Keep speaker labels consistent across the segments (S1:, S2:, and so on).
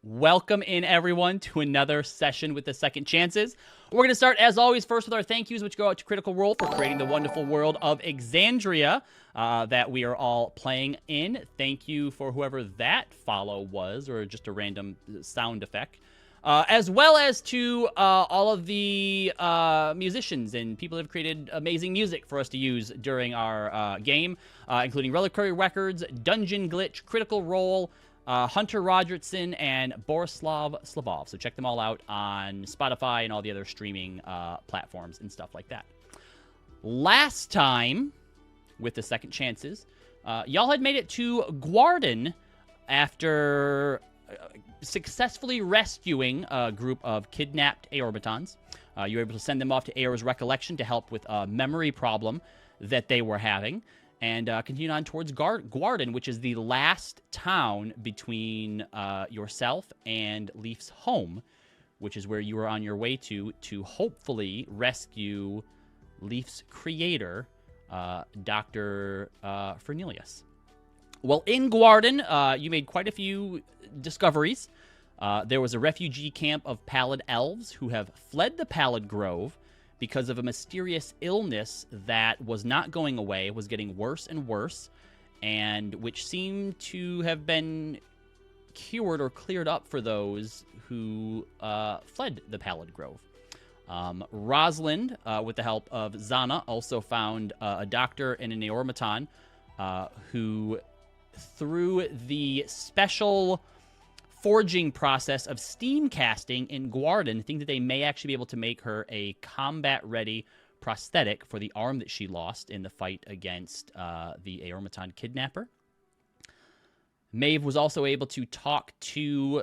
S1: Welcome in, everyone, to another session with the Second Chances. We're going to start, as always, first with our thank yous, which go out to Critical Role for creating the wonderful world of Exandria that we are all playing in. Thank you for whoever that follow was, or just a random sound effect. As well as to all of the musicians and people that have created amazing music for us to use during our game, including Reliquary Records, Dungeon Glitch, Critical Role, Hunter Rogertson, and Borislav Slavov. So check them all out on Spotify and all the other streaming platforms and stuff like that. Last time, with the Second Chances, y'all had made it to Gwardan after successfully rescuing a group of kidnapped Aeormatons. You were able to send them off to Aeor's Recollection to help with a memory problem that they were having. And continue on towards Gwardan, which is the last town between yourself and Leaf's home, which is where you are on your way to hopefully rescue Leaf's creator, Dr. Fernelius. Well, in Gwardan, you made quite a few discoveries. There was a refugee camp of pallid elves who have fled the Pallid Grove because of a mysterious illness that was not going away, was getting worse and worse, and which seemed to have been cured or cleared up for those who fled the Pallid Grove. Rosalind, with the help of Zana, also found a doctor and an Aeormaton who, through the special forging process of steam casting in Gwardan, think that they may actually be able to make her a combat-ready prosthetic for the arm that she lost in the fight against the Aeormaton Kidnapper. Maeve was also able to talk to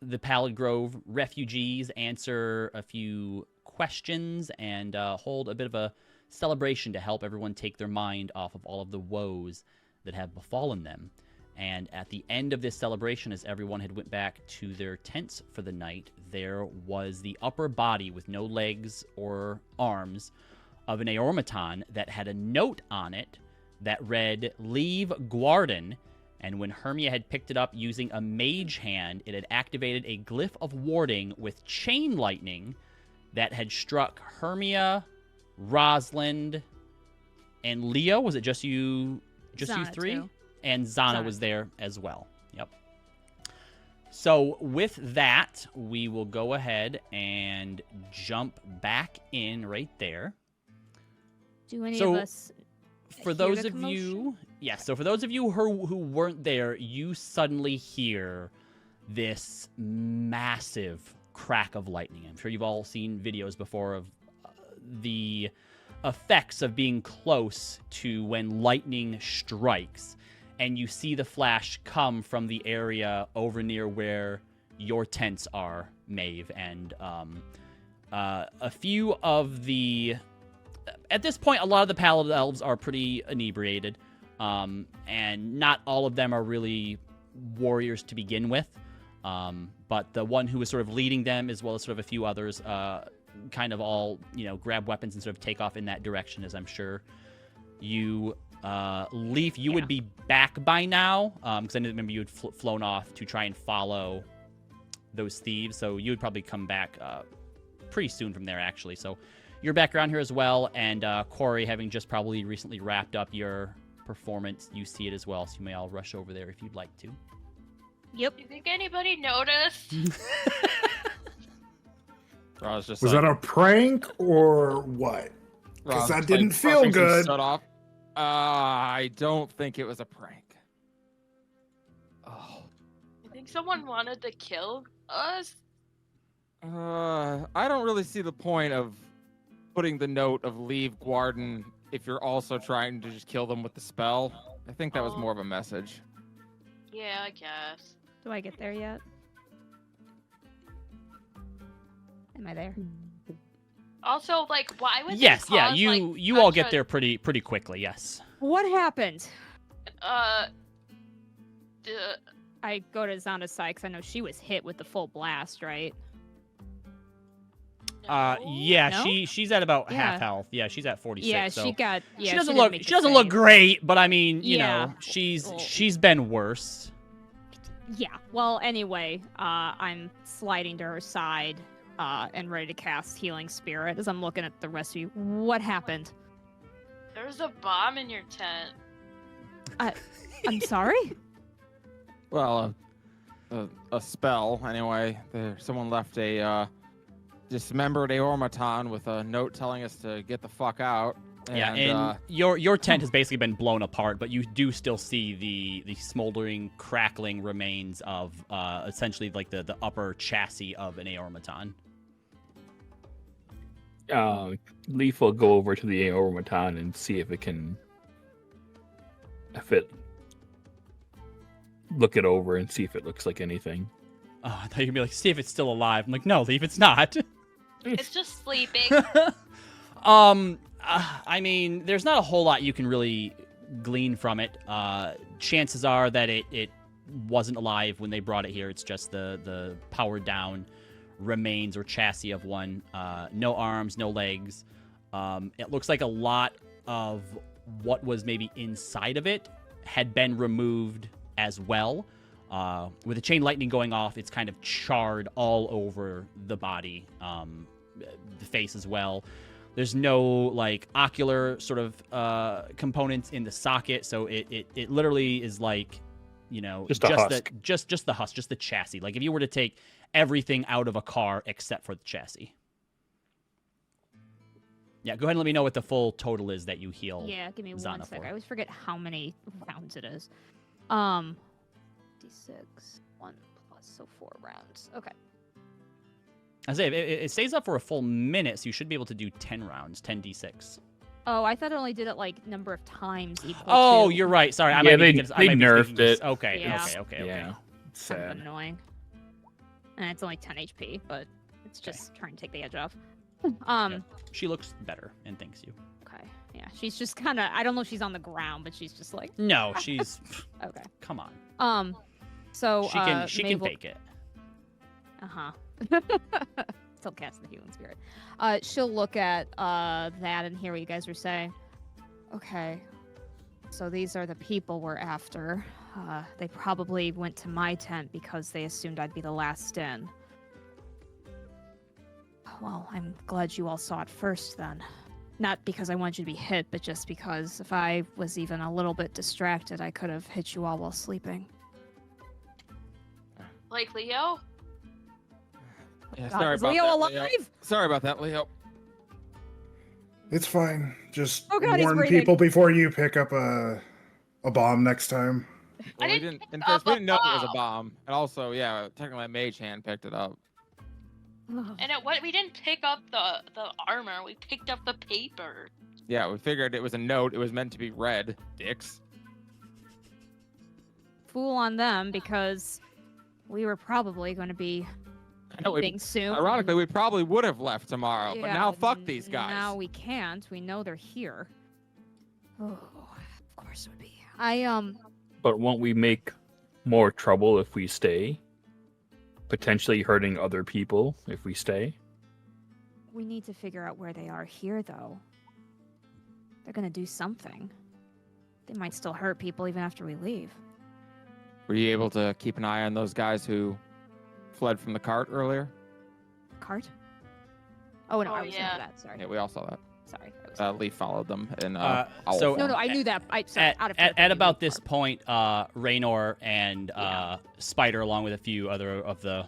S1: the Pallid Grove refugees, answer a few questions, and hold a bit of a celebration to help everyone take their mind off of all of the woes that have befallen them. And at the end of this celebration, as everyone had went back to their tents for the night, there was the upper body with no legs or arms of an Aeormaton that had a note on it that read, "Leave Gwardan." And when Hermia had picked it up using a mage hand, it had activated a glyph of warding with chain lightning that had struck Hermia, Rosalind, and Leo. Was it just you three?
S2: Too.
S1: And Zana was there as well. Yep. So with that, we will go ahead and jump back in right there.
S2: Do any of us
S1: for those of you, yes, so for those of you who weren't there, you suddenly hear this massive crack of lightning. I'm sure you've all seen videos before of the effects of being close to when lightning strikes. And you see the flash come from the area over near where your tents are, Maeve. And a few of the... At this point, a lot of the Pallid Elves are pretty inebriated. And not all of them are really warriors to begin with. But the one who was sort of leading them, as well as sort of a few others, kind of all, grab weapons and sort of take off in that direction, as I'm sure you... Leaf, you would be back by now, because I remember you had flown off to try and follow those thieves, so you would probably come back pretty soon from there, actually. So you're back around here as well, and Corey, having just probably recently wrapped up your performance, you see it as well, so you may all rush over there if you'd like to.
S2: Yep.
S3: Do you think anybody noticed?
S4: Was that a prank or what? Because that didn't feel good.
S5: Shut off. I don't think it was a prank. Oh.
S3: You think someone wanted to kill us?
S5: I don't really see the point of putting the note of leave Gwardan if you're also trying to just kill them with the spell. I think that was more of a message.
S3: Yeah, I guess.
S2: Do I get there yet? Am I there?
S3: Also, why would
S1: Yes,
S3: they cause,
S1: you all get there pretty quickly, yes.
S2: What happened?
S3: Duh.
S2: I go to Zana's side because I know she was hit with the full blast, right?
S1: Yeah,
S2: No?
S1: she's at about
S2: Yeah.
S1: half health. Yeah, she's at 46.
S2: Yeah,
S1: so
S2: she got. Yeah,
S1: she doesn't
S2: didn't
S1: look
S2: make the
S1: look
S2: save.
S1: great, but I mean, you
S2: Yeah.
S1: know, she's
S2: Well-
S1: she's been worse.
S2: Yeah. Well, anyway, I'm sliding to her side and ready to cast Healing Spirit as I'm looking at the rest of you. What happened?
S3: There's a bomb in your tent.
S2: I'm sorry?
S5: Well, a spell anyway. Someone left a dismembered Aeormaton with a note telling us to get the fuck out.
S1: And your tent has basically been blown apart, but you do still see the smoldering, crackling remains of essentially like the upper chassis of an Aeormaton.
S6: Leaf will go over to the Aeormaton and see if it look it over and see if it looks like anything.
S1: Oh, I thought you were gonna be like, see if it's still alive. I'm like, no, Leaf, it's not.
S3: It's just sleeping.
S1: I mean, there's not a whole lot you can really glean from it. Chances are that it wasn't alive when they brought it here. It's just the powered down remains or chassis of one. No arms, no legs. It looks like a lot of what was maybe inside of it had been removed as well. With the chain lightning going off, it's kind of charred all over the body, the face as well. There's no like ocular sort of components in the socket, so it literally is like, you know,
S6: just the husk.
S1: Just the husk, just the chassis. Like if you were to take everything out of a car except for the chassis. Yeah, go ahead and let me know what the full total is that you heal.
S2: Yeah, give me
S1: Zana
S2: one sec.
S1: for.
S2: I always forget how many rounds it is. D6, 1 plus, so 4 rounds. Okay.
S1: I say it stays up for a full minute, so you should be able to do 10 rounds, 10d6.
S2: Oh, I thought it only did it like number of times equal
S1: Oh,
S2: to...
S1: you're right. Sorry, I
S6: Yeah,
S1: might be
S6: they
S1: thinking- I might be
S6: nerfed
S1: thinking-
S6: it.
S1: Okay,
S2: Yeah.
S1: okay.
S6: Yeah, it's
S2: Kind of
S6: sad.
S2: annoying. And it's only 10 HP, but it's just trying to take the edge off.
S1: She looks better and thanks you.
S2: Okay. Yeah, she's just kind of... I don't know if she's on the ground, but she's just like...
S1: No, she's.
S2: Okay.
S1: Come on.
S2: So,
S1: She can
S2: Mabel...
S1: fake it.
S2: Uh-huh. Still cast the healing spirit. She'll look at that and hear what you guys are saying. Okay. So these are the people we're after. They probably went to my tent because they assumed I'd be the last in. Well, I'm glad you all saw it first then. Not because I wanted you to be hit, but just because if I was even a little bit distracted, I could have hit you all while sleeping.
S3: Like Leo?
S5: Yeah,
S2: God,
S5: sorry
S2: is
S5: about
S2: Leo
S5: that,
S2: alive?
S5: Leo. Sorry about that, Leo.
S4: It's fine. Just
S2: Oh God, he's
S4: warn
S2: breathing.
S4: people before you pick up a bomb next time.
S3: I
S5: Well, we
S3: didn't
S5: in
S3: pick
S5: first,
S3: up
S5: we
S3: a
S5: didn't know it was a
S3: bomb.
S5: bomb. And also, yeah, technically Mage Hand picked it up.
S3: And we didn't pick up the armor. We picked up the paper.
S5: Yeah, we figured it was a note. It was meant to be read, dicks.
S2: Fool on them because we were probably going to be
S5: I know,
S2: leaving soon.
S5: ironically, we probably would have left tomorrow, but now fuck these guys.
S2: Now we can't. We know they're here. Oh, of course it would be.
S6: But won't we make more trouble if we stay? Potentially hurting other people if we stay?
S2: We need to figure out where they are here, though. They're gonna do something. They might still hurt people even after we leave.
S5: Were you able to keep an eye on those guys who fled from the cart earlier?
S2: Cart? Oh, no,
S3: Oh,
S2: I was
S3: yeah.
S2: into that. Sorry.
S5: Yeah, we all saw that.
S2: Sorry. I was
S5: Leaf followed them, and
S1: so-
S2: No, I knew that. Sorry, out of
S1: At
S2: character,
S1: about
S2: you
S1: this
S2: moved
S1: point, Raynor and
S2: Yeah.
S1: Spider, along with a few other of the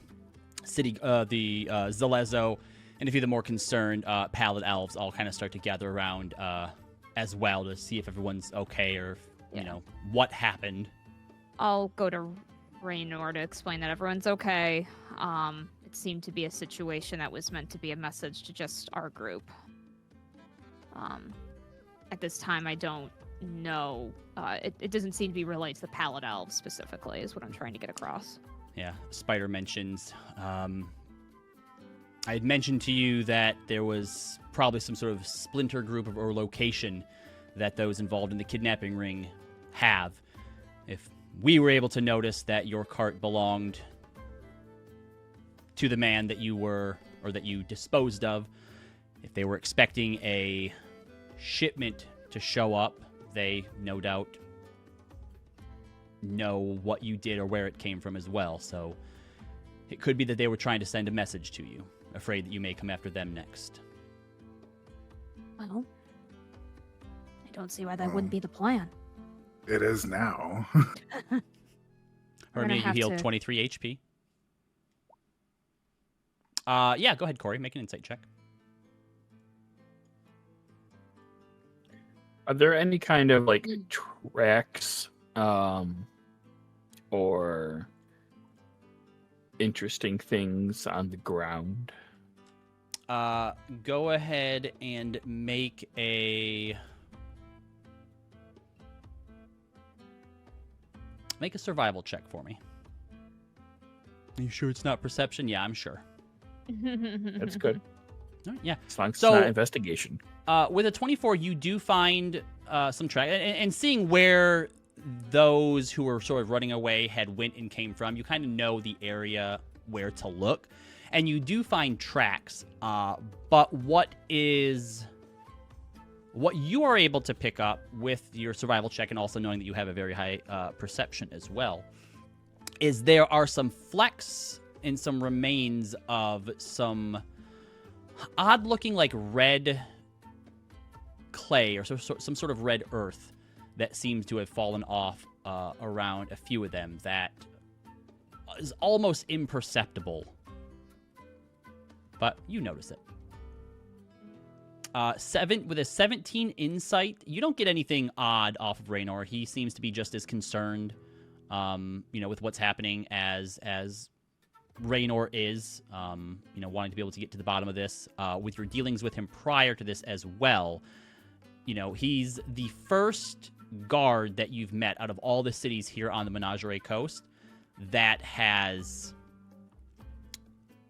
S1: city, the Zalezo, and a few of the more concerned Pallid elves all kind of start to gather around as well to see if everyone's okay or if, you know, what happened.
S2: I'll go to Raynor to explain that everyone's okay. It seemed to be a situation that was meant to be a message to just our group. At this time, I don't know. It doesn't seem to be related to the Pallid Elves specifically, is what I'm trying to get across.
S1: Yeah, Spider mentions. I had mentioned to you that there was probably some sort of splinter group or location that those involved in the kidnapping ring have. If we were able to notice that your cart belonged to the man that you were, or that you disposed of, if they were expecting a shipment to show up, they no doubt know what you did or where it came from as well. So it could be that they were trying to send a message to you, afraid that you may come after them next.
S2: Well, I don't see why that wouldn't be the plan.
S4: It is now.
S1: Hermia, you healed 23 HP. Yeah, go ahead, Corey. Make an insight check.
S6: Are there any kind of like tracks or interesting things on the ground?
S1: Go ahead and make a survival check for me. Are you sure it's not perception? Yeah, I'm sure.
S6: That's good.
S1: All right, yeah.
S6: As long as
S1: So-
S6: it's not investigation.
S1: With a 24, you do find some track, and seeing where those who were sort of running away had went and came from, you kind of know the area where to look, and you do find tracks. But what you are able to pick up with your survival check, and also knowing that you have a very high perception as well, is there are some flecks and some remains of some odd-looking, like red clay or some sort of red earth that seems to have fallen off around a few of them that is almost imperceptible, but you notice it. With a 17 insight, you don't get anything odd off of Raynor. He seems to be just as concerned, with what's happening as Raynor is, wanting to be able to get to the bottom of this. With your dealings with him prior to this as well, he's the first guard that you've met out of all the cities here on the Menagerie Coast that has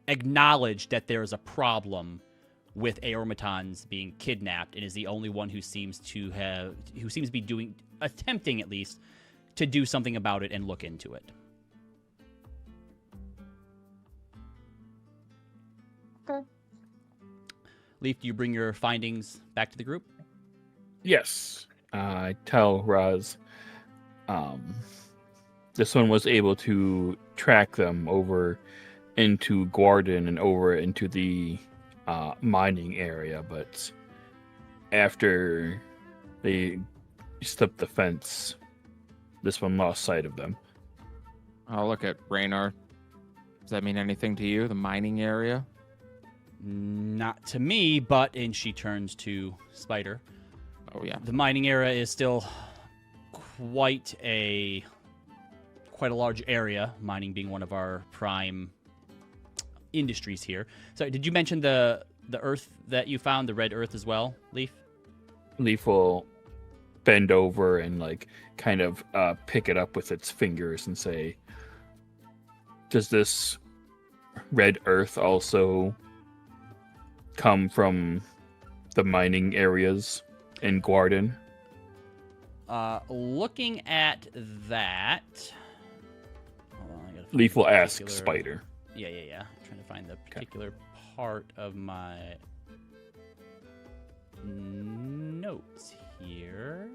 S1: acknowledged that there is a problem with Aeormatons being kidnapped, and is the only one who seems to be attempting at least to do something about it and look into it.
S2: Okay.
S1: Leaf, do you bring your findings back to the group?
S6: Yes. I tell Raz, this one was able to track them over into Gwardan and over into the mining area, but after they slipped the fence, this one lost sight of them.
S5: I'll look at Raynor. Does that mean anything to you, the mining area?
S1: Not to me, and she turns to Spider.
S5: Oh, yeah.
S1: The mining area is still quite a large area, mining being one of our prime industries here. So did you mention the earth that you found, the red earth as well, Leaf?
S6: Leaf will bend over and kind of pick it up with its fingers and say, does this red earth also come from the mining areas in Gwardan?
S1: Looking at that, hold on, I gotta find
S6: Leaf
S1: the
S6: will ask
S1: particular-
S6: Spider.
S1: Yeah. I'm trying to find the particular part of my notes here.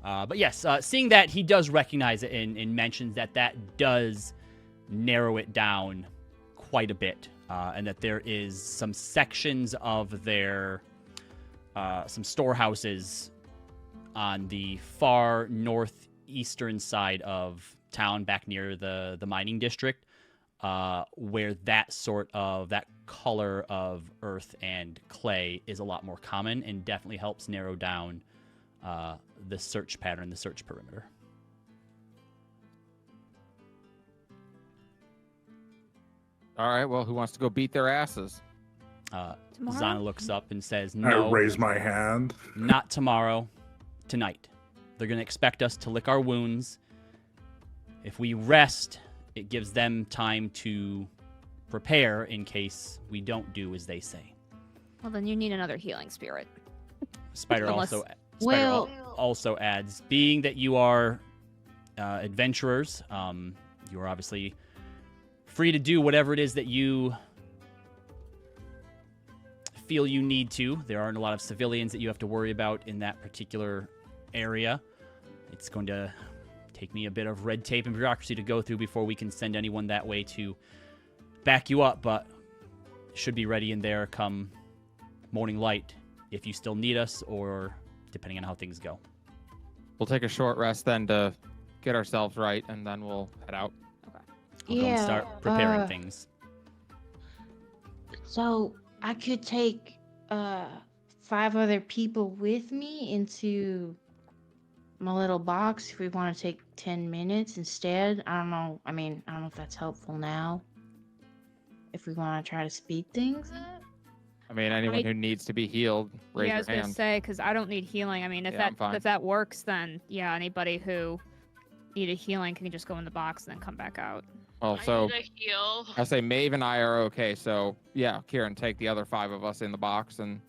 S1: But yes, seeing that, he does recognize it and mentions that does narrow it down quite a bit, and that there is some sections of their some storehouses on the far northeastern side of town, back near the mining district, where that color of earth and clay is a lot more common, and definitely helps narrow down the search pattern, the search perimeter.
S5: All right, well, who wants to go beat their asses?
S2: Tomorrow?
S1: Zana looks up and says,
S4: I
S1: no,
S4: raise my hand.
S1: not tomorrow, tonight. They're going to expect us to lick our wounds. If we rest, it gives them time to prepare in case we don't do as they say.
S2: Well, then you need another healing spirit.
S1: Spider
S2: Unless-
S1: also adds, being that you are adventurers, you are obviously free to do whatever it is that you feel you need to. There aren't a lot of civilians that you have to worry about in that particular area. It's going to take me a bit of red tape and bureaucracy to go through before we can send anyone that way to back you up, but should be ready in there come morning light if you still need us or depending on how things go.
S5: We'll take a short rest then to get ourselves right, and then we'll head out.
S1: I'll go and start preparing things.
S7: So I could take 5 other people with me into my little box if we want to take 10 minutes instead. I don't know. I mean, I don't know if that's helpful now. If we want to try to speed things up.
S5: I mean, anyone who needs to be healed, raise
S2: Yeah, I was
S5: your
S2: gonna
S5: hand.
S2: say because I don't need healing. I mean, if
S5: Yeah, I'm fine.
S2: if that works, then yeah, anybody who needed healing can just go in the box and then come back out.
S5: Well,
S3: I
S5: so
S3: need a heal.
S5: I say Maeve and I are okay. So yeah, Kieran, take the other 5 of us in the box, and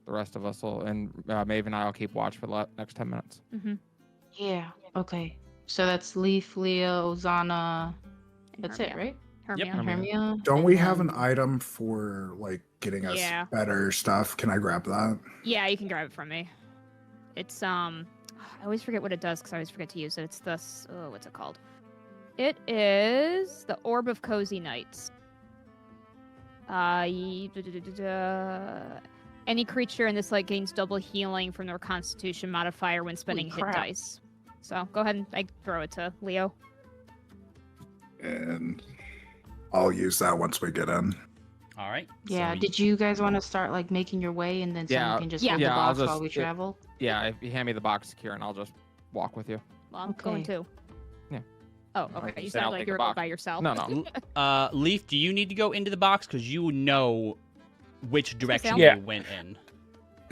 S5: the rest of us will. And Maeve and I will keep watch for the next 10 minutes.
S2: Mm-hmm.
S7: Yeah. Okay. So that's Leaf, Leo, Zana. That's it, right?
S2: Hermia.
S1: Yep.
S7: And Hermia.
S4: Don't
S7: and
S4: we have an
S7: then-
S4: item for like getting us
S2: Yeah.
S4: better stuff? Can I grab that?
S2: Yeah, you can grab it from me. It's I always forget what it does because I always forget to use it. It's this. Oh, what's it called? It is the Orb of Cozy Nights. Any creature in this light gains double healing from their Constitution modifier when spending hit
S7: crap.
S2: dice. So go ahead and throw it to Leo.
S4: And I'll use that once we get in.
S1: All right.
S7: Yeah.
S1: So
S7: Did you guys want to start like making your way and then
S5: Yeah,
S7: someone can just
S2: yeah.
S7: hold the
S5: Yeah, I'll
S7: box while
S5: just-
S7: we travel?
S5: Yeah, if you hand me the box, Kieran, I'll just walk with you.
S2: Well, I'm going
S7: Okay.
S2: too.
S5: Yeah.
S2: Oh, okay. You
S5: Then I'll
S2: sound like
S5: take
S2: you
S5: the
S2: were going
S5: box.
S2: by yourself.
S5: No, no.
S1: Leaf, do you need to go into the box because you know which direction
S2: Yeah.
S1: you went in?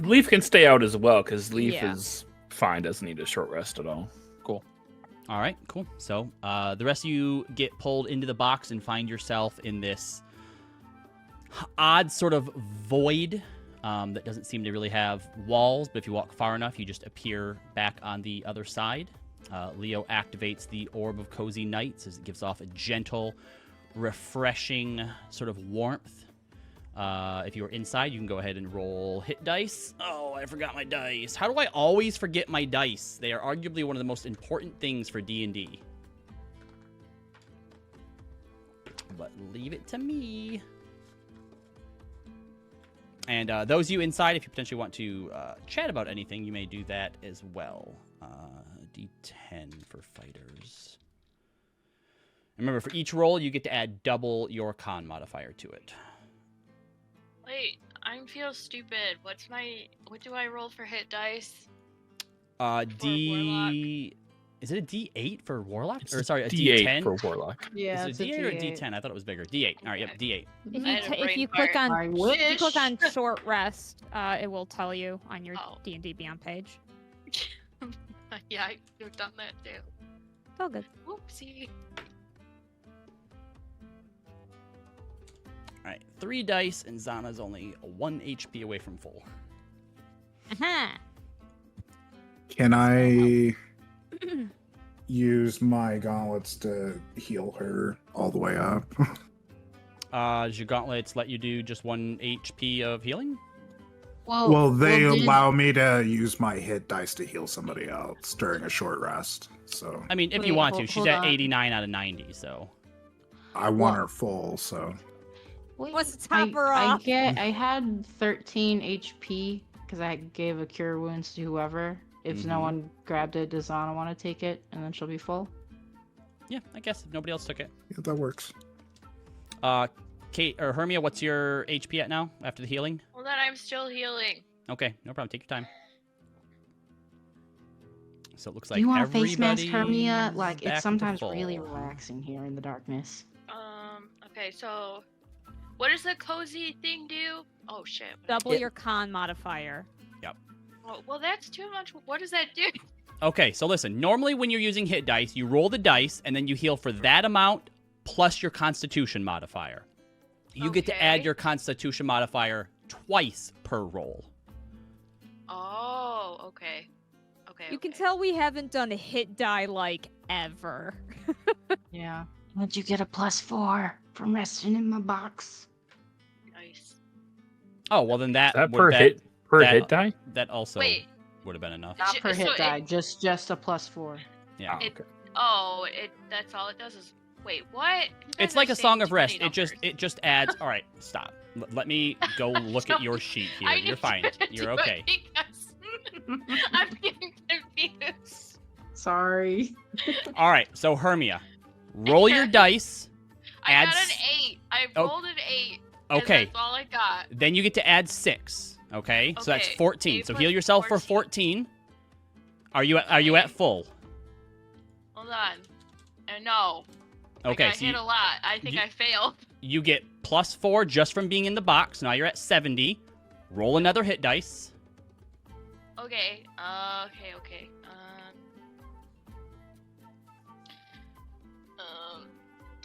S6: Leaf can stay out as well because Leaf
S2: Yeah.
S6: is fine, doesn't need a short rest at all.
S1: All right, cool. So the rest of you get pulled into the box and find yourself in this odd sort of void that doesn't seem to really have walls, but if you walk far enough, you just appear back on the other side. Leo activates the Orb of Cozy Nights as it gives off a gentle, refreshing sort of warmth. If you're inside, you can go ahead and roll hit dice. Oh, I forgot my dice. How do I always forget my dice? They are arguably one of the most important things for D&D. But leave it to me. And those of you inside, if you potentially want to chat about anything, you may do that as well. D10 for fighters. Remember, for each roll, you get to add double your con modifier to it.
S3: Wait, I feel stupid. What do I roll for hit dice?
S1: D... Is it a D8 for Warlock?
S6: It's
S1: Or sorry, a
S6: D8
S1: D10?
S6: for Warlock.
S7: Yeah.
S1: Is it a D8 or a D10? I thought it was bigger. D8. All right, yep, D8.
S2: If
S3: I
S2: you,
S3: had a
S2: if
S3: brain
S2: you click
S3: fart.
S2: on
S7: I
S2: if you
S7: wish.
S2: click on short rest, it will tell you on your
S3: Oh.
S2: D&D Beyond page.
S3: Yeah, I could have done that too.
S2: It's all good.
S3: Whoopsie.
S1: All right, 3 dice, and Zana's only 1 HP away from full.
S2: Aha!
S4: Can I use my gauntlets to heal her all the way up?
S1: Does your gauntlets let you do just 1 HP of healing?
S7: Whoa.
S4: Well, they
S7: did-
S4: allow me to use my hit dice to heal somebody else during a short rest. So
S1: I mean, if you
S7: Wait,
S1: want to.
S7: hold-
S1: She's
S7: hold
S1: at
S7: on.
S1: 89 out of 90, so...
S4: I want her full, so.
S7: Wait,
S2: What's to top her off?
S7: I had 13 HP because I gave a cure wounds to whoever. If no
S1: Mhm.
S7: one grabbed it, does Zana want to take it, and then she'll be full?
S1: Yeah, I guess if nobody else took it.
S4: Yeah, that works.
S1: Kate or Hermia, what's your HP at now after the healing?
S3: Well, then I'm still healing.
S1: Okay, no problem. Take your time. So it looks
S7: Do
S1: like
S7: you want a face mask,
S1: everybody's
S7: Hermia? Like,
S1: back
S7: it's
S1: to
S7: sometimes
S1: full.
S7: really relaxing here in the darkness.
S3: Okay, so what does the cozy thing do? Oh shit.
S2: Double
S1: It-
S2: your con modifier.
S3: Oh, well, that's too much. What does that do?
S1: Okay, so listen. Normally when you're using hit dice, you roll the dice and then you heal for that amount plus your Constitution modifier. You get to add
S3: Okay.
S1: your Constitution modifier twice per roll.
S3: Oh, okay. Okay.
S2: You can
S3: okay.
S2: tell we haven't done a hit die like ever.
S7: Yeah. Would you get a +4 from resting in my box?
S3: Nice.
S1: Oh well, then that
S6: Is that
S1: would-
S6: per
S1: that,
S6: hit per
S1: that-
S6: hit die?
S1: That also
S3: Wait.
S1: would have been enough.
S7: Not
S3: J-
S7: per
S3: so
S7: hit
S3: it-
S7: die, just a +4.
S1: Yeah.
S6: Oh,
S3: It-
S6: okay.
S3: Oh, that's all it does is wait, what? You guys
S1: It's
S3: are
S1: like a
S3: saying
S1: song of
S3: too
S1: rest.
S3: many
S1: It just adds. All right, stop. Let me go look at your sheet here.
S3: I
S1: You're
S3: need
S1: fine.
S3: you to
S1: You're
S3: do
S1: okay.
S3: it because I'm getting confused.
S7: Sorry.
S1: All right, so Hermia, roll your dice.
S3: I
S1: Add
S3: got an
S1: s-
S3: 8. I
S1: Oh,
S3: rolled an 8. and
S1: Okay,
S3: that's all I got.
S1: then you get to add 6. Okay, so that's
S3: Okay,
S1: 14.
S3: 8
S1: So
S3: plus
S1: heal yourself for 14. Are you at full?
S3: Hold on. No.
S1: Okay,
S3: I
S1: so
S3: hit a lot. I think
S1: you-
S3: I failed.
S1: you get +4 just from being in the box. Now you're at 70. Roll another hit dice.
S3: Okay. Okay.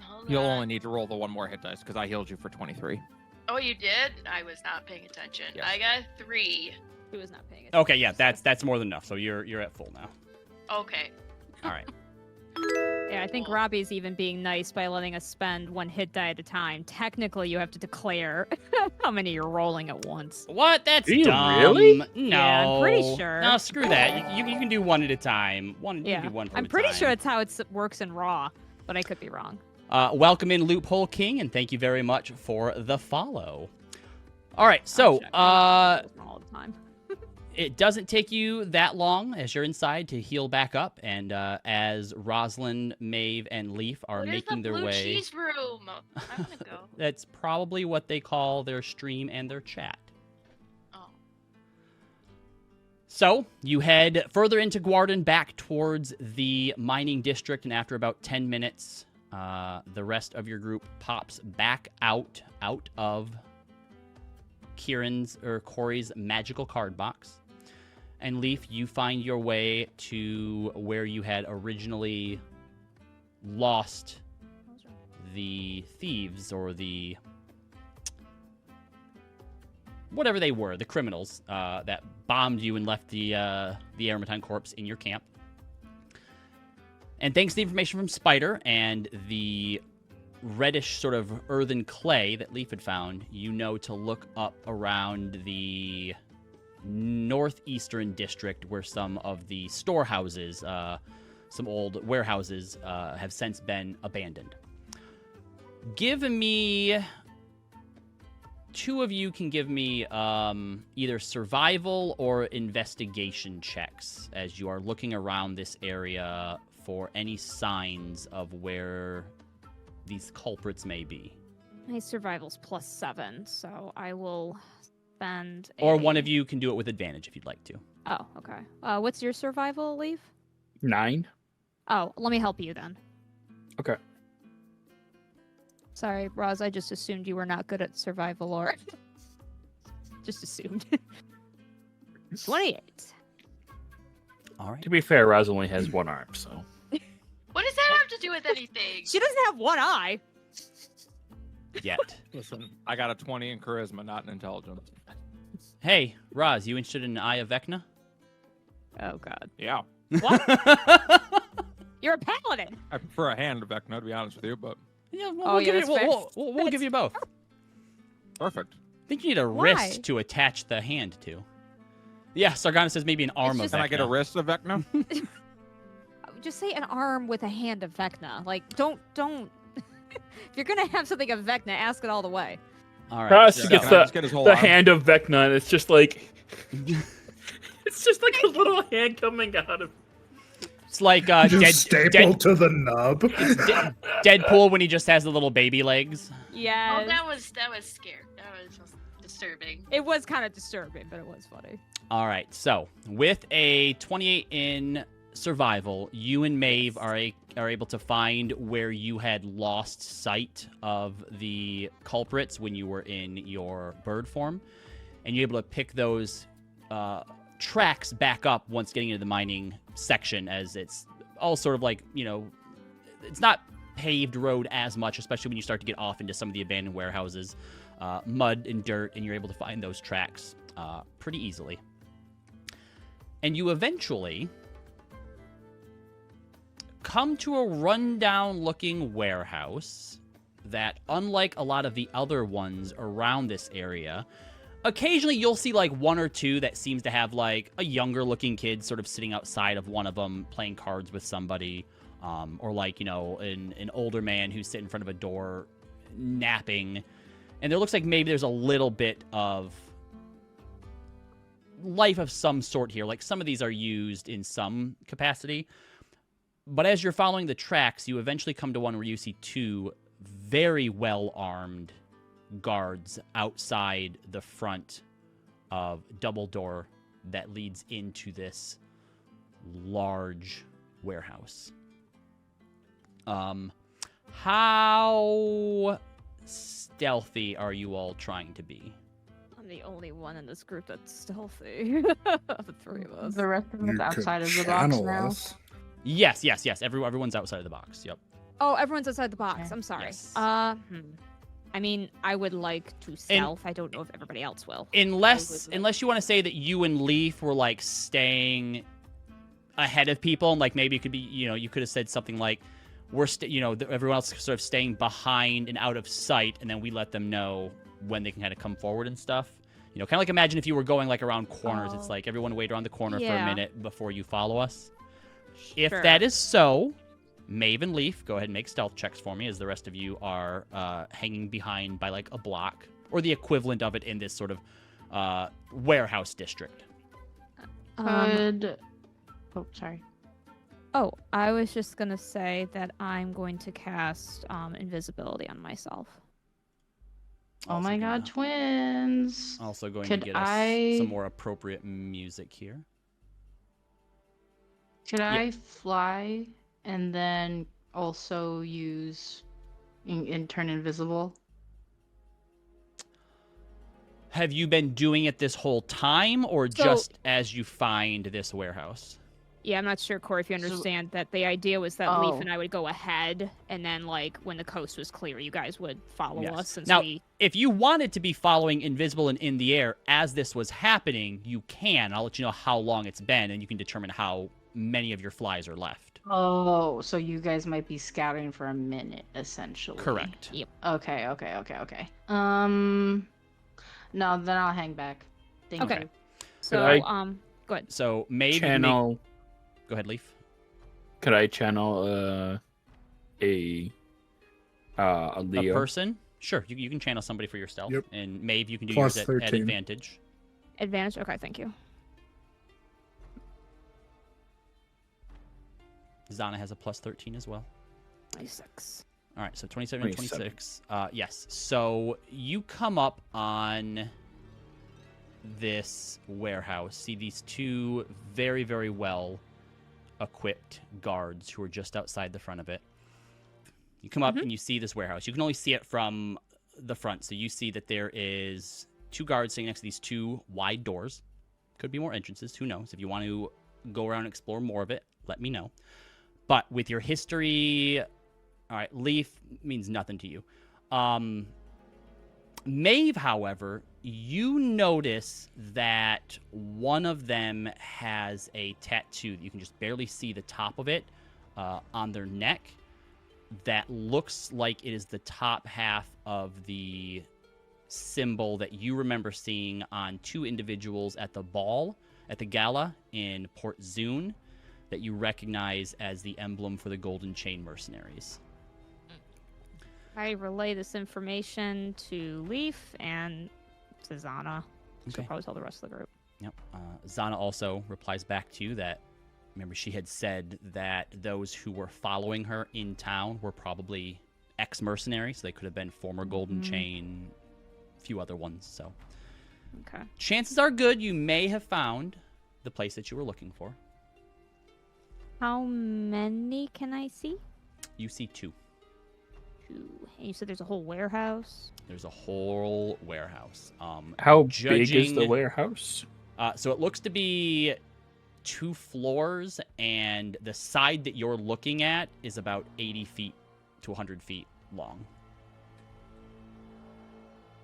S3: Hold
S5: You'll
S3: on.
S5: only need to roll the one more hit dice because I healed you for 23.
S3: Oh, you did? I was not paying attention.
S5: Yes.
S3: I got 3.
S2: He was not paying attention.
S1: Okay, yeah, that's more than enough. So you're at full now.
S3: Okay.
S1: All right.
S2: Yeah, I think
S3: Cool.
S2: Robbie's even being nice by letting us spend one hit die at a time. Technically, you have to declare how many you're rolling at once.
S1: What? That's
S6: Do you
S1: dumb.
S6: really?
S1: No.
S2: Yeah, I'm pretty sure.
S1: No, screw that. You can do one at a time. You
S2: Yeah,
S1: can do one per
S2: I'm pretty
S1: time.
S2: sure that's how it works in Raw, but I could be wrong.
S1: Welcome in, Loophole King, and thank you very much for the follow. All right, so
S2: I'll check. All the time.
S1: it doesn't take you that long as you're inside to heal back up, and as Rosalind, Maeve, and Leaf are
S3: What is
S1: making
S3: the
S1: their
S3: blue
S1: way.
S3: cheese room? I want to go.
S1: That's probably what they call their stream and their chat.
S3: Oh.
S1: So you head further into Gwardan, back towards the mining district, and after about 10 minutes, the rest of your group pops back out of Kieran's or Corey's magical card box. And Leaf, you find your way to where you had originally lost the thieves, or the whatever they were, the criminals that bombed you and left the Aeormaton corpse in your camp. And thanks to the information from Spider and the reddish sort of earthen clay that Leaf had found, you know to look up around the northeastern district where some of the storehouses, some old warehouses, have since been abandoned. Give me... Two of you can give me either survival or investigation checks as you are looking around this area for any signs of where these culprits may be.
S2: My survival's +7, so I will spend.
S1: Or one of you can do it with advantage if you'd like to.
S2: Oh, okay. What's your survival, Leaf?
S6: 9.
S2: Oh, let me help you then.
S6: Okay.
S2: Sorry, Roz, I just assumed you were not good at survival or... just assumed. 28.
S1: All right.
S6: To be fair, Roz only has one arm, so.
S3: What does that have to do with anything?
S2: She doesn't have one eye.
S1: Yet.
S5: Listen, I got a 20 in charisma, not in intelligence.
S1: Hey, Roz, you interested in the Eye of Vecna?
S2: Oh, God.
S5: Yeah.
S2: You're a paladin!
S5: I prefer a hand to Vecna, to be honest with you, but
S1: Yeah,
S2: Oh, yeah, that's fair.
S1: we'll give you both.
S5: perfect.
S1: I think you need a
S2: Why?
S1: wrist to attach the hand to. Yeah, Sargana says maybe an arm of
S2: just-
S5: Can I get a
S1: Vecna.
S5: wrist of Vecna?
S2: Just say an arm with a hand of Vecna. Like, don't... if you're gonna have something of Vecna, ask it all the way.
S1: All right.
S6: Roz
S1: so-
S6: gets
S5: Can I just get his whole
S6: the
S5: arm?
S6: hand of Vecna, and it's just like. It's just like a little hand coming out of.
S1: It's like
S4: Just stapled to the nub.
S1: Deadpool when he just has the little baby legs.
S2: Yeah.
S3: Oh, that was scared. That was just disturbing.
S2: It was kind of disturbing, but it was funny.
S1: All right, so with a 28 in survival, you and Maeve are able to find where you had lost sight of the culprits when you were in your bird form, and you're able to pick those tracks back up once getting into the mining section, as it's all sort of like, it's not paved road as much, especially when you start to get off into some of the abandoned warehouses, mud and dirt, and you're able to find those tracks pretty easily. And you eventually come to a rundown-looking warehouse that, unlike a lot of the other ones around this area, occasionally you'll see like one or two that seems to have like a younger-looking kid sort of sitting outside of one of them playing cards with somebody. or like, you know, an older man who's sitting in front of a door napping. And there looks like maybe there's a little bit of life of some sort here. Like some of these are used in some capacity. But as you're following the tracks, you eventually come to one where you see two very well-armed guards outside the front of double door that leads into this large warehouse. How stealthy are you all trying to be?
S2: I'm the only one in this group that's stealthy. Of the three of us.
S7: The rest of us
S4: You
S7: outside
S4: could
S7: of the box
S4: channel
S7: now.
S4: us.
S1: Yes. Everyone's outside of the box. Yep.
S2: Oh, everyone's outside the box.
S7: Okay.
S2: I'm sorry.
S1: Yes.
S2: I mean, I would like to stealth. I don't know if everybody else will.
S1: Unless you want to say that you and Leaf were like staying ahead of people, and like maybe it could be, you know, you could have said something like, everyone else sort of staying behind and out of sight, and then we let them know when they can kind of come forward and stuff. You know, kind of like imagine if you were going like around corners. It's like everyone wait around the corner for a
S2: Yeah.
S1: minute before you follow us. If
S2: Sure.
S1: that is so, Maeve and Leaf, go ahead and make stealth checks for me as the rest of you are hanging behind by like a block or the equivalent of it in this sort of warehouse district.
S7: Could... Oh, sorry.
S2: Oh, I was just gonna say that I'm going to cast invisibility on myself.
S7: Oh
S1: Also
S7: my
S1: gonna-
S7: god, twins!
S1: Also going
S7: Could
S1: to get us
S7: I-
S1: some more appropriate music here.
S7: Could I fly and then also use and turn invisible?
S1: Have you been doing it this whole time or
S2: So-
S1: just as you find this warehouse?
S2: Yeah, I'm not sure, Corey, if you
S7: So-
S2: understand that the idea was that
S7: Oh.
S2: Leaf and I would go ahead, and then, like, when the coast was clear, you guys would follow
S1: Yes.
S2: us since
S1: Now,
S2: we...
S1: if you wanted to be following invisible and in the air as this was happening, you can. I'll let you know how long it's been, and you can determine how many of your flies are left.
S7: Oh, so you guys might be scouting for a minute, essentially.
S1: Correct.
S2: Yep.
S7: Okay. No, then I'll hang back. Thank
S2: Okay.
S7: you.
S2: So,
S6: I-
S2: go ahead.
S1: So maybe
S6: Channel.
S1: Go ahead, Leaf.
S6: Could I channel a Leo?
S1: A person? Sure, you can channel somebody for your stealth.
S4: Yep.
S1: And Maeve, you can do
S4: Plus
S1: yours at
S4: 13.
S1: advantage.
S2: Advantage? Okay, thank you.
S1: Zana has a plus 13 as well.
S2: 26.
S1: All right, so 27 and
S6: 27.
S1: 26. Yes. So you come up on this warehouse, see these two very, very well equipped guards who are just outside the front of it. You come up and you see this warehouse. You can only see it from the front. So you see that there is two guards sitting next to these two wide doors. Could be more entrances. Who knows? If you want to go around and explore more of it, let me know. But with your history... All right, Leaf means nothing to you. Maeve, however, you notice that one of them has a tattoo that you can just barely see the top of it on their neck that looks like it is the top half of the symbol that you remember seeing on two individuals at the ball, at the gala in Port Zune, that you recognize as the emblem for the Golden Chain Mercenaries.
S2: I relay this information to Leaf and to Zana. She'll
S1: Okay.
S2: probably tell the rest of the group.
S1: Yep. Zana also replies back to you that, remember, she had said that those who were following her in town were probably ex-mercenaries. So they could have been former Golden Chain, a few other ones. So
S2: Okay.
S1: chances are good you may have found the place that you were looking for.
S2: How many can I see?
S1: You see two.
S2: Two. And you said there's a whole warehouse?
S1: There's a whole warehouse.
S6: How big is the
S1: judging-
S6: warehouse?
S1: So it looks to be 2 floors, and the side that you're looking at is about 80 feet to 100 feet long.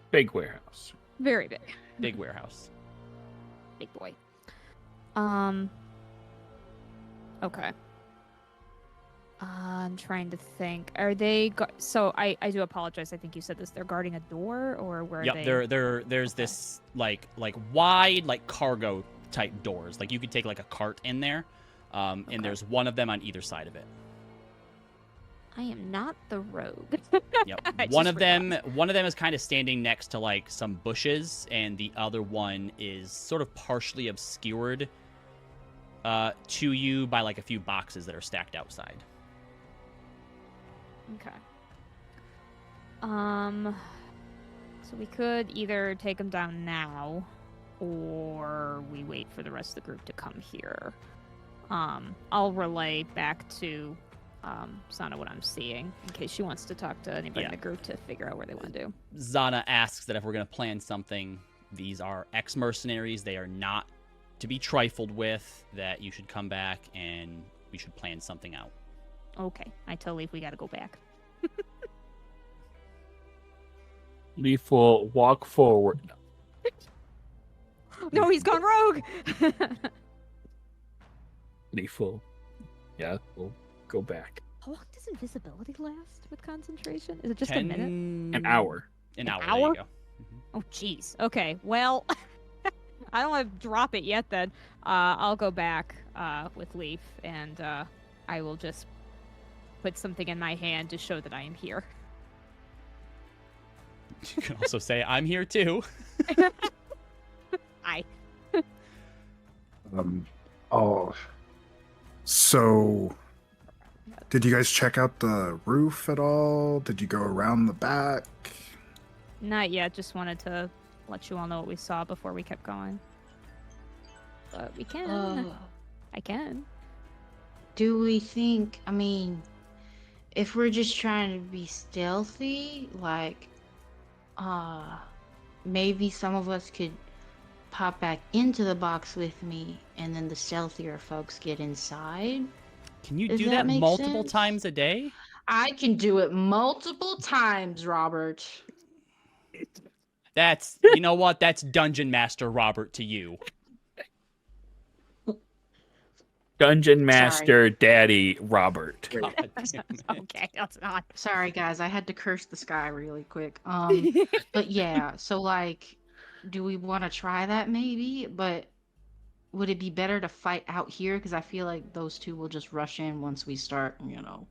S6: Big warehouse.
S2: Very big.
S1: Big warehouse.
S2: Big boy. Okay. I'm trying to think. Are they... So, I do apologize. I think you said this. They're guarding a door, or where are
S1: Yep,
S2: they?
S1: there's
S2: Okay.
S1: this like wide like cargo type doors. Like you could take like a cart in there, and
S2: Okay.
S1: there's one of them on either side of it.
S2: I am not the rogue.
S1: Yep.
S2: I
S1: One
S2: just
S1: of them is kind of standing next to like some bushes, and the other one is sort of partially obscured to you by like a few boxes that are stacked outside.
S2: Okay. So we could either take them down now, or we wait for the rest of the group to come here. I'll relay back to Sana what I'm seeing in case she wants to talk to anybody in the group to figure out where they want to do.
S1: Zana asks that if we're going to plan something, these are ex-mercenaries. They are not to be trifled with, that you should come back and we should plan something out.
S2: Okay, I tell Leaf we gotta go back.
S6: Leaf will walk forward.
S2: No, he's gone rogue!
S6: Leaf will, we'll go back.
S2: How long does invisibility last with concentration? Is it just
S1: 10...
S2: a minute?
S6: An hour.
S1: An hour.
S2: hour?
S1: There you go.
S2: Oh, jeez. Okay, well, I don't want to drop it yet then. I'll go back with Leaf, and I will just put something in my hand to show that I am here.
S1: You can also say, I'm here too.
S2: Hi.
S4: Oh. So, did you guys check out the roof at all? Did you go around the back?
S2: Not yet, just wanted to let you all know what we saw before we kept going. But we can. I can.
S7: Do we think, I mean, if we're just trying to be stealthy, like, maybe some of us could pop back into the box with me, and then the stealthier folks get inside?
S1: Can you
S7: Does
S1: do
S7: that
S1: that
S7: make
S1: multiple
S7: sense?
S1: times a day?
S7: I can do it multiple times, Robert.
S1: That's, you know what? That's Dungeon Master Robert to you.
S6: Dungeon Master Daddy Robert.
S1: God damn it.
S2: Okay, that's not.
S7: Sorry, guys, I had to curse the sky really quick. But yeah, so like, do we want to try that maybe? But would it be better to fight out here? Because I feel like those two will just rush in once we start, you know.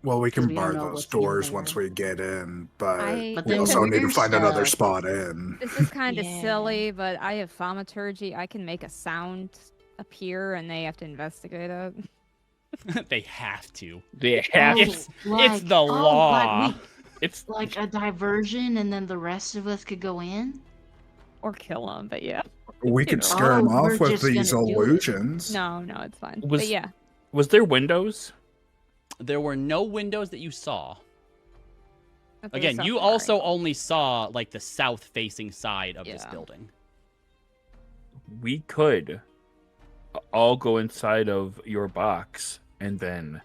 S4: Well, we can
S7: We don't
S4: bar
S7: know
S4: those
S7: what's in
S4: doors
S7: there.
S4: once we get in, but
S2: But
S4: we
S7: then
S4: also need to
S7: weird
S4: find another
S7: stuff.
S4: spot in.
S2: This is kind of
S7: Yeah.
S2: silly, but I have thaumaturgy. I can make a sound appear, and they have to investigate it.
S1: They have to.
S6: They have.
S1: It's
S7: like,
S1: the
S7: oh,
S1: law.
S7: like
S6: It's
S7: like a diversion, and then the rest of us could go in.
S2: Or kill them, but yeah.
S4: We could
S2: know.
S4: scare them
S7: Oh, we're
S4: off with
S7: just
S4: these
S7: gonna do it.
S4: illusions.
S2: No, it's fine.
S6: Was-
S2: But yeah.
S6: Was there windows?
S1: There were no windows that you saw.
S2: But there's
S1: Again, you
S2: something
S1: also
S2: right.
S1: only saw like the south-facing side of this
S2: Yeah.
S1: building.
S6: We could all go inside of your box, and then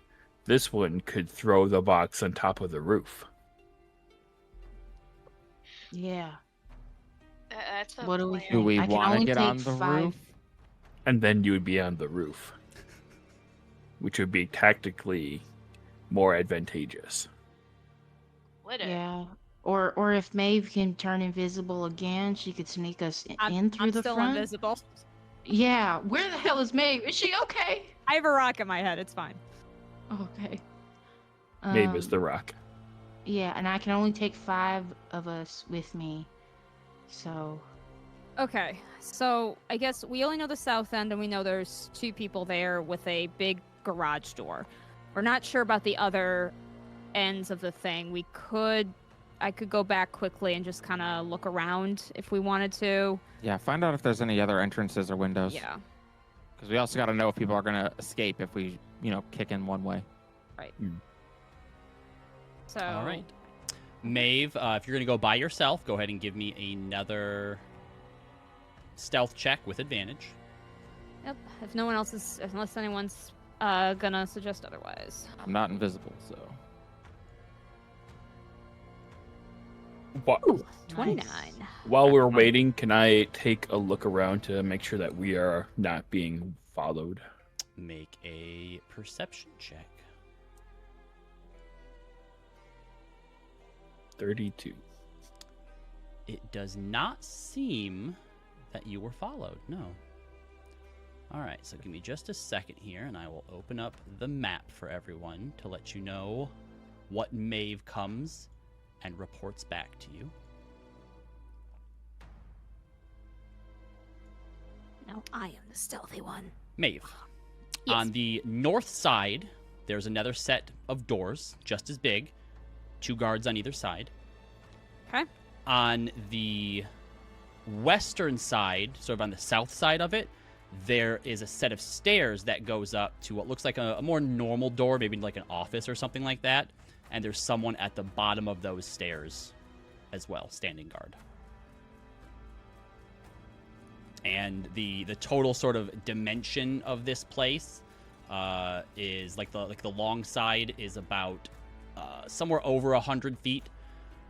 S6: this one could throw the box on top of the roof.
S7: Yeah.
S3: That's a
S7: What do we
S3: plan.
S7: think?
S5: Do we
S7: I can
S5: want to
S7: only
S5: get
S7: take
S5: on the
S7: 5.
S5: roof?
S6: And then you would be on the roof, which would be tactically more advantageous.
S3: Would it?
S7: Yeah. Or if Maeve can turn invisible again, she could sneak us
S2: I'm,
S7: in through
S2: I'm
S7: the
S2: still
S7: front.
S2: invisible.
S7: Yeah. Where the hell is Maeve? Is she okay?
S2: I have a rock in my head. It's fine.
S7: Okay.
S6: Maeve is the rock.
S7: Yeah, and I can only take 5 of us with me. So
S2: Okay, so I guess we only know the south end, and we know there's 2 people there with a big garage door. We're not sure about the other ends of the thing. I could go back quickly and just kind of look around if we wanted to.
S5: Yeah, find out if there's any other entrances or windows.
S2: Yeah.
S5: Because we also got to know if people are going to escape if we, kick in one way.
S2: So.
S1: All right. Maeve, if you're going to go by yourself, go ahead and give me another stealth check with advantage.
S2: Yep. If no one else is, unless anyone's gonna suggest otherwise.
S5: I'm not invisible, so.
S6: What?
S2: 29.
S6: While we're waiting, can I take a look around to make sure that we are not being followed?
S1: Make a perception check.
S6: 32.
S1: It does not seem that you were followed, no. All right, so give me just a second here, and I will open up the map for everyone to let you know what Maeve comes and reports back to you.
S2: Now I am the stealthy one.
S1: Maeve,
S2: Yes.
S1: on the north side, there's another set of doors, just as big, 2 guards on either side.
S2: Okay.
S1: On the western side, sort of on the south side of it, there is a set of stairs that goes up to what looks like a more normal door, maybe like an office or something like that. And there's someone at the bottom of those stairs as well, standing guard. And the total sort of dimension of this place is like the long side is about somewhere over 100 feet,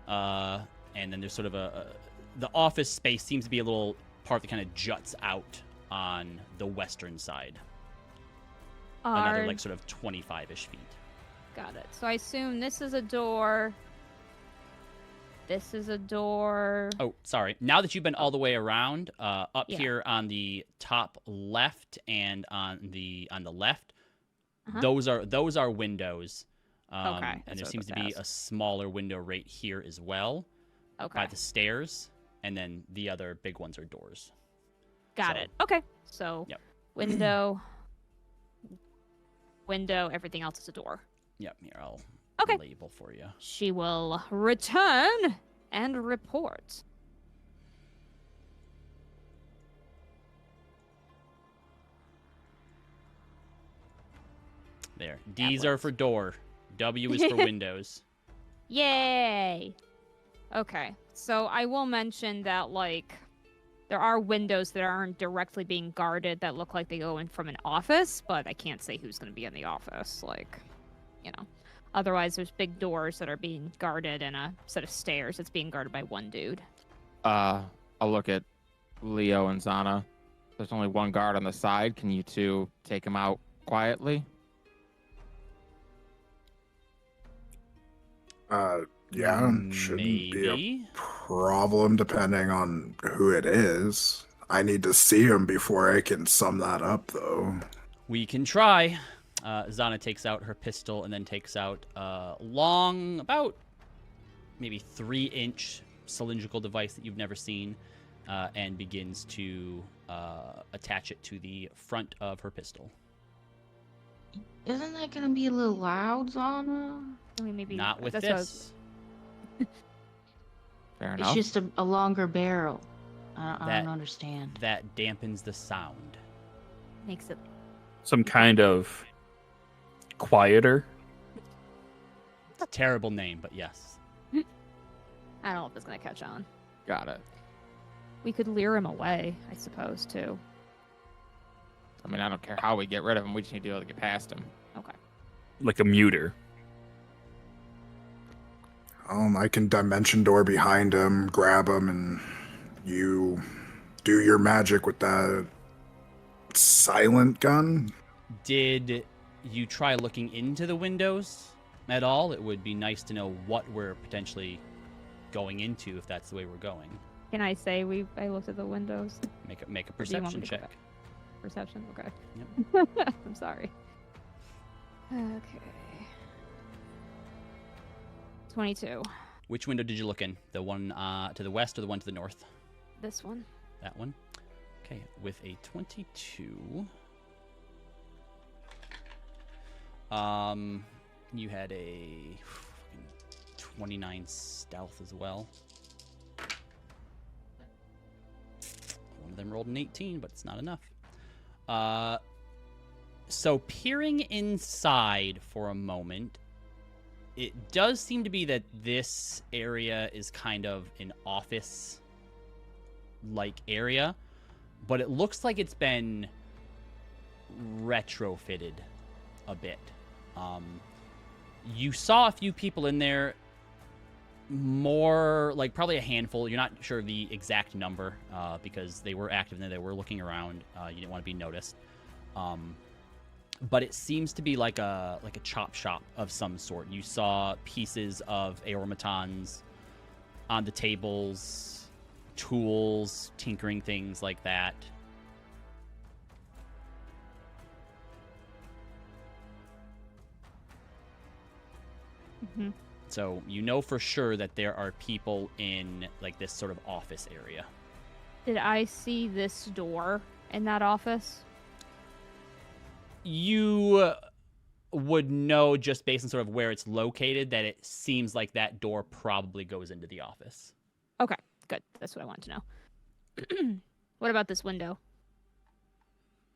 S1: and then there's sort of the office space seems to be a little part that kind of juts out on the western side. Another like sort of 25-ish feet.
S2: Got it. So I assume this is a door. This is a door.
S1: Oh, sorry. Now that you've been all the way around, up
S2: Yeah.
S1: here on the top left and on the left,
S2: Uh-huh.
S1: those are windows.
S2: Okay,
S1: And
S2: that's
S1: there
S2: what I
S1: seems to
S2: was
S1: be
S2: gonna
S1: a smaller window right here as well,
S2: Okay.
S1: by the stairs, and then the other big ones are doors.
S2: Got
S1: so-
S2: it. Okay. So
S1: Yep.
S2: window, window, everything else is a door.
S1: Yep, here I'll
S2: Okay.
S1: label for you.
S2: She will return and report.
S1: There. D's are
S2: works.
S1: for door. W is for windows.
S2: Yay! Okay, so I will mention that, like, there are windows that aren't directly being guarded that look like they go in from an office, but I can't say who's going to be in the office, like, you know. Otherwise, there's big doors that are being guarded and a set of stairs that's being guarded by one dude.
S5: I'll look at Leo and Zana. There's only one guard on the side. Can you two take him out quietly?
S4: Yeah, shouldn't be a
S1: Maybe.
S4: problem depending on who it is. I need to see him before I can sum that up, though.
S1: We can try. Zana takes out her pistol and then takes out a long, about maybe 3-inch cylindrical device that you've never seen, and begins to attach it to the front of her pistol.
S7: Isn't that gonna be a little loud, Zana?
S2: I mean, maybe
S1: Not with
S2: that's what I was-
S1: this.
S5: Fair
S7: It's
S5: enough.
S7: just a longer barrel. I
S1: That-
S7: don't understand.
S1: That dampens the sound.
S2: Makes it.
S6: Some kind of quieter.
S1: It's a terrible name, but yes.
S2: I don't know if it's gonna catch on.
S5: Got it.
S2: We could lure him away, I suppose, too.
S5: I mean, I don't care how we get rid of him. We just need to be able to get past him.
S2: Okay.
S6: Like a muter.
S4: I can dimension door behind him, grab him, and you do your magic with that silent gun.
S1: Did you try looking into the windows at all? It would be nice to know what we're potentially going into if that's the way we're going.
S2: Can I say I looked at the windows?
S1: Make a
S2: Or do you want
S1: perception
S2: me to go
S1: check.
S2: back? Perception? Okay.
S1: Yep.
S2: I'm sorry. Okay. 22.
S1: Which window did you look in? The one to the west or the one to the north?
S2: This one.
S1: That one. Okay, with a 22. You had a 29 stealth as well. One of them rolled an 18, but it's not enough. So peering inside for a moment, it does seem to be that this area is kind of an office-like area, but it looks like it's been retrofitted a bit. You saw a few people in there, more like probably a handful. You're not sure of the exact number because they were active in there. They were looking around. You didn't want to be noticed. But it seems to be like a chop shop of some sort. You saw pieces of Aeormatons on the tables, tools, tinkering things like that.
S2: Mm-hmm.
S1: So you know for sure that there are people in like this sort of office area.
S2: Did I see this door in that office?
S1: You would know just based on sort of where it's located that it seems like that door probably goes into the office.
S2: Okay, good. That's what I wanted to know. What about this window?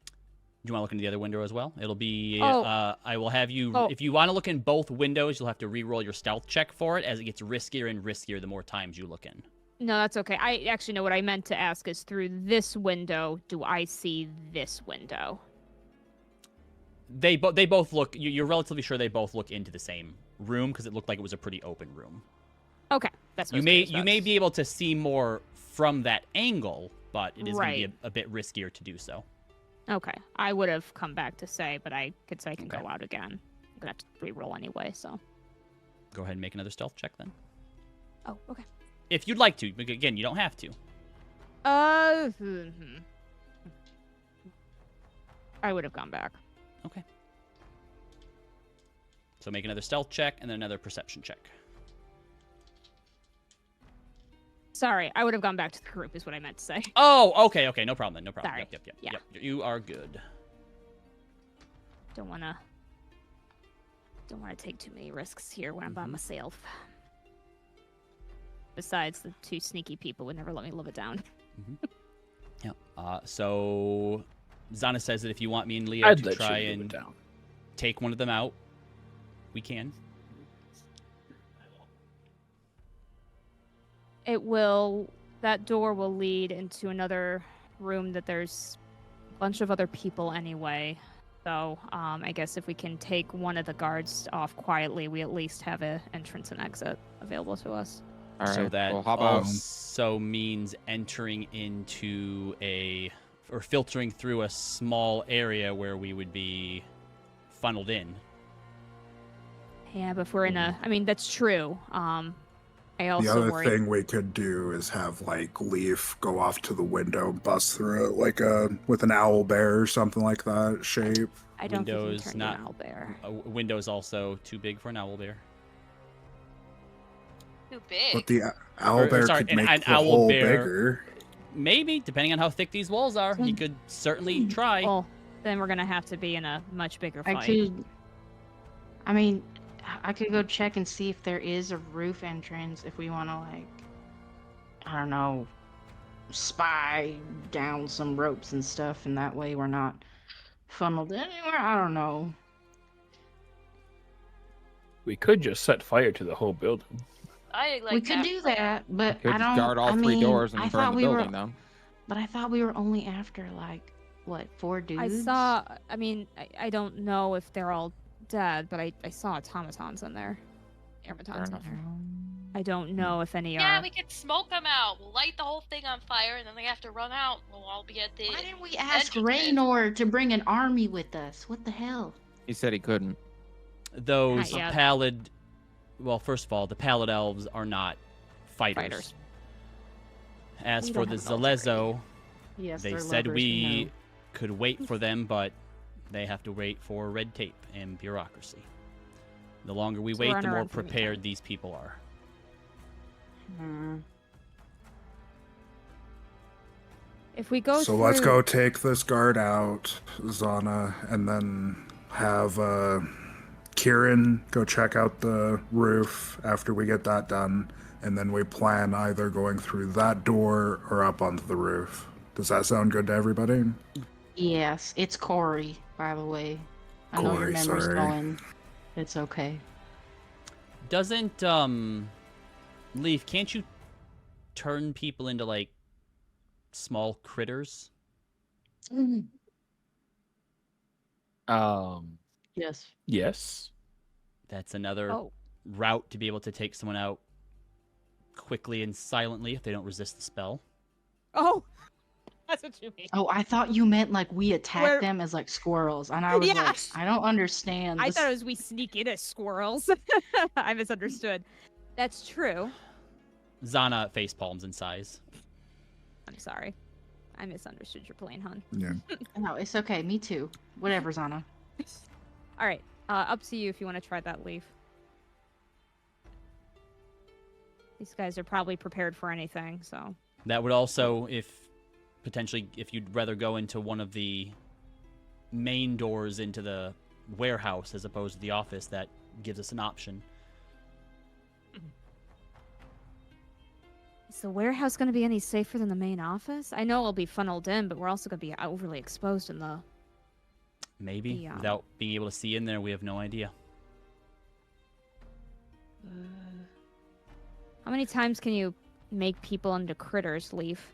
S1: Do you want to look into the other window as well? It'll be,
S2: Oh.
S1: I will have you,
S2: Oh.
S1: if you want to look in both windows, you'll have to re-roll your stealth check for it as it gets riskier and riskier the more times you look in.
S2: No, that's okay. I actually know what I meant to ask is through this window, do I see this window?
S1: They both look, you're relatively sure they both look into the same room because it looked like it was a pretty open room.
S2: Okay, that's what
S1: You may be able to see more from that angle, but it is going to be a bit riskier to do so.
S2: Okay, I would have come back to say, but I could say I can
S1: Okay.
S2: go out again. I'm gonna have to re-roll anyway, so.
S1: Go ahead and make another stealth check then.
S2: Oh, okay.
S1: If you'd like to. Again, you don't have to.
S2: I would have gone back.
S1: Okay. So make another stealth check and then another perception check.
S2: Sorry, I would have gone back to the group is what I meant to say.
S1: Oh, okay, no problem then, no problem.
S2: Sorry.
S1: Yep.
S2: Yeah.
S1: You are good.
S2: Don't wanna take too many risks here when I'm by myself. Besides, the two sneaky people would never let me live it down.
S1: Yeah. So Zana says that if you want me and Leo
S6: I'd
S1: to
S6: let
S1: try
S6: you live it
S1: and
S6: down.
S1: take one of them out, we can.
S2: That door will lead into another room that there's a bunch of other people anyway. So, I guess if we can take one of the guards off quietly, we at least have an entrance and exit available to us.
S5: All right.
S1: So that
S5: well, how about
S1: also means entering into or filtering through a small area where we would be funneled in.
S2: Yeah, but if we're in I mean, that's true. I also
S4: The other
S2: worry.
S4: thing we could do is have like Leaf go off to the window, bust through it like with an owl bear or something like that shape.
S2: I don't think you
S1: Windows
S2: can turn
S1: not-
S2: an owlbear.
S1: Window's also too big for an owl bear.
S3: Too big.
S4: But the owl bear
S1: sorry,
S4: could make
S1: an
S4: the
S1: owl
S4: hole
S1: bear-
S4: bigger.
S1: Maybe, depending on how thick these walls are, he could certainly try.
S2: Well, then we're gonna have to be in a much bigger fight.
S7: I could go check and see if there is a roof entrance if we want to, like, I don't know, spy down some ropes and stuff, and that way we're not funneled anywhere. I don't know.
S6: We could just set fire to the whole building.
S3: I like
S7: we could
S3: that
S7: do
S3: plan.
S7: that, but
S5: could
S7: I
S5: just
S7: don't.
S5: guard all
S7: I
S5: three
S7: mean,
S5: doors and
S7: I
S5: burn
S7: thought
S5: the
S7: we
S5: building
S7: were,
S5: down?
S7: but I thought we were only after like what 4 dudes.
S2: I mean, I don't know if they're all dead, but I saw automatons in there. Aeormatons in there. I don't know if any
S3: Yeah,
S2: are.
S3: we could smoke them out. We'll light the whole thing on fire, and then they have to run out. We'll all be at the.
S7: Why didn't we ask
S3: entrance.
S7: Raynor to bring an army with us? What the hell?
S5: He said he couldn't.
S1: Those
S2: Not yet.
S1: pallid... Well, first of all, the pallid elves are not fighters. As
S2: We
S1: for
S2: don't
S1: the
S2: have military.
S1: Zalezo,
S7: Yes,
S1: they
S7: they're
S1: said
S7: lovers,
S1: we
S7: know.
S1: could wait for them, but they have to wait for red tape and bureaucracy. The longer we
S2: So we're
S1: wait,
S2: on
S1: the
S2: our
S1: more
S2: own for me
S1: prepared
S2: time.
S1: these people are.
S7: Hmm.
S2: If we go
S4: So let's
S2: through-
S4: go take this guard out, Zana, and then have Kieran go check out the roof after we get that done, and then we plan either going through that door or up onto the roof. Does that sound good to everybody?
S7: Yes, it's Corey, by the way. I know your
S4: Corey,
S7: memory's
S4: sorry.
S7: going. It's okay.
S1: Doesn't, Leaf, can't you turn people into, like, small critters?
S7: Yes.
S6: Yes.
S1: That's another
S2: Oh,
S1: route to be able to take someone out quickly and silently if they don't resist the spell.
S2: oh, that's what you mean.
S7: Oh, I thought you meant like we attack
S2: Where-
S7: them as like squirrels, and I was like,
S2: Yes.
S7: I don't understand.
S2: I
S7: this-
S2: thought it was we sneak in as squirrels. I misunderstood. That's true.
S1: Zana face palms in size.
S2: I'm sorry. I misunderstood your plan, hon.
S4: Yeah.
S7: No, it's okay. Me too. Whatever, Zana.
S2: All right. Up to you if you want to try that leaf. These guys are probably prepared for anything, so.
S1: That would also, if you'd rather go into one of the main doors into the warehouse as opposed to the office, that gives us an option.
S2: Is the warehouse going to be any safer than the main office? I know it'll be funneled in, but we're also going to be overly exposed in the...
S1: Maybe. Without being able to see in there, we have no idea.
S2: How many times can you make people into critters, Leaf?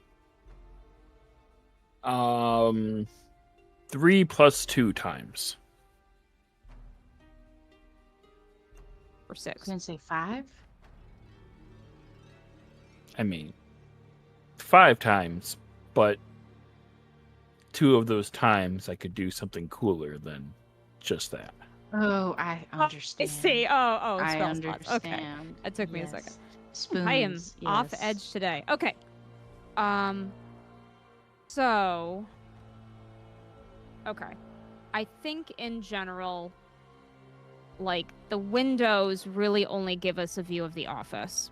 S6: 3 + 2 times.
S2: Or 6?
S7: I was gonna say 5.
S6: I mean, 5 times, but 2 of those times I could do something cooler than just that.
S7: Oh, I understand.
S2: I see. Oh,
S7: I
S2: spell
S7: understand.
S2: slots. Okay. That took me a second.
S7: Spoons,
S2: I am
S7: yes.
S2: off edge today. Okay. So. Okay. I think in general, like, the windows really only give us a view of the office.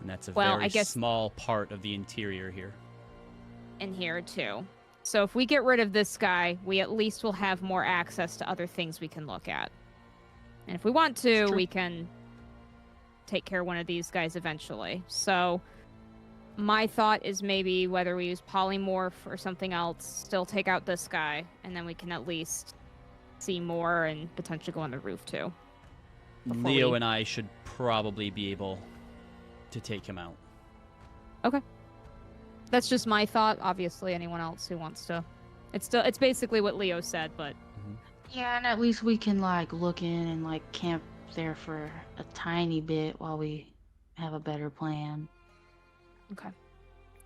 S1: And that's a
S2: Well,
S1: very
S2: I guess-
S1: small part of the interior here.
S2: In here, too. So if we get rid of this guy, we at least will have more access to other things we can look at. And if we want to,
S7: True.
S2: we can take care of one of these guys eventually. So my thought is maybe whether we use polymorph or something else, still take out this guy, and then we can at least see more and potentially go on the roof too. Before
S1: Leo
S2: we-
S1: and I should probably be able to take him out.
S2: That's just my thought. Obviously, anyone else who wants to. It's basically what Leo said, but
S7: Yeah, and at least we can like look in and like camp there for a tiny bit while we have a better plan.
S2: okay.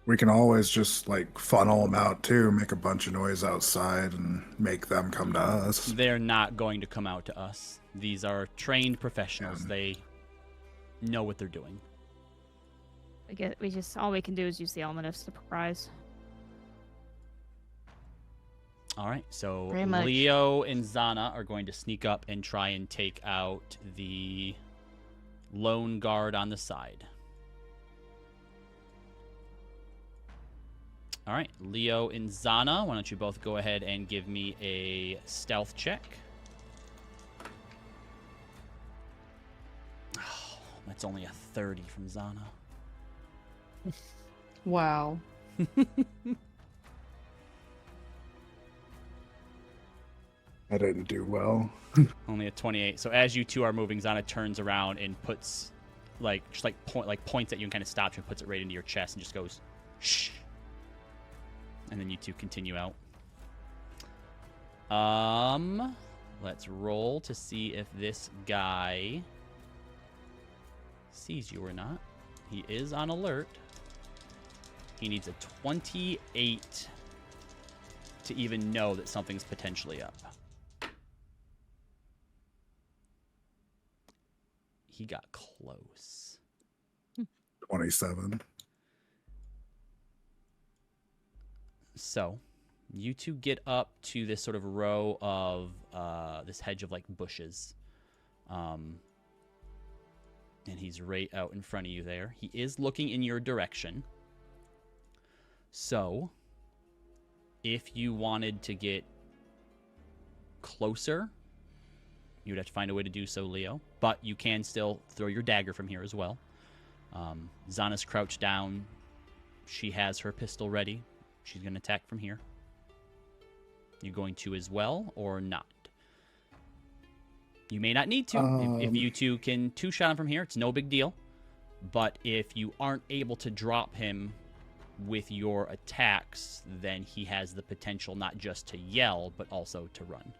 S4: We can always just like funnel them out too, make a bunch of noise outside, and make them come to us.
S1: They're not going to come out to us. These are trained professionals. They know what they're doing.
S2: All we can do is use the element of surprise.
S1: All right, so
S7: Very much.
S1: Leo and Zana are going to sneak up and try and take out the lone guard on the side. All right, Leo and Zana, why don't you both go ahead and give me a stealth check? Oh, that's only a 30 from Zana.
S7: Wow.
S4: I didn't do well.
S1: Only a 28. So as you two are moving, Zana turns around and puts, points at you and kind of stops you and puts it right into your chest and just goes, shh. And then you two continue out. Let's roll to see if this guy sees you or not. He is on alert. He needs a 28 to even know that something's potentially up. He got close.
S4: 27.
S1: So, you two get up to this sort of row of this hedge of like bushes. And he's right out in front of you there. He is looking in your direction. So, if you wanted to get closer, you would have to find a way to do so, Leo. But you can still throw your dagger from here as well. Zana's crouched down. She has her pistol ready. She's going to attack from here. You going to as well or not? You may not need to. If you two can two-shot him from here, it's no big deal. But if you aren't able to drop him with your attacks, then he has the potential not just to yell, but also to run.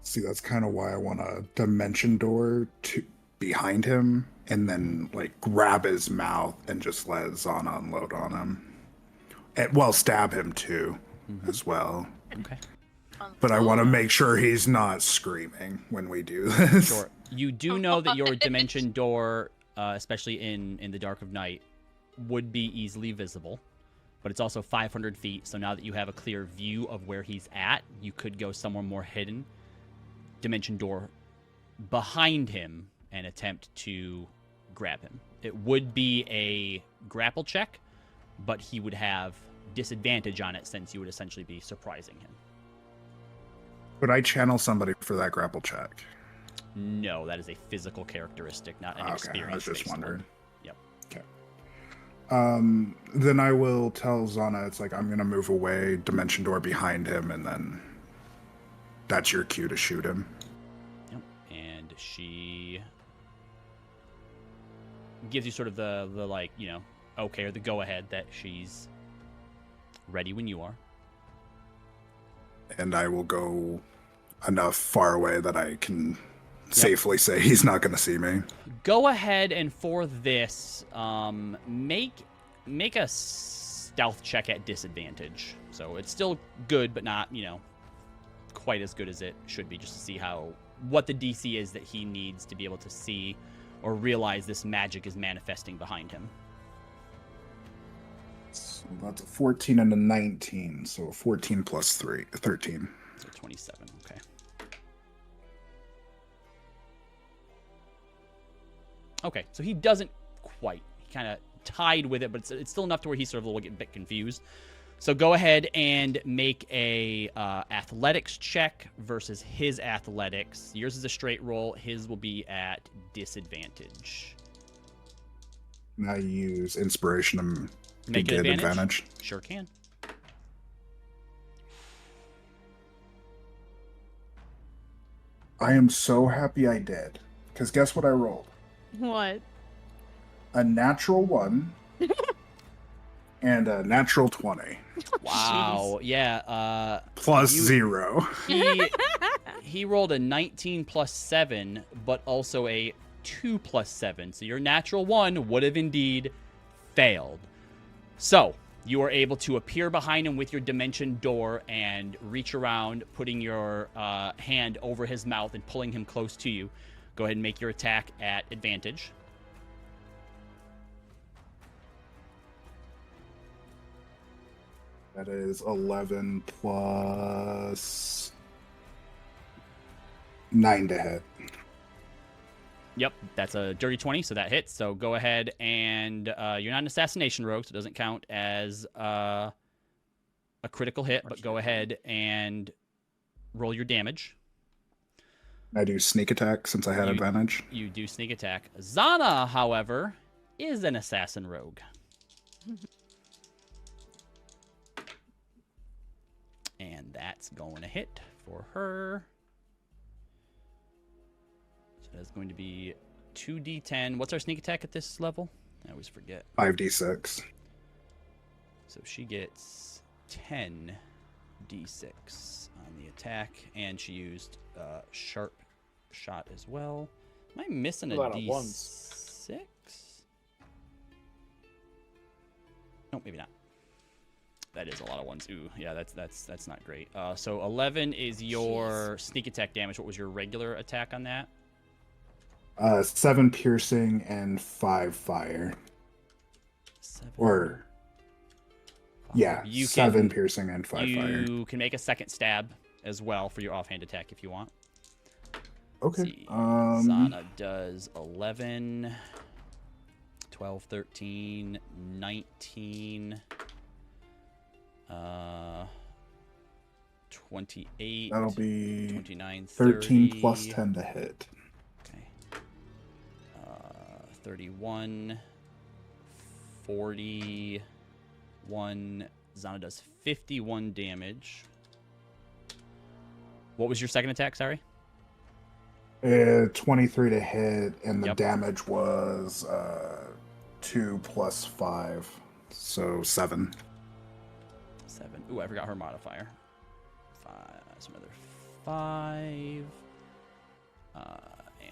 S4: See, that's kind of why I want a dimension door to behind him, and then like grab his mouth and just let Zana unload on him. And, well, stab him too, as well.
S1: Okay.
S4: But I want to make sure he's not screaming when we do this.
S1: Sure. You do know that your dimension door, especially in the dark of night, would be easily visible. But it's also 500 feet, so now that you have a clear view of where he's at, you could go somewhere more hidden. Dimension door behind him, and attempt to grab him. It would be a grapple check, but he would have disadvantage on it since you would essentially be surprising him.
S4: Would I channel somebody for that grapple check?
S1: No, that is a physical characteristic, not an experience.
S4: I was just wondering.
S1: One. Yep.
S4: Okay. Then I will tell Zana, it's like, I'm going to move away, dimension door behind him, and then that's your cue to shoot him.
S1: Yep. And she gives you sort of the like, you know, okay, or the go-ahead that she's ready when you are.
S4: And I will go enough far away that I can safely say he's not going to see me.
S1: Go ahead and for this, make a stealth check at disadvantage. So it's still good, but not, you know, quite as good as it should be, just to see what the DC is that he needs to be able to see or realize this magic is manifesting behind him.
S4: So that's a 14 and a 19, so 14 plus 3, 13.
S1: So 27, okay. Okay, so he doesn't quite. He kind of tied with it, but it's still enough to where he's sort of a little bit confused. So go ahead and make a athletics check versus his athletics. Yours is a straight roll. His will be at disadvantage.
S4: Now use inspiration to
S1: Make it
S4: get advantage.
S1: Sure can.
S4: I am so happy I did. Because guess what I rolled?
S2: What?
S4: A natural 1 and a natural 20.
S1: Wow. Yeah.
S4: Plus 0.
S1: He rolled a 19 plus 7, but also a 2 plus 7. So your natural 1 would have indeed failed. So you are able to appear behind him with your dimension door and reach around, putting your hand over his mouth and pulling him close to you. Go ahead and make your attack at advantage.
S4: That is 11 plus 9 to hit.
S1: Yep, that's a dirty 20, so that hits. So go ahead and you're not an assassination rogue, so it doesn't count as a critical hit, but go ahead and roll your damage.
S4: I do sneak attack since I had advantage.
S1: You do sneak attack. Zana, however, is an assassin rogue. And that's going to hit for her. So that's going to be 2d10. What's our sneak attack at this level? I always forget.
S4: 5d6.
S1: So she gets 10d6 on the attack, and she used sharp shot as well. Am I missing a d6? No, maybe not. That is a lot of ones. Ooh, yeah, that's not great. So 11 is your sneak attack damage. What was your regular attack on that?
S4: 7 piercing and 5 fire.
S1: 7.
S4: Or yeah, 7 piercing and 5 fire.
S1: You can make a second stab as well for your offhand attack if you want.
S4: Okay.
S1: Zana does 11, 12, 13, 19, 28.
S4: That'll be
S1: 29,
S4: 13
S1: 30,
S4: plus 10 to hit.
S1: Okay. 31, 41. Zana does 51 damage. What was your second attack, sorry?
S4: 23 to hit, and the damage was 2 plus 5, so 7.
S1: 7. Ooh, I forgot her modifier. 5. That's another 5.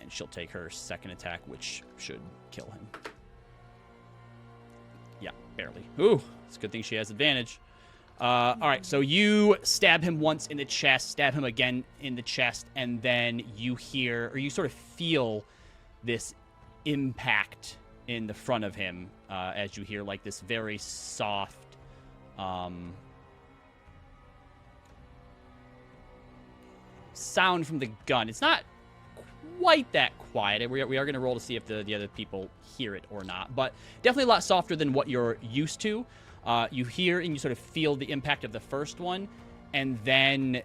S1: And she'll take her second attack, which should kill him. Yeah, barely. Ooh, it's a good thing she has advantage. All right, so you stab him once in the chest, stab him again in the chest, and then you hear, or you sort of feel this impact in the front of him as you hear like this very soft sound from the gun. It's not quite that quiet. We are going to roll to see if the other people hear it or not, but definitely a lot softer than what you're used to. You hear and you sort of feel the impact of the first one, and then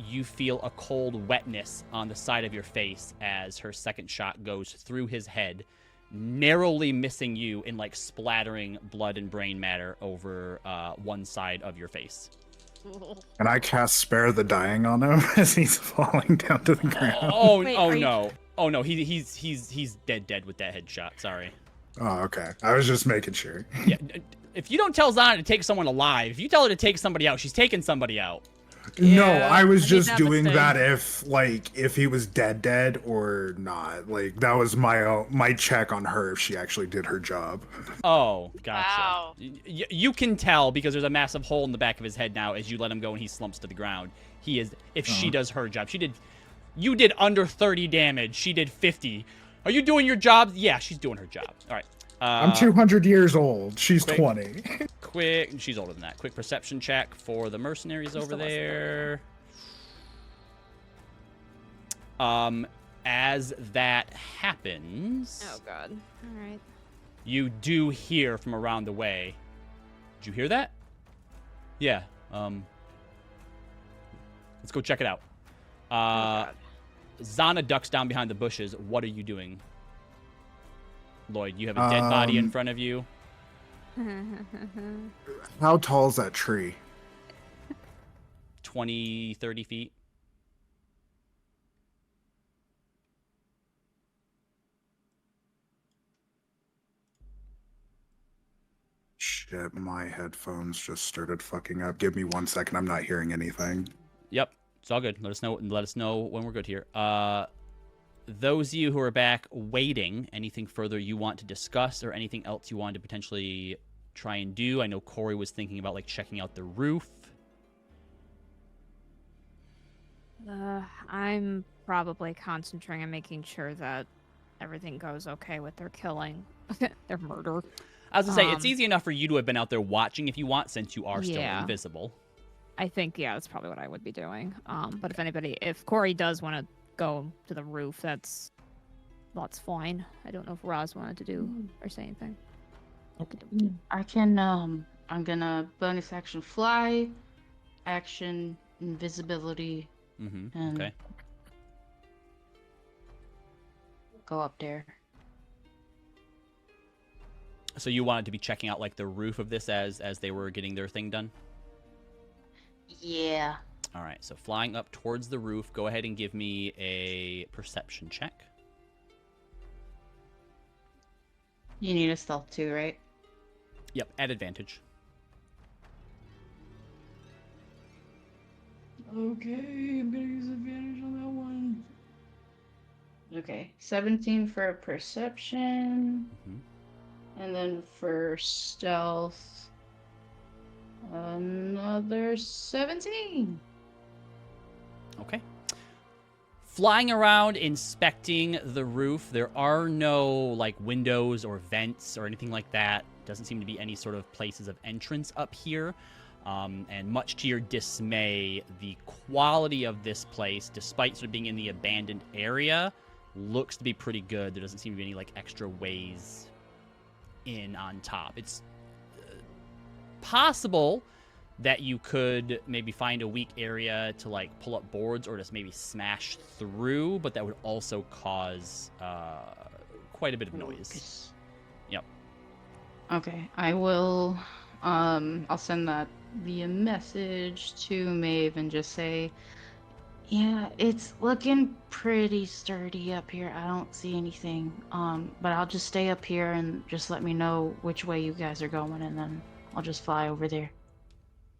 S1: you feel a cold wetness on the side of your face as her second shot goes through his head, narrowly missing you and like splattering blood and brain matter over one side of your face.
S4: And I cast Spare the Dying on him as he's falling down to the ground.
S2: Wait,
S1: No, he's dead with that headshot. Sorry.
S4: Oh, okay. I was just making sure.
S1: Yeah, if you don't tell Zana to take someone alive, if you tell her to take somebody out, she's taking somebody out.
S4: No,
S2: Yeah,
S4: I was
S2: I did
S4: just
S2: that
S4: doing
S2: mistake.
S4: that if he was dead or not. Like that was my check on her if she actually did her job.
S1: Oh, gotcha.
S3: Wow.
S1: You can tell because there's a massive hole in the back of his head now as you let him go and he slumps to the ground. He is, if she does her job. You did under 30 damage. She did 50. Are you doing your job? Yeah, she's doing her job. All right.
S4: I'm 200 years old. She's
S1: quick.
S4: 20.
S1: Quick, she's older than that. Quick perception check for the mercenaries over
S2: still less than
S1: there. As that happens,
S2: Oh god. All right.
S1: you do hear from around the way. Did you hear that? Yeah. Let's go check it out.
S2: God.
S1: Zana ducks down behind the bushes. What are you doing? Lloyd, you have a dead body in front of you.
S4: How tall is that tree?
S1: 20, 30 feet.
S4: Shit, my headphones just started fucking up. Give me 1 second. I'm not hearing anything.
S1: Yep, it's all good. Let us know when we're good here. Those of you who are back waiting, anything further you want to discuss or anything else you want to potentially try and do? I know Corey was thinking about like checking out the roof.
S2: I'm probably concentrating on making sure that everything goes okay with their killing, their murder.
S1: I was gonna say, it's
S2: Um,
S1: easy enough for you to have been out there watching if you want, since you are still
S2: Yeah.
S1: invisible.
S2: I think, yeah, that's probably what I would be doing. But if Corey does want to go to the roof, that's fine. I don't know if Roz wanted to do or say anything.
S7: I can, I'm gonna bonus action fly, action invisibility,
S1: Mm-hmm.
S7: and
S1: Okay.
S7: go up there.
S1: So you wanted to be checking out like the roof of this as they were getting their thing done?
S7: Yeah.
S1: All right, so flying up towards the roof, go ahead and give me a perception check.
S7: You need a stealth too, right?
S1: Yep, at advantage.
S7: Okay, I'm gonna use advantage on that one. Okay, 17 for perception, and then for stealth, another 17.
S1: Okay. Flying around, inspecting the roof, there are no like windows or vents or anything like that. Doesn't seem to be any sort of places of entrance up here. And much to your dismay, the quality of this place, despite sort of being in the abandoned area, looks to be pretty good. There doesn't seem to be any like extra ways in on top. It's possible that you could maybe find a weak area to like pull up boards or just maybe smash through, but that would also cause quite a bit of noise. Yep.
S7: Okay, I will, I'll send that via message to Maeve and just say, yeah, it's looking pretty sturdy up here. I don't see anything. But I'll just stay up here and just let me know which way you guys are going, and then I'll just fly over there.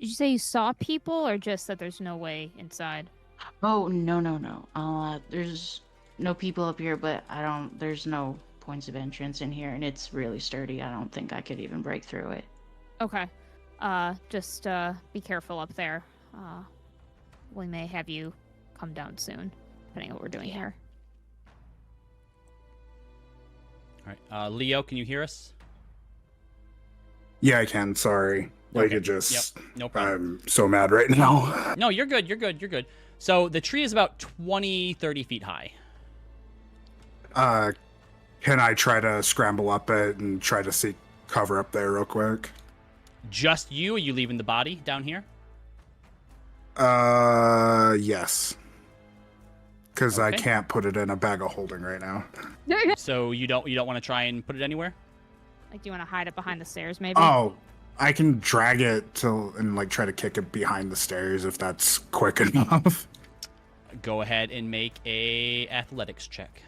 S2: Did you say you saw people, or just that there's no way inside?
S7: Oh, no. There's no people up here, but there's no points of entrance in here, and it's really sturdy. I don't think I could even break through it.
S2: Okay. Just be careful up there. We may have you come down soon, depending on what we're doing here.
S1: All right. Leo, can you hear us?
S4: Yeah, I can. Sorry. Like
S1: Okay.
S4: it just.
S1: Yep. No problem.
S4: I'm so mad right now.
S1: No, you're good. You're good. So the tree is about 20, 30 feet high.
S4: Can I try to scramble up it and try to seek cover up there real quick?
S1: Just you? Are you leaving the body down here?
S4: Yes. Because I
S1: Okay.
S4: can't put it in a bag of holding right now.
S1: So you don't want to try and put it anywhere?
S2: Like, do you want to hide it behind the stairs, maybe?
S4: Oh, I can drag it till and like try to kick it behind the stairs if that's quick enough.
S1: Go ahead and make a athletics check.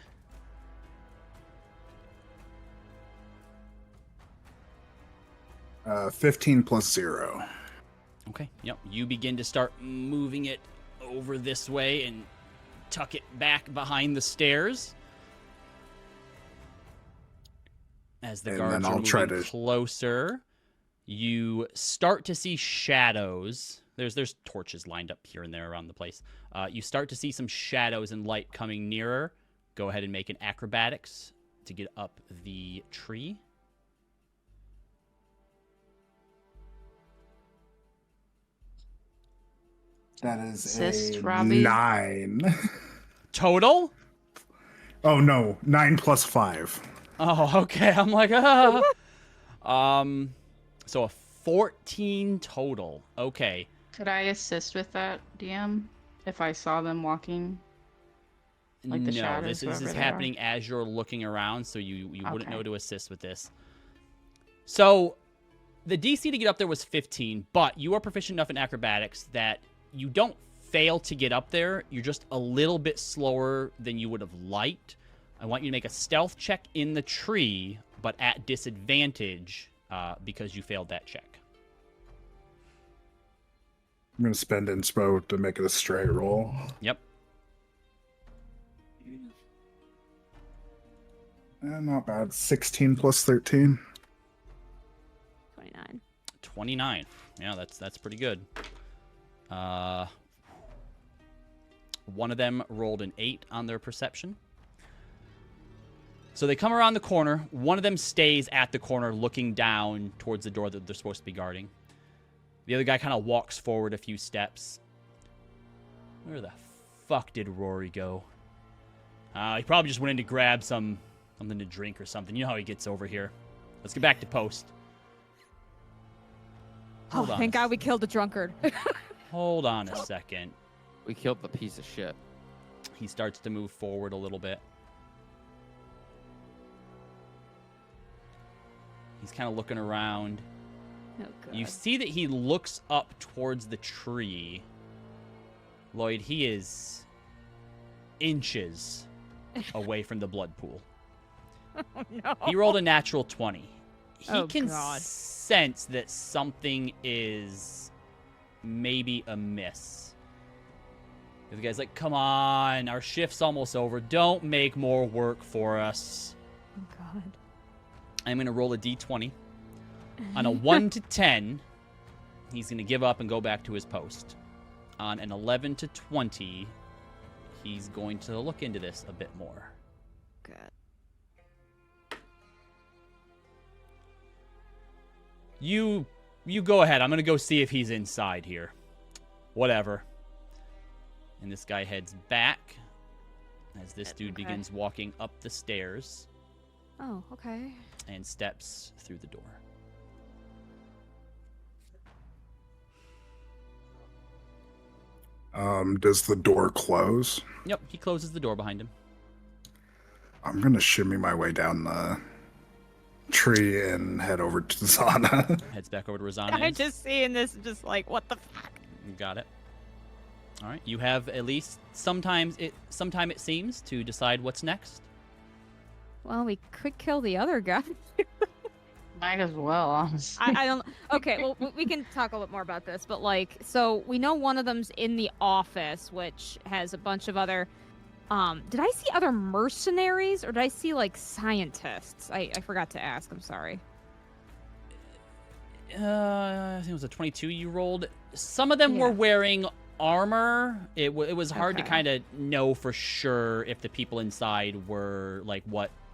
S4: 15 plus 0.
S1: Okay. Yep. You begin to start moving it over this way and tuck it back behind the stairs. As the
S4: And
S1: guards
S4: then
S1: are
S4: I'll
S1: moving
S4: try to-
S1: closer, you start to see shadows. There's torches lined up here and there around the place. You start to see some shadows and light coming nearer. Go ahead and make an acrobatics to get up the tree.
S4: That is
S7: Assist,
S4: a
S7: Robbie.
S4: 9.
S1: Total?
S4: Oh no, 9 plus 5.
S1: Oh, okay. I'm like, ah. So a 14 total. Okay.
S8: Could I assist with that, DM? If I saw them walking? Like the
S1: No,
S8: shadows,
S1: this
S8: wherever
S1: is
S8: they are?
S1: happening as you're looking around, so you wouldn't
S8: Okay.
S1: know to assist with this. So the DC to get up there was 15, but you are proficient enough in acrobatics that you don't fail to get up there. You're just a little bit slower than you would have liked. I want you to make a stealth check in the tree, but at disadvantage because you failed that check.
S4: I'm going to spend inspo to make it a straight roll.
S1: Yep.
S4: Not bad. 16 plus 13.
S2: 29.
S1: 29. Yeah, that's pretty good. One of them rolled an 8 on their perception. So they come around the corner. One of them stays at the corner looking down towards the door that they're supposed to be guarding. The other guy kind of walks forward a few steps. Where the fuck did Rory go? He probably just went in to grab something to drink or something. You know how he gets over here. Let's get back to post. Hold on
S2: Thank
S1: a
S2: God we killed the drunkard.
S1: Hold on a second.
S5: We killed the piece of shit.
S1: He starts to move forward a little bit. He's kind of looking around.
S2: Oh, God.
S1: You see that he looks up towards the tree. Lloyd, he is inches away from the blood pool.
S2: Oh, no.
S1: He rolled a natural 20. He
S2: Oh,
S1: can
S2: God.
S1: sense that something is maybe amiss. The guy's like, come on, our shift's almost over. Don't make more work for us.
S2: Oh, God.
S1: I'm going to roll a d20. On a 1 to 10, he's going to give up and go back to his post. On an 11 to 20, he's going to look into this a bit more.
S2: God.
S1: You go ahead. I'm going to go see if he's inside here. Whatever. And this guy heads back as this dude
S2: Okay.
S1: begins walking up the stairs
S2: Oh, okay.
S1: and steps through the door.
S4: Does the door close?
S1: Yep, he closes the door behind him.
S4: I'm going to shimmy my way down the tree and head over to Zana.
S1: Heads back over to Razana.
S2: I'm just seeing this, just like, what the fuck?
S1: You got it. All right, you have at least sometime it seems to decide what's next.
S2: Well, we could kill the other guy.
S8: Might as well, honestly.
S2: I don't. Okay, well, we can talk a little bit more about this, but like, so we know one of them's in the office, which has a bunch of other. Did I see other mercenaries or did I see like scientists? I forgot to ask. I'm sorry.
S1: I think it was a 22 you rolled. Some of them were
S2: Yeah.
S1: wearing armor. It was hard to
S2: Okay.
S1: kind of know for sure if the people inside were like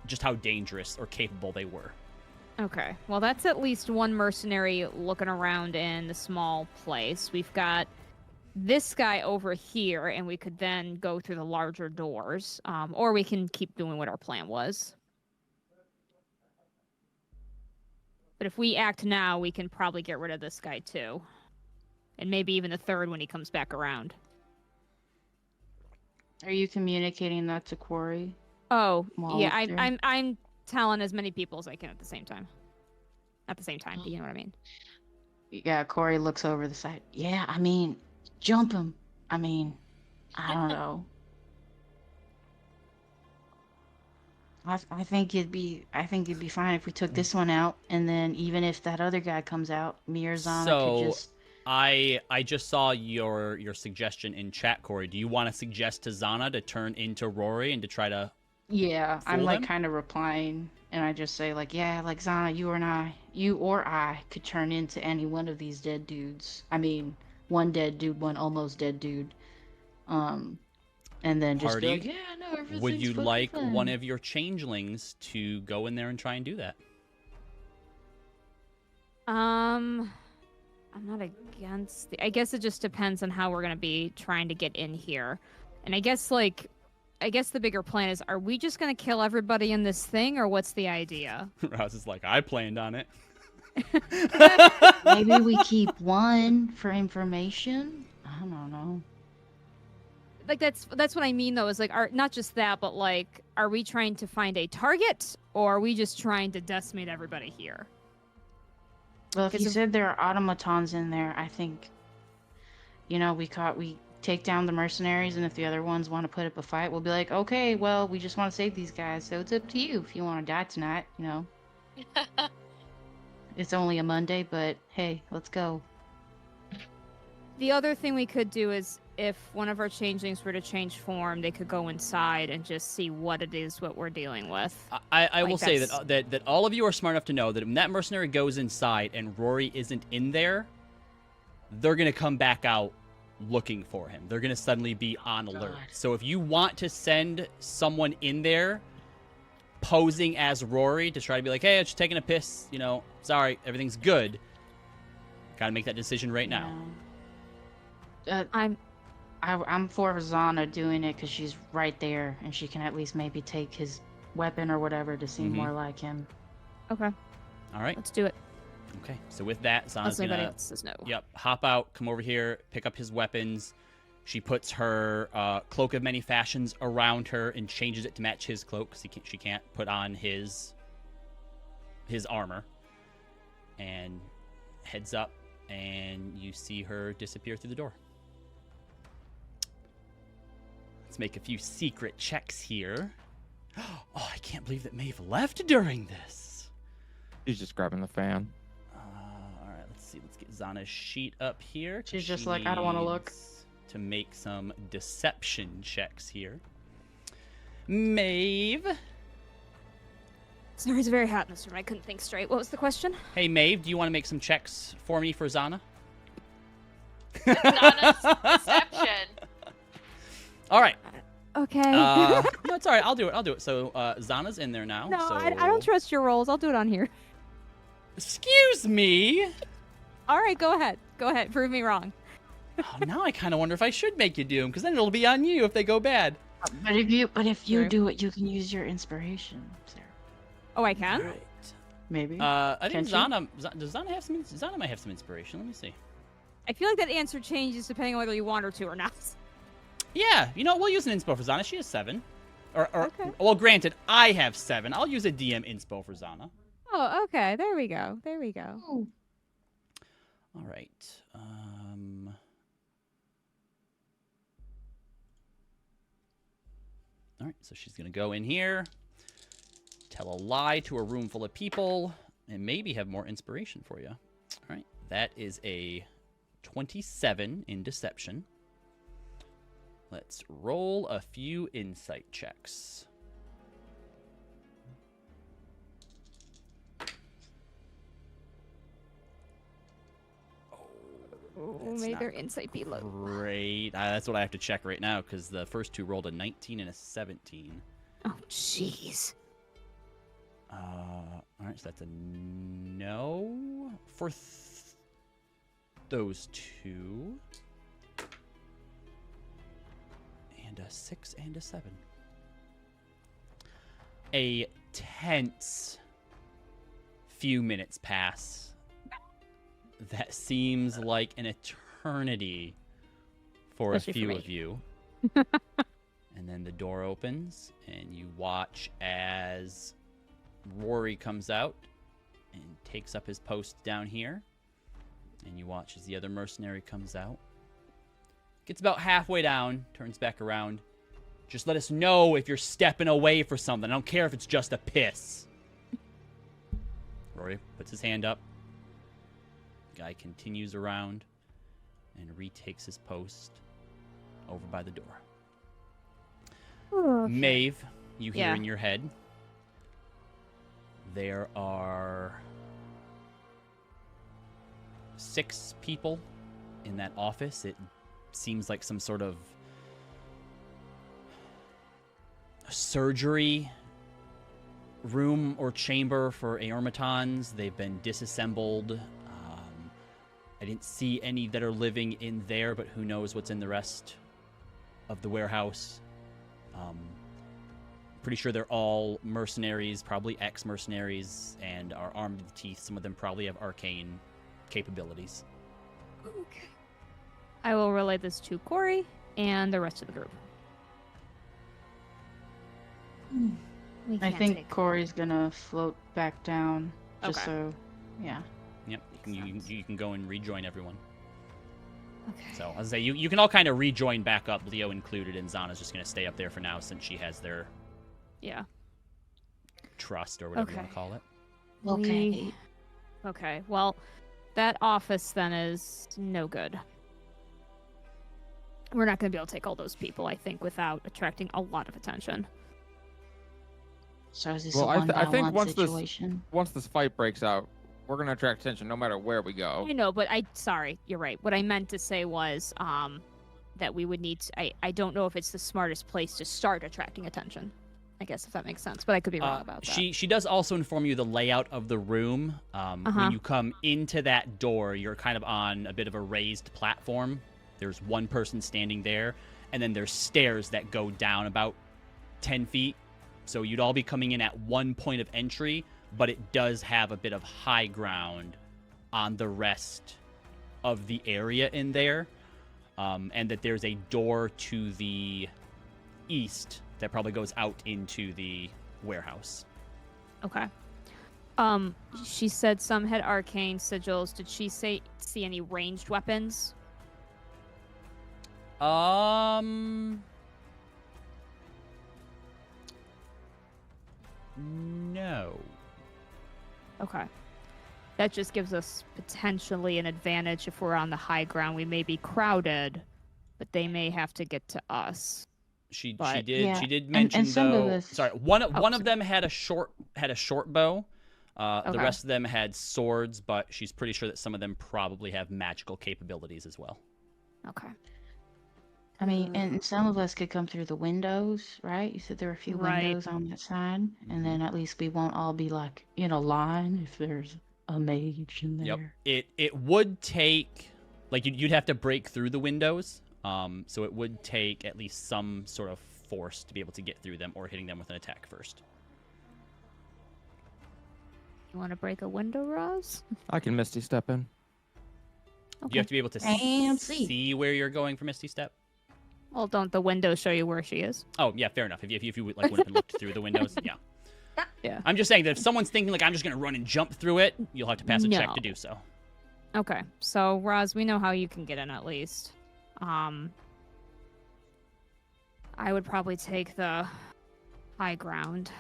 S1: just how dangerous or capable they were.
S2: Okay, well, that's at least one mercenary looking around in the small place. We've got this guy over here, and we could then go through the larger doors, or we can keep doing what our plan was. But if we act now, we can probably get rid of this guy too, and maybe even the third when he comes back around.
S7: Are you communicating that to Quarry?
S2: Oh,
S7: While
S2: yeah,
S7: it's there?
S2: I'm telling as many people as I can at the same time. At the same time, do you know what I mean?
S7: Yeah, Corey looks over the side. Yeah, I mean, jump him. I mean, I don't know. I think it'd be fine if we took this one out, and then even if that other guy comes out, me or Zana could just.
S1: I just saw your suggestion in chat, Corey. Do you want to suggest to Zana to turn into Rory and to try to?
S7: Yeah, I'm
S1: fool
S7: like
S1: them?
S7: kind of replying, and I just say like, yeah, like Zana, you or I could turn into any one of these dead dudes. I mean, one dead dude, one almost dead dude. And then just be
S1: Party,
S7: like, yeah, no, everything's
S1: would you
S7: fucking
S1: like
S7: fine.
S1: one of your changelings to go in there and try and do that?
S2: I'm not against I guess it just depends on how we're gonna be trying to get in here. And I guess the bigger plan is, are we just gonna kill everybody in this thing, or what's the idea?
S1: Rouse is like, I planned on it.
S7: Maybe we keep one for information. I don't know.
S2: Like that's what I mean though, is like, not just that, but like, are we trying to find a target, or are we just trying to decimate everybody here?
S7: Well, if you
S2: Because
S7: said there are automatons in there, I think, we take down the mercenaries, and if the other ones want to put up a fight, we'll be like, okay, well, we just want to save these guys, so it's up to you if you want to die tonight, It's only a Monday, but hey, let's go.
S2: the other thing we could do is, if one of our changelings were to change form, they could go inside and just see what it is what we're dealing with.
S1: I will
S2: Like,
S1: say
S2: that's-
S1: that all of you are smart enough to know that when that mercenary goes inside and Rory isn't in there, they're gonna come back out looking for him. They're gonna suddenly be on alert.
S7: God.
S1: So if you want to send someone in there posing as Rory to try to be like, hey, I'm just taking a piss, sorry, everything's good. Gotta make that decision right now.
S7: I'm for Zana doing it because she's right there, and she can at least maybe take his weapon or whatever to seem
S1: Mhm.
S7: more like him.
S2: Okay,
S1: All right.
S2: let's do it.
S1: Okay. So with that, Zana's
S2: Unless anybody
S1: gonna
S2: else says no.
S1: Yep, hop out, come over here, pick up his weapons. She puts her cloak of many fashions around her and changes it to match his cloak because she can't put on his armor. And heads up, and you see her disappear through the door. Let's make a few secret checks here. Oh, I can't believe that Maeve left during this.
S5: He's just grabbing the fan.
S1: All right, let's see. Let's get Zana's sheet up here. 'cause
S7: She's just
S1: she
S7: like, I don't wanna look.
S1: needs to make some deception checks here. Maeve.
S2: Sorry, it's very hot in this room. I couldn't think straight. What was the question?
S1: Hey, Maeve, do you want to make some checks for me for Zana?
S3: Zana's deception.
S1: All right.
S2: Okay.
S1: No, it's all right. I'll do it. So Zana's in there now.
S2: no,
S1: so...
S2: I don't trust your rolls. I'll do it on here.
S1: Excuse me.
S2: All right, go ahead. Go ahead. Prove me wrong.
S1: Oh, now I kind of wonder if I should make you do them, because then it'll be on you if they go bad.
S7: But if you
S2: True.
S7: do it, you can use your inspiration, Sarah.
S2: Oh, I can?
S1: All right.
S7: Maybe.
S1: I think
S7: Can she?
S1: does Zana have some? Zana might have some inspiration. Let me see.
S2: I feel like that answer changes depending on whether you want her to or not.
S1: Yeah, we'll use an inspo for Zana. She has 7. Or
S2: Okay.
S1: well, granted, I have 7. I'll use a DM inspo for Zana.
S2: Oh, okay. There we go. There we go.
S7: Oh.
S1: All right. All right, so she's gonna go in here, tell a lie to a room full of people, and maybe have more inspiration for you. All right, that is a 27 in deception. Let's roll a few insight checks.
S2: Oh,
S1: That's
S2: may
S1: not
S2: their insight be low.
S1: Great. That's what I have to check right now because the first two rolled a 19 and a 17.
S2: Oh, jeez.
S1: All right, so that's a no for those two. And a 6 and a 7. A tense few minutes pass. That seems like an eternity for
S2: Especially
S1: a
S2: for
S1: few
S2: me.
S1: of you. And then the door opens, and you watch as Rory comes out and takes up his post down here. And you watch as the other mercenary comes out. Gets about halfway down, turns back around. Just let us know if you're stepping away for something. I don't care if it's just a piss. Rory puts his hand up. Guy continues around and retakes his post over by the door.
S2: Okay.
S1: Maeve, you hear
S2: Yeah.
S1: in your head, there are 6 people in that office. It seems like some sort of surgery room or chamber for Aeormatons. They've been disassembled. I didn't see any that are living in there, but who knows what's in the rest of the warehouse. Pretty sure they're all mercenaries, probably ex-mercenaries, and are armed to the teeth. Some of them probably have arcane capabilities.
S2: Okay. I will relay this to Corey and the rest of the group. We
S8: I
S2: can't
S8: think
S2: take-
S8: Corey's gonna float back down, just
S2: Okay.
S8: so, yeah.
S1: Yep, you
S2: Makes
S1: can go and rejoin everyone.
S2: Okay.
S1: So, as I say, you can all kind of rejoin back up, Leo included, and Zana's just going to stay up there for now since she has their
S2: Yeah.
S1: trust or whatever you want
S2: Okay.
S1: to call it.
S7: Okay.
S2: Okay. Well, that office then is no good. We're not going to be able to take all those people, I think, without attracting a lot of attention.
S7: So is this
S5: Well,
S7: a
S5: I think
S7: one-on-one
S5: once
S7: situation?
S5: once this fight breaks out, we're gonna attract attention no matter where we go.
S2: I know, but sorry, you're right. What I meant to say was that we would need to, I don't know if it's the smartest place to start attracting attention. I guess if that makes sense, but I could be wrong about that.
S1: She does also inform you the layout of the room. When you come into that door, you're kind of on a bit of a raised platform. There's one person standing there, and then there's stairs that go down about 10 feet. So you'd all be coming in at one point of entry, but it does have a bit of high ground on the rest of the area in there. And that there's a door to the east that probably goes out into the warehouse.
S2: Okay. She said some had arcane sigils. Did she see any ranged weapons?
S1: No.
S2: Okay. That just gives us potentially an advantage if we're on the high ground. We may be crowded, but they may have to get to us.
S1: She
S2: But-
S1: did
S7: Yeah,
S1: she did
S7: and
S1: mention
S7: some of
S1: though.
S7: this-
S1: Sorry, one of
S2: sorry.
S1: them had a short bow. The
S2: Okay.
S1: rest of them had swords, but she's pretty sure that some of them probably have magical capabilities as well.
S2: Okay.
S7: I mean, and some of us could come through the windows, right? You said there were a few
S2: Right.
S7: windows on that side, and then at least we won't all be like in a line if there's a mage in there.
S1: Yep. It would take like you'd have to break through the windows. So it would take at least some sort of force to be able to get through them or hitting them with an attack first.
S2: You want to break a window, Roz?
S5: I can Misty step in.
S2: Okay.
S1: You have to be able to
S7: Fancy.
S1: see where you're going for Misty Step.
S2: Well, don't the window show you where she is?
S1: Oh, yeah, fair enough. If you like went up and looked through the windows, yeah.
S2: Yeah.
S1: I'm just saying that if someone's thinking like I'm just gonna run and jump through it, you'll have to pass a check
S2: No.
S1: to do so.
S2: Okay. So, Roz, we know how you can get in at least. I would probably take the high ground.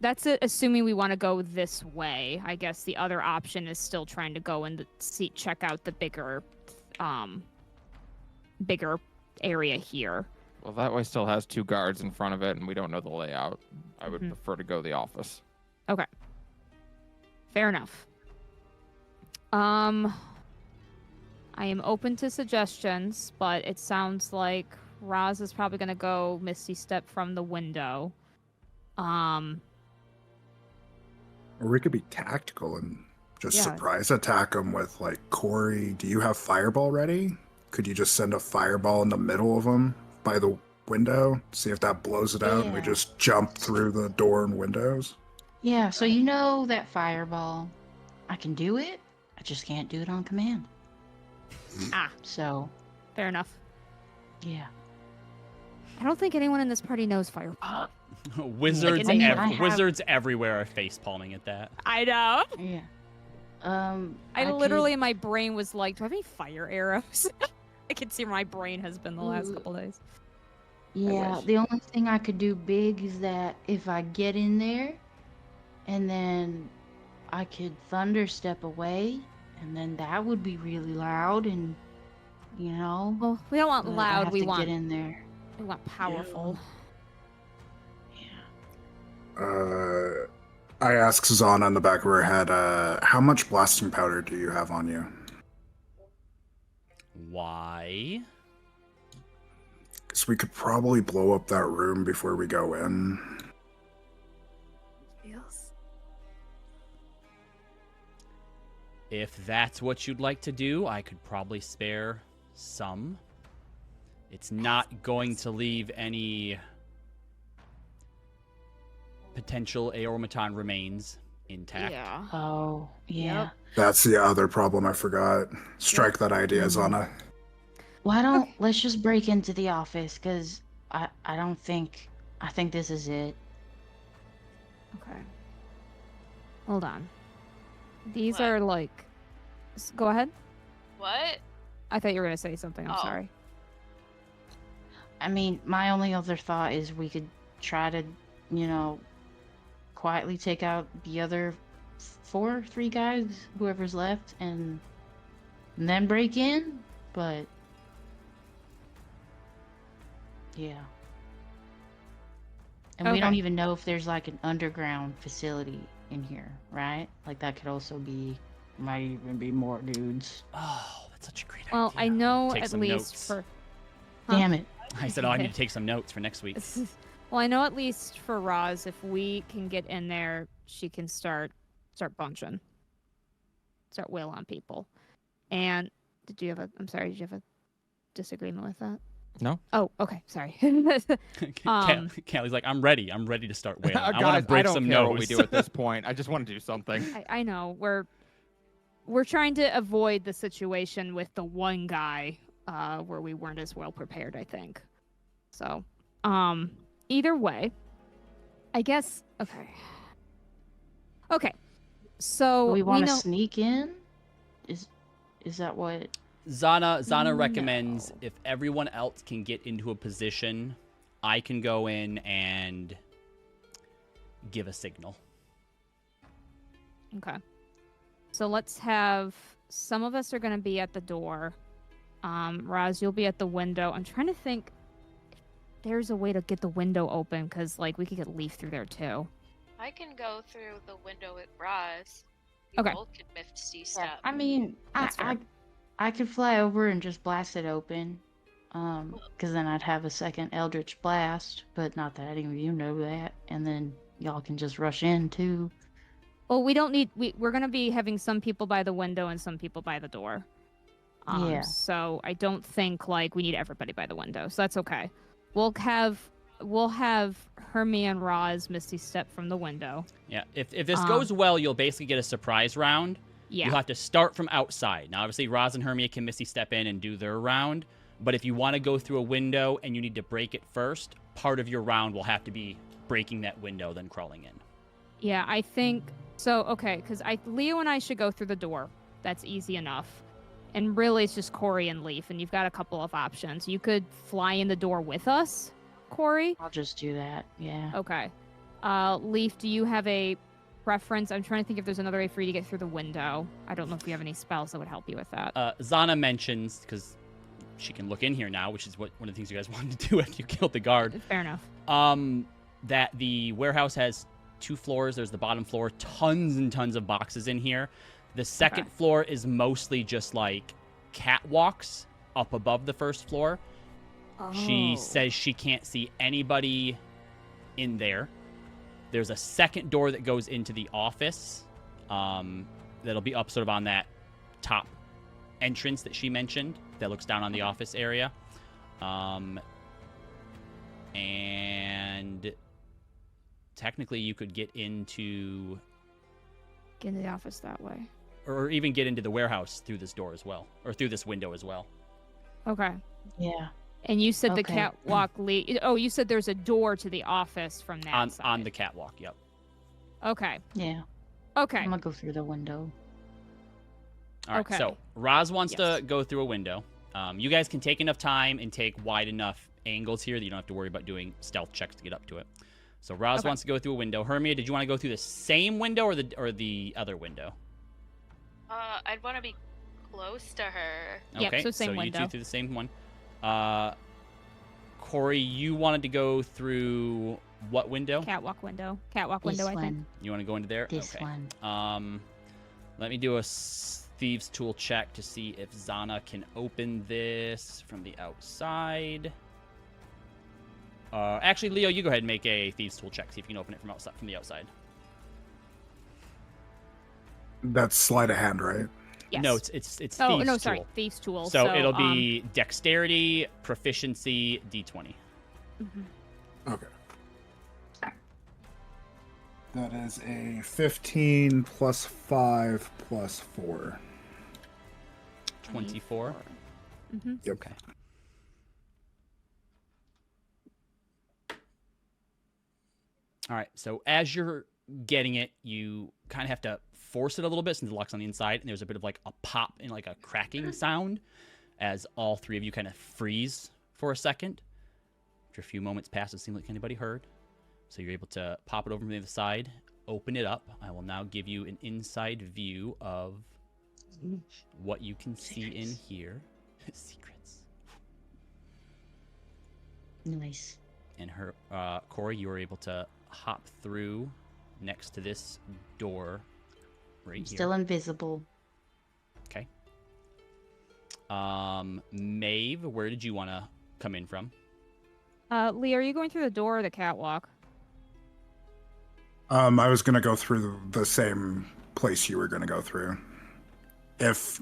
S2: That's it, assuming we want to go this way. I guess the other option is still trying to go and check out the bigger area here.
S5: Well, that way still has 2 guards in front of it, and we don't know the layout. I would
S2: Mhm.
S5: prefer to go the office.
S2: Okay. Fair enough. I am open to suggestions, but it sounds like Roz is probably gonna go Misty Step from the window.
S4: Or we could be tactical and just
S2: Yeah.
S4: surprise attack them with, like, Corey, do you have fireball ready? Could you just send a fireball in the middle of them by the window, see if that blows it out, and we
S7: Yeah.
S4: just jump through the door and windows.
S7: Yeah, so you know that fireball. I can do it. I just can't do it on command.
S2: Ah,
S7: So,
S2: fair enough.
S7: yeah.
S2: I don't think anyone in this party knows fireball.
S1: Wizards,
S2: I mean,
S7: I have-
S1: wizards everywhere are face palming at that.
S2: I know.
S7: Yeah.
S2: I literally, in my brain was like, do I have any fire arrows? I can see where my brain has been the last
S7: Ooh.
S2: couple days.
S7: Yeah,
S2: wish.
S7: the only thing I could do big is that if I get in there and then I could thunder step away and then that would be really loud and
S2: Well, we don't want
S7: but I
S2: loud.
S7: have
S2: We
S7: to
S2: want
S7: get in there.
S2: we want powerful.
S7: Yeah.
S4: I ask Zana in the back of her head, how much blasting powder do you have on you?
S1: Why?
S4: Because we could probably blow up that room before we go in.
S2: Yes.
S1: If that's what you'd like to do, I could probably spare some. It's not going to leave any potential Aeormaton remains intact.
S2: Yeah.
S7: Oh, yeah.
S2: Yep.
S4: That's the other problem I forgot. Strike that idea, Zana.
S7: Let's just break into the office because I think this is it.
S2: Okay. Hold on. These
S3: What?
S2: are like. Go ahead.
S3: What?
S2: I thought you were gonna say something. I'm
S3: Oh.
S2: sorry.
S7: I mean, my only other thought is we could try to, quietly take out the other three guys, whoever's left, and then break in. But yeah. And we don't
S2: Okay.
S7: even know if there's like an underground facility in here, right? Like that could also might even be more dudes.
S1: Oh, that's such a great idea.
S2: Well, I know
S1: Take
S2: at
S1: some
S2: least
S1: notes.
S2: for. Huh?
S7: Damn it.
S1: I said, oh, I need to take some notes for next week.
S2: Well, I know at least for Roz, if we can get in there, she can start bunching, start wailing on people. And did you have a disagreement with that?
S5: No.
S2: Oh, okay, sorry.
S1: Callie like, I'm ready. I'm ready to start wailing. I want
S5: Guys,
S1: to break
S5: don't
S1: some
S5: care
S1: nose.
S5: what we do at this point. I just want to do something.
S2: I know we're trying to avoid the situation with the one guy where we weren't as well prepared, I think. So, either way, I guess. Okay. So
S7: Do we want to
S2: know.
S7: sneak in? Is that what?
S1: Zana recommends if everyone else can get into a position, I can go in and give a signal.
S2: Okay. So let's have some of us are going to be at the door. Roz, you'll be at the window. I'm trying to think if there's a way to get the window open because, like, we could get Leaf through there too.
S3: I can go through the window with Roz. You
S2: Okay.
S3: both can misty step.
S7: I mean,
S2: That's fair.
S7: I could fly over and just blast it open. Because then I'd have a second Eldritch Blast, but not that any of you know that. And then y'all can just rush in too.
S2: Well, we don't need. We're going to be having some people by the window and some people by the door.
S7: Yeah.
S2: So I don't think like we need everybody by the window. So that's okay. We'll have Hermie and Roz misty step from the window.
S1: Yeah, if this goes well, you'll basically get a surprise round.
S2: Yeah.
S1: You'll have to start from outside. Now, obviously, Roz and Hermia can Misty step in and do their round. But if you want to go through a window and you need to break it first, part of your round will have to be breaking that window, then crawling in.
S2: Yeah, I think so. Okay, because Leo and I should go through the door. That's easy enough. And really, it's just Corey and Leaf, and you've got a couple of options. You could fly in the door with us, Corey.
S7: I'll just do that. Yeah.
S2: Okay. Leaf, do you have a preference? I'm trying to think if there's another way for you to get through the window. I don't know if you have any spells that would help you with that.
S1: Zana mentions, because she can look in here now, which is one of the things you guys wanted to do after you killed the guard.
S2: Fair enough.
S1: That the warehouse has 2 floors. There's the bottom floor, tons and tons of boxes in here. The second floor is mostly just like catwalks up above the first floor. She says she can't see anybody in there. There's a second door that goes into the office that'll be up sort of on that top entrance that she mentioned that looks down on the office area. And technically, you could get into,
S2: Get into the office that way.
S1: or even get into the warehouse through this door as well, or through this window as well.
S2: Okay.
S7: Yeah.
S2: And you said the
S7: Okay.
S2: catwalk lead. Oh, you said there's a door to the office from that
S1: On
S2: side.
S1: the catwalk. Yep.
S2: Okay.
S7: Yeah.
S2: Okay.
S7: I'm gonna go through the window.
S1: All right.
S2: Okay.
S1: So Roz wants
S2: Yes.
S1: to go through a window. You guys can take enough time and take wide enough angles here that you don't have to worry about doing stealth checks to get up to it. So Roz
S2: Okay.
S1: wants to go through a window. Hermia, did you want to go through the same window or the other window?
S3: I'd want to be close to her.
S2: Yep,
S1: Okay.
S2: so same
S1: you
S2: window.
S1: two through the same one. Corey, you wanted to go through what window?
S2: Catwalk window. Catwalk
S7: This
S2: window, I think.
S7: one.
S1: You want to go into there?
S7: This
S1: Okay.
S7: one.
S1: Let me do a thieves tool check to see if Zana can open this from the outside. Actually, Leo, you go ahead and make a thieves tool check. See if you can open it from the outside.
S4: That's sleight of hand, right?
S2: Yes.
S1: No, it's thieves
S2: Oh, no,
S1: tool.
S2: sorry. Thieves tool.
S1: So it'll be dexterity, proficiency, d20.
S2: Mhm.
S4: Okay. That is a 15 plus 5 plus 4.
S1: 24.
S2: Mm-hmm.
S4: Yep.
S1: Okay. All right. So as you're getting it, you kind of have to force it a little bit since the lock's on the inside, and there's a bit of like a pop and like a cracking sound as all three of you kind of freeze for a second. After a few moments pass, it seems like anybody heard. So you're able to pop it over from the other side, open it up. I will now give you an inside view of what you can see in here. Secrets.
S7: Nice.
S1: And her, Corey, you were able to hop through next to this door right here.
S7: Still invisible.
S1: Okay. Maeve, where did you want to come in from?
S2: Lee, are you going through the door or the catwalk?
S4: I was gonna go through the same place you were gonna go through. If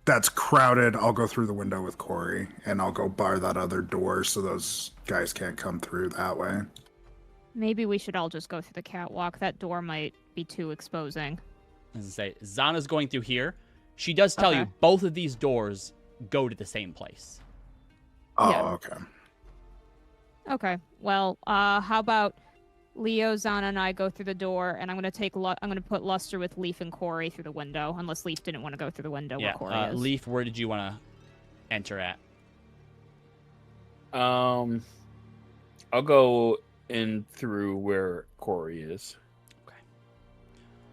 S4: that's crowded, I'll go through the window with Corey, and I'll go bar that other door so those guys can't come through that way.
S2: Maybe we should all just go through the catwalk. That door might be too exposing.
S1: As I say, Zana's going through here. She does tell you
S2: Okay.
S1: both of these doors go to the same place.
S4: Oh,
S2: Yeah.
S4: okay.
S2: Okay. Well, how about Leo, Zana, and I go through the door, and I'm gonna put Luster with Leaf and Corey through the window, unless Leaf didn't want to go through the window where Corey is.
S1: Leaf, where did you want to enter at?
S6: I'll go in through where Corey is.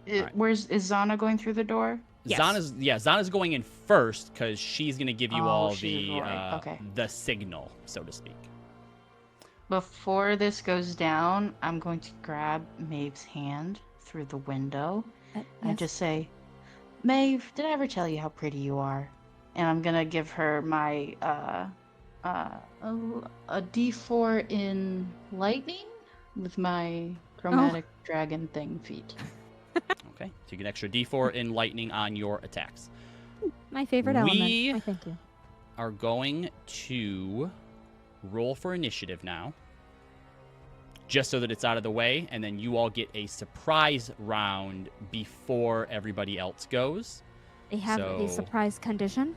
S1: Alright.
S8: Is Zana going through the door?
S2: Yes.
S1: Zana's going in first because she's going to give you
S8: Oh,
S1: all
S8: she's
S1: the
S8: right. Okay.
S1: the signal, so to speak.
S8: Before this goes down, I'm going to grab Maeve's hand through the window and just say, Maeve, did I ever tell you how pretty you are? And I'm gonna give her my a D4 in lightning with my chromatic dragon thing feat.
S1: Okay, so you get an extra D4 in lightning on your attacks.
S2: My favorite
S1: We-
S2: element. Why, thank you.
S1: Are going to roll for initiative now, just so that it's out of the way, and then you all get a surprise round before everybody else goes.
S2: They have
S1: So-
S2: a surprise condition.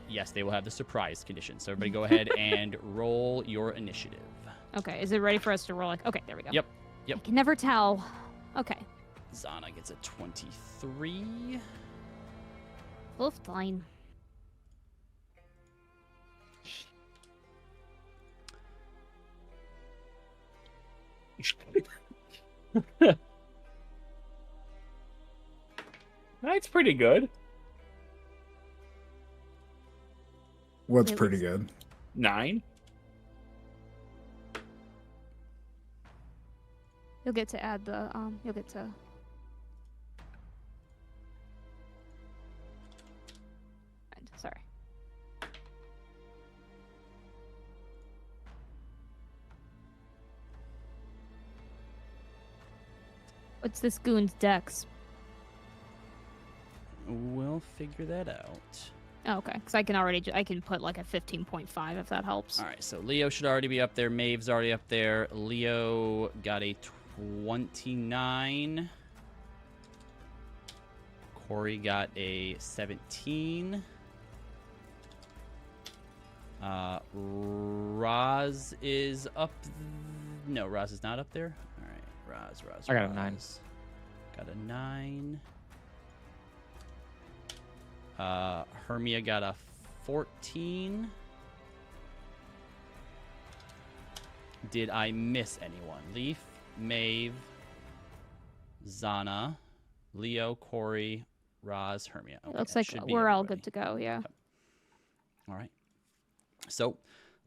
S1: Yes, they will have the surprise condition. So everybody go ahead and roll your initiative.
S2: Okay, is it ready for us to roll? Okay, there we go.
S1: Yep.
S2: I can never tell. Okay.
S1: Zana gets a 23.
S2: Both fine.
S6: That's pretty good.
S4: What's
S2: It
S4: pretty
S2: was-
S4: good?
S6: 9.
S2: You'll get to add the you'll get to sorry. What's this goon's dex?
S1: We'll figure that out.
S2: Oh, okay, because I can already I can put like a 15.5 if that helps.
S1: All right, so Leo should already be up there. Maeve's already up there. Leo got a 29. Corey got a 17. Roz is up. No, Roz is not up there. All right, Roz.
S5: I got a 9.
S1: Got a 9. Hermia got a 14. Did I miss anyone? Leaf, Maeve, Zana, Leo, Corey, Roz, Hermia. Okay,
S2: It looks
S1: that
S2: like
S1: should be
S2: we're all
S1: everybody.
S2: good to go. Yeah.
S1: Okay. All right. So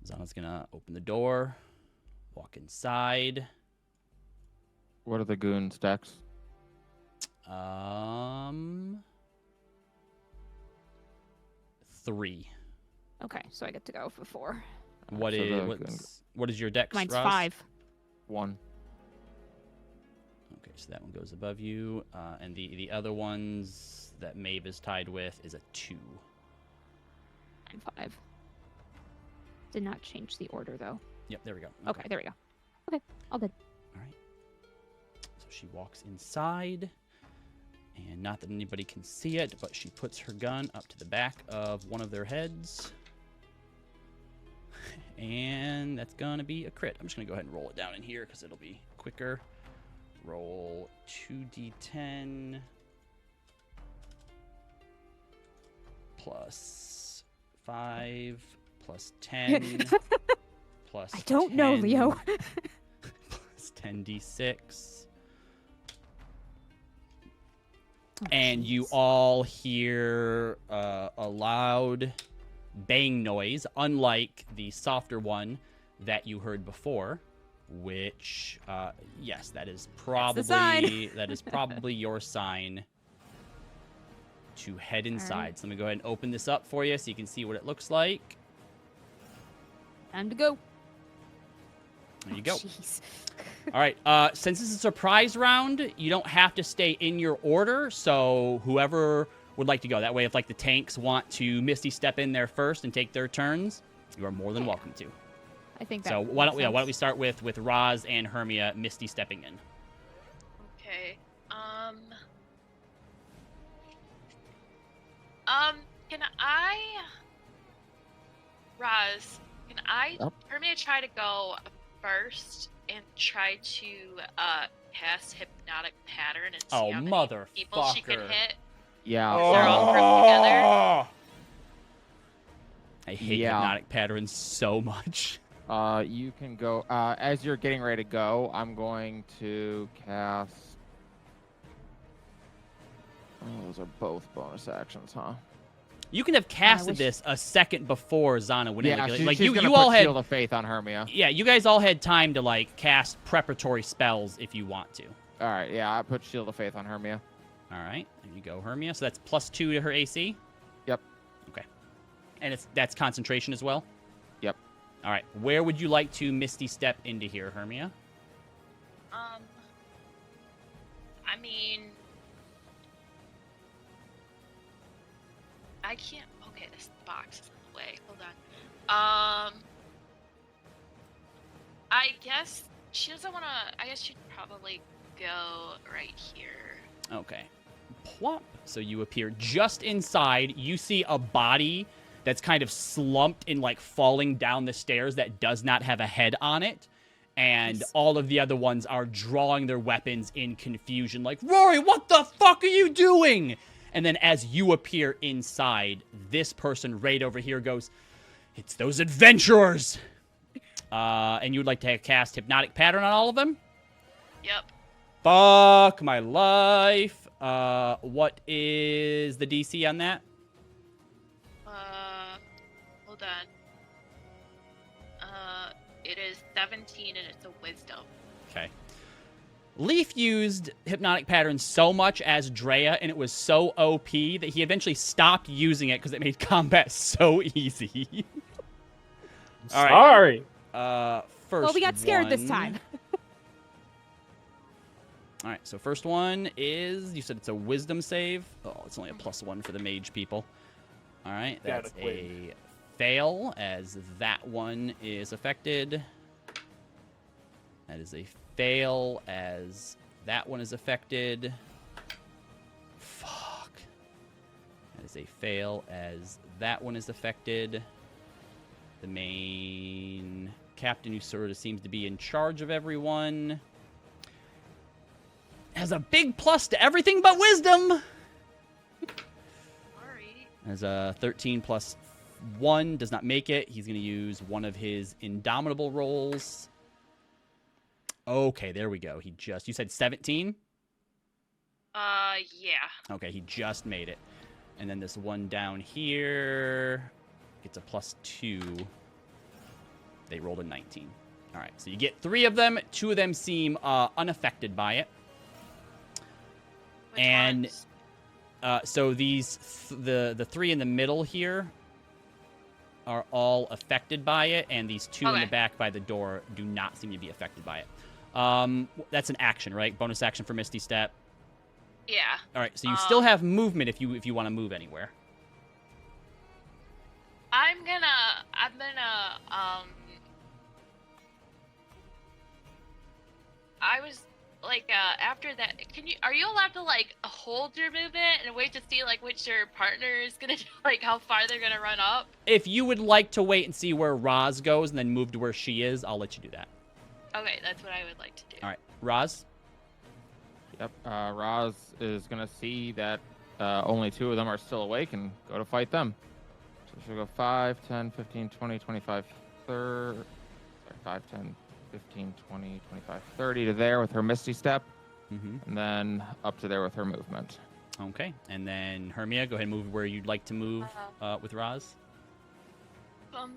S1: Zana's gonna open the door, walk inside.
S5: What are the goons' decks?
S1: 3.
S2: Okay, so I get to go for 4.
S1: What
S5: So
S1: is what is your dex?
S2: Mine's
S1: Roz?
S2: 5.
S5: 1.
S1: Okay, so that one goes above you, and the other ones that Maeve is tied with is a 2.
S2: And 5. Did not change the order though.
S1: Yep, there we go.
S2: Okay, there we go. Okay, all good.
S1: All right. So she walks inside, and not that anybody can see it, but she puts her gun up to the back of one of their heads. And that's gonna be a crit. I'm just gonna go ahead and roll it down in here because it'll be quicker. Roll 2d10 plus 5 plus 10 plus
S2: I don't know,
S1: 10
S2: Leo.
S1: plus 10d6.
S2: Oh,
S1: And you
S2: jeez.
S1: all hear a loud bang noise, unlike the softer one that you heard before, which, yes, that is
S2: the sign.
S1: probably your sign to head inside.
S2: right.
S1: So let me go ahead and open this up for you so you can see what it looks like.
S2: Time to go.
S1: There you go.
S2: Jeez.
S1: All right. Since this is a surprise round, you don't have to stay in your order. So whoever would like to go, that way, if like the tanks want to Misty step in there first and take their turns, you are more than welcome to.
S2: I think that
S1: So
S2: makes
S1: why don't
S2: sense.
S1: we start with Roz and Hermia Misty stepping in.
S3: Okay. Can I, Roz? Can I,
S5: Yep.
S3: Hermia, try to go first and try to cast hypnotic pattern and see
S1: Oh,
S3: how many
S1: motherfucker.
S3: people she can hit?
S5: Yeah.
S3: They're all grouped together.
S1: I hate
S5: Yeah.
S1: hypnotic patterns so much.
S5: You can go. As you're getting ready to go, I'm going to cast. Oh, those are both bonus actions, huh?
S1: You can have casted
S2: wish-
S1: this a second before Zana went in.
S5: Yeah,
S1: Like
S5: she's
S1: you
S5: gonna
S1: all
S5: put
S1: had.
S5: Shield of Faith on Hermia.
S1: Yeah, you guys all had time to like cast preparatory spells if you want to.
S5: All right, yeah, I put Shield of Faith on Hermia.
S1: All right, there you go, Hermia. So that's +2 to her AC.
S5: Yep.
S1: Okay, and that's concentration as well.
S5: Yep.
S1: All right, where would you like to Misty step into here, Hermia?
S3: I mean, I can't. Okay, this box is in the way. Hold on. I guess she doesn't want to. I guess she'd probably go right here.
S1: Okay. Plop. So you appear just inside. You see a body that's kind of slumped and like falling down the stairs that does not have a head on it. And all of the other ones are drawing their weapons in confusion, like, Rory, what the fuck are you doing? And then as you appear inside, this person right over here goes, it's those adventurers. And you would like to cast Hypnotic Pattern on all of them?
S3: Yep.
S1: Fuck my life. What is the DC on that?
S3: Hold on. It is 17 and it's a wisdom.
S1: Okay. Leaf used Hypnotic Pattern so much as Drea, and it was so OP that he eventually stopped using it because it made combat so easy. All right.
S6: Sorry.
S1: First
S2: Well, we got scared this
S1: one-
S2: time.
S1: All right, so first one is, you said it's a wisdom save. Oh, it's only a +1 for the mage people. All right,
S6: Gotta
S1: that's
S6: quit.
S1: a fail, as that one is affected. That is a fail, as that one is affected. Fuck. That is a fail, as that one is affected. The main captain, who sort of seems to be in charge of everyone, has a big plus to everything but wisdom.
S3: Sorry.
S1: As a 13 plus 1 does not make it. He's going to use one of his indomitable rolls. Okay, there we go. You said 17?
S3: Yeah.
S1: Okay, he just made it. And then this one down here gets a plus 2. They rolled a 19. All right, so you get 3 of them. 2 of them seem unaffected by it.
S3: Which
S1: And
S3: ones?
S1: so the 3 in the middle here are all affected by it, and these 2 in the
S3: Okay.
S1: back by the door do not seem to be affected by it. That's an action, right? Bonus action for Misty Step.
S3: Yeah.
S1: All right, so you still have movement if you want to move anywhere.
S3: I'm gonna I was like after that, are you allowed to like hold your movement and wait to see like which your partner is gonna like how far they're gonna run up?
S1: If you would like to wait and see where Roz goes and then move to where she is, I'll let you do that.
S3: Okay, that's what I would like to do.
S1: All right, Roz.
S5: Yep. Roz is gonna see that only 2 of them are still awake and go to fight them. So she'll go 5, 10, 15, 20, 25, 30. Sorry, 5, 10, 15, 20, 25, 30 to there with her Misty Step,
S1: Mm-hmm.
S5: and then up to there with her movement.
S1: Okay, and then Hermia, go ahead and move where you'd like to move with Roz.
S3: Can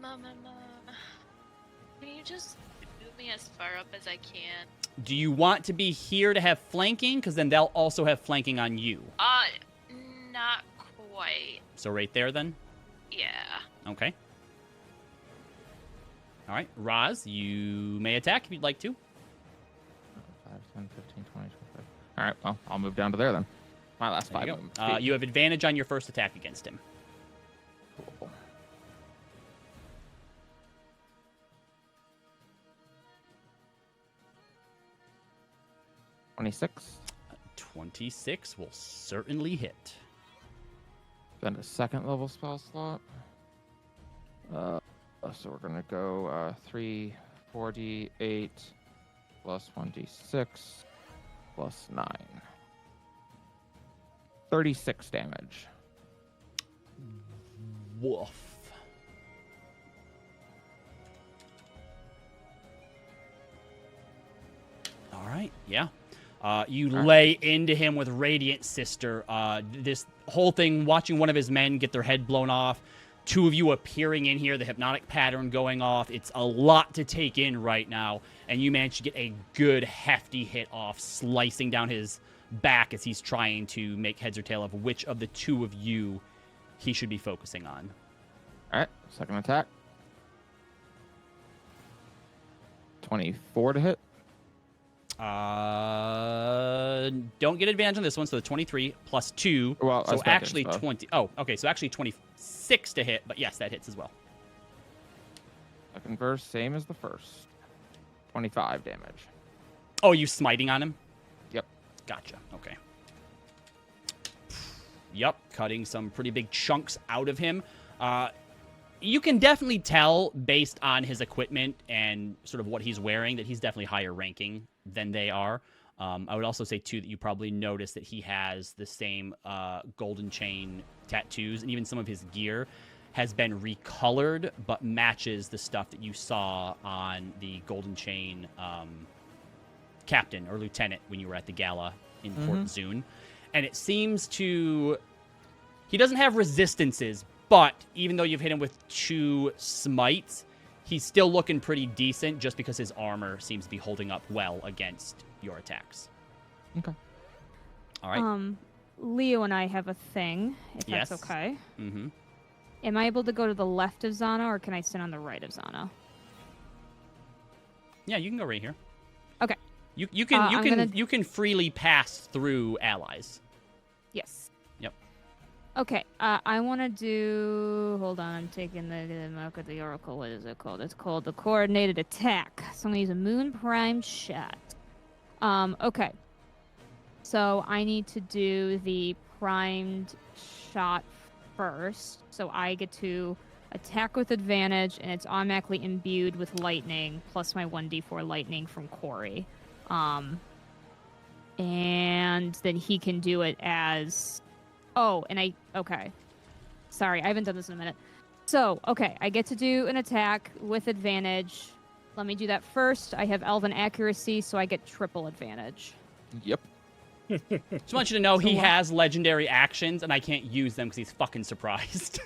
S3: you just move me as far up as I can?
S1: Do you want to be here to have flanking? Because then they'll also have flanking on you.
S3: Not quite.
S1: So right there then?
S3: Yeah.
S1: Okay. All right, Roz, you may attack if you'd like to.
S5: 5, 10, 15, 20, 25. All right, well, I'll move down to there then. My last
S1: There
S5: 5
S1: you go.
S5: movements.
S1: You have advantage on your first attack against him.
S5: Cool. $26.
S1: 26 will certainly hit.
S5: Then a 2nd level spell slot. So we're gonna go 3, 4d8 plus 1d6 plus 9. 36 damage.
S1: Woof. All right, yeah. You lay into him with Radiant Sister. This whole thing, watching one of his men get their head blown off, 2 of you appearing in here, the hypnotic pattern going off. It's a lot to take in right now, and you manage to get a good, hefty hit off, slicing down his back as he's trying to make heads or tail of which of the 2 of you he should be focusing on.
S5: All right, 2nd attack. 24 to hit.
S1: Don't get advantage on this one, so the 23 plus 2.
S5: Well, I
S1: so
S5: spent it,
S1: actually
S5: so.
S1: 20. Oh, okay, so actually 26 to hit, but yes, that hits as well.
S5: 2nd verse, same as the first. 25 damage.
S1: Oh, you smiting on him?
S5: Yep.
S1: Gotcha. Okay. Yep, cutting some pretty big chunks out of him. You can definitely tell based on his equipment and sort of what he's wearing that he's definitely higher ranking than they are. I would also say, too, that you probably notice that he has the same golden chain tattoos, and even some of his gear has been recolored, but matches the stuff that you saw on the golden chain captain or lieutenant when you were at the gala in Port Zune. And it seems to... He doesn't have resistances, but even though you've hit him with 2 smites, he's still looking pretty decent just because his armor seems to be holding up well against your attacks.
S5: Okay.
S1: All right.
S2: Leo and I have a thing, if
S1: Yes.
S2: that's okay.
S1: Mm-hmm.
S2: Am I able to go to the left of Zana, or can I sit on the right of Zana?
S1: Yeah, you can go right here.
S2: Okay.
S1: You
S2: I'm gonna-
S1: can freely pass through allies.
S2: Yes.
S1: Yep.
S2: Okay, I want to do. Hold on, I'm taking the mark of the oracle. What is it called? It's called the coordinated attack. So I'm gonna use a moon prime shot. Okay. So I need to do the primed shot first. So I get to attack with advantage, and it's automatically imbued with lightning plus my 1d4 lightning from Corey. And then he can do it as. Oh, and okay. Sorry, I haven't done this in a minute. So, okay, I get to do an attack with advantage. Let me do that first. I have Elven Accuracy, so I get triple advantage.
S5: Yep.
S1: Just want you to know
S2: So
S1: he
S2: what?
S1: has legendary actions, and I can't use them because he's fucking surprised.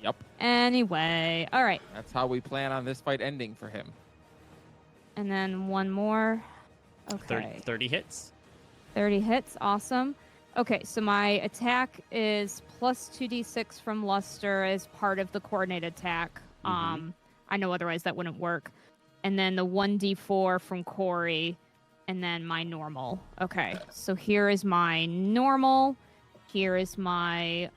S5: Yep.
S2: Anyway, all right.
S5: That's how we plan on this fight ending for him.
S2: And then one more. Okay.
S1: 30 hits.
S2: 30 hits, awesome. Okay, so my attack is plus 2d6 from Luster as part of the coordinated attack.
S1: Mhm.
S2: I know otherwise that wouldn't work. And then the 1d4 from Corey, and then my normal. Okay, so here is my normal. Here is my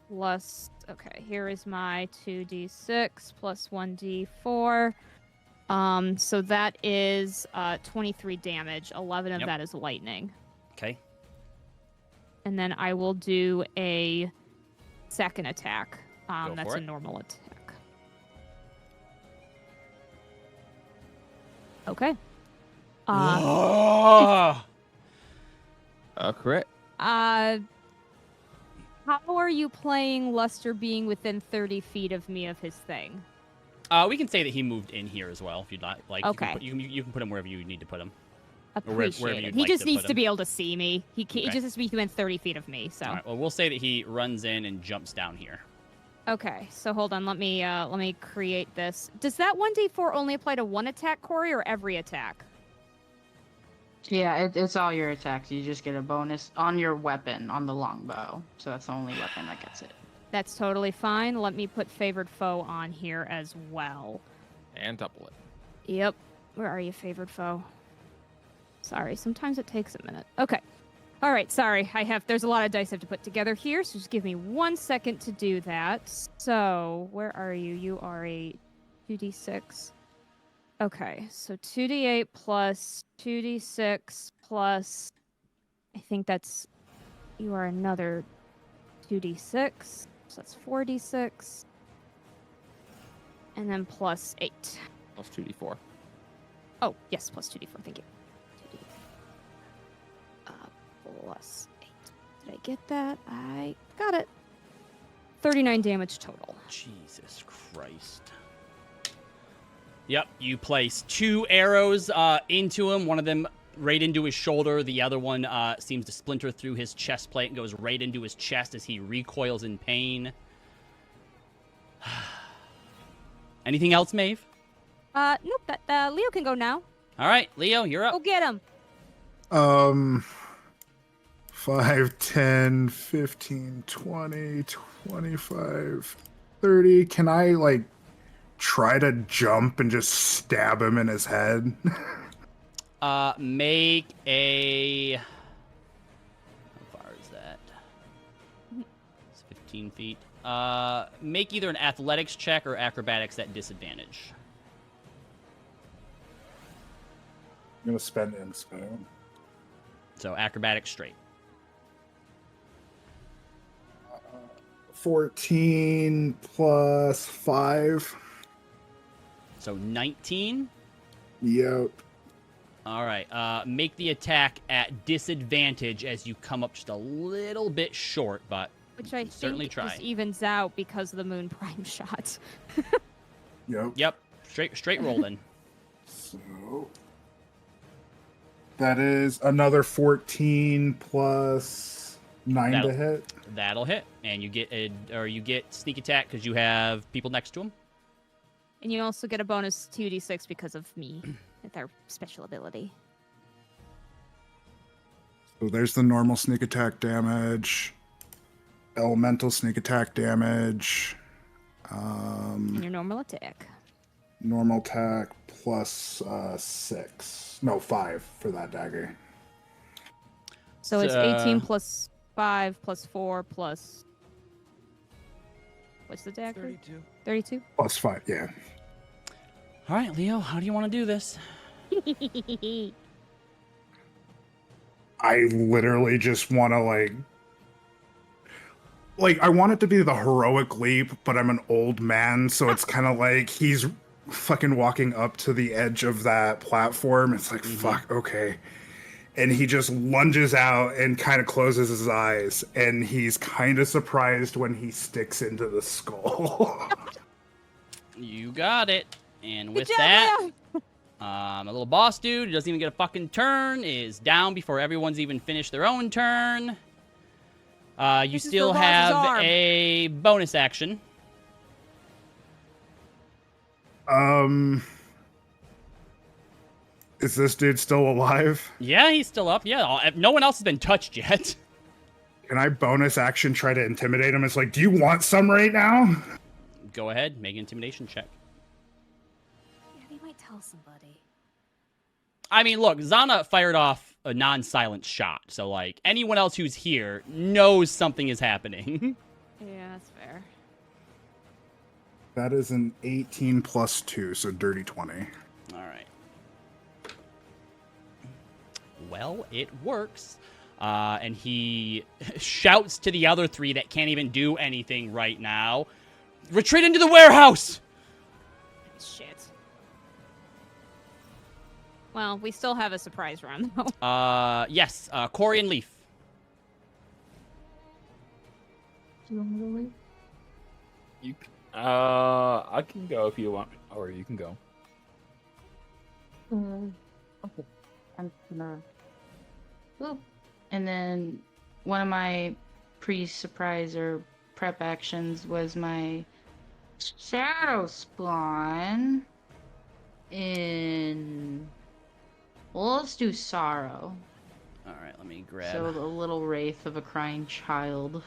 S2: plus. Okay, here is my 2d6 plus 1d4. So that is 23 damage. 11 of
S1: Yep.
S2: that is lightning.
S1: Okay.
S2: And then I will do a second attack.
S1: Go
S2: That's
S1: for
S2: a
S1: it.
S2: normal attack. Okay.
S5: Crit.
S2: How are you playing Luster being within 30 feet of me of his thing?
S1: We can say that he moved in here as well, if you'd like.
S2: Okay.
S1: You can put him wherever you need to put him. wherever
S2: Appreciate it.
S1: you'd
S2: He
S1: like
S2: just
S1: to
S2: needs
S1: put
S2: to
S1: him.
S2: be able to see me. He
S1: Okay.
S2: just has to be within 30 feet of me. So
S1: All right, well, we'll say that he runs in and jumps down here.
S2: okay. So hold on. Let me create this. Does that 1d4 only apply to one attack, Corey, or every attack?
S8: Yeah, it's all your attacks. You just get a bonus on your weapon, on the longbow. So that's the only weapon that gets it.
S2: That's totally fine. Let me put favored foe on here as well.
S5: And double it.
S2: Yep. Where are you, favored foe? Sorry, sometimes it takes a minute. Okay. All right, sorry. There's a lot of dice I have to put together here, so just give me 1 second to do that. So, where are you? You are a 2d6. Okay, so 2d8 plus 2d6 plus, I think that's, you are another 2d6. So that's 4d6. And then plus 8.
S5: Plus 2d4.
S2: Oh, yes, plus 2d4. Thank you. 2d plus 8. Did I get that? I got it. 39 damage total.
S1: Jesus Christ. Yep, you place 2 arrows into him. One of them right into his shoulder. The other one seems to splinter through his chest plate and goes right into his chest as he recoils in pain. Anything else, Maeve?
S2: Nope. That Leo can go now.
S1: All right, Leo, you're up.
S2: Go get him.
S4: 5, 10, 15, 20, 25, 30. Can I, like, try to jump and just stab him in his head?
S1: Make a... How far is that? It's 15 feet. Make either an athletics check or acrobatics at disadvantage.
S4: I'm going to spend inspo.
S1: So acrobatics straight.
S4: 14 plus 5.
S1: So 19.
S4: Yep.
S1: All right. Make the attack at disadvantage as you come up just a little bit short, but
S2: Which I
S1: certainly
S2: think
S1: try.
S2: just evens out because of the moon prime shot.
S4: Yep.
S1: Yep. Straight roll then.
S4: So that is another 14 plus 9
S1: That'll-
S4: to hit.
S1: That'll hit, and you get sneak attack because you have people next to him.
S2: And you also get a bonus 2d6 because of me with our special ability.
S4: So there's the normal sneak attack damage, elemental sneak attack damage,
S2: And your normal attack.
S4: normal attack plus 6. No, 5 for that dagger.
S2: So it's 18 plus 5 plus 4 plus... What's the dagger?
S9: 32.
S2: 32?
S4: +5, yeah.
S1: All right, Leo, how do you want to do this?
S4: I literally just want to, like, I want it to be the heroic leap, but I'm an old man, so it's kind of like he's fucking walking up to the edge of that platform. It's like, fuck, okay. And he just lunges out and kind of closes his eyes, and he's kind of surprised when he sticks into the skull.
S1: You got it. And with
S2: Good job,
S1: that,
S2: Leo!
S1: a little boss dude who doesn't even get a fucking turn is down before everyone's even finished their own turn. You
S2: This is
S1: still
S2: for Roz's
S1: have
S2: arm.
S1: a bonus action.
S4: Is this dude still alive?
S1: Yeah, he's still up. Yeah, no one else has been touched yet.
S4: Can I bonus action try to intimidate him? It's like, do you want some right now?
S1: Go ahead, make an intimidation check.
S2: Yeah, he might tell somebody.
S1: I mean, look, Zana fired off a non-silent shot, so, like, anyone else who's here knows something is happening.
S2: Yeah, that's fair.
S4: That is an 18 plus 2, so dirty 20.
S1: All right. Well, it works. And he shouts to the other three that can't even do anything right now. Retreat into the warehouse!
S2: Shit. Well, we still have a surprise round, though.
S1: Yes, Corey and Leaf.
S7: Do you want me to leave?
S6: I can go if you want, or you can go.
S7: Okay. I'm gonna. Oop. And then one of my pre-surprise or prep actions was my shadow spawn in. Well, let's do sorrow.
S1: All right, let me grab.
S7: So the little wraith of a crying child.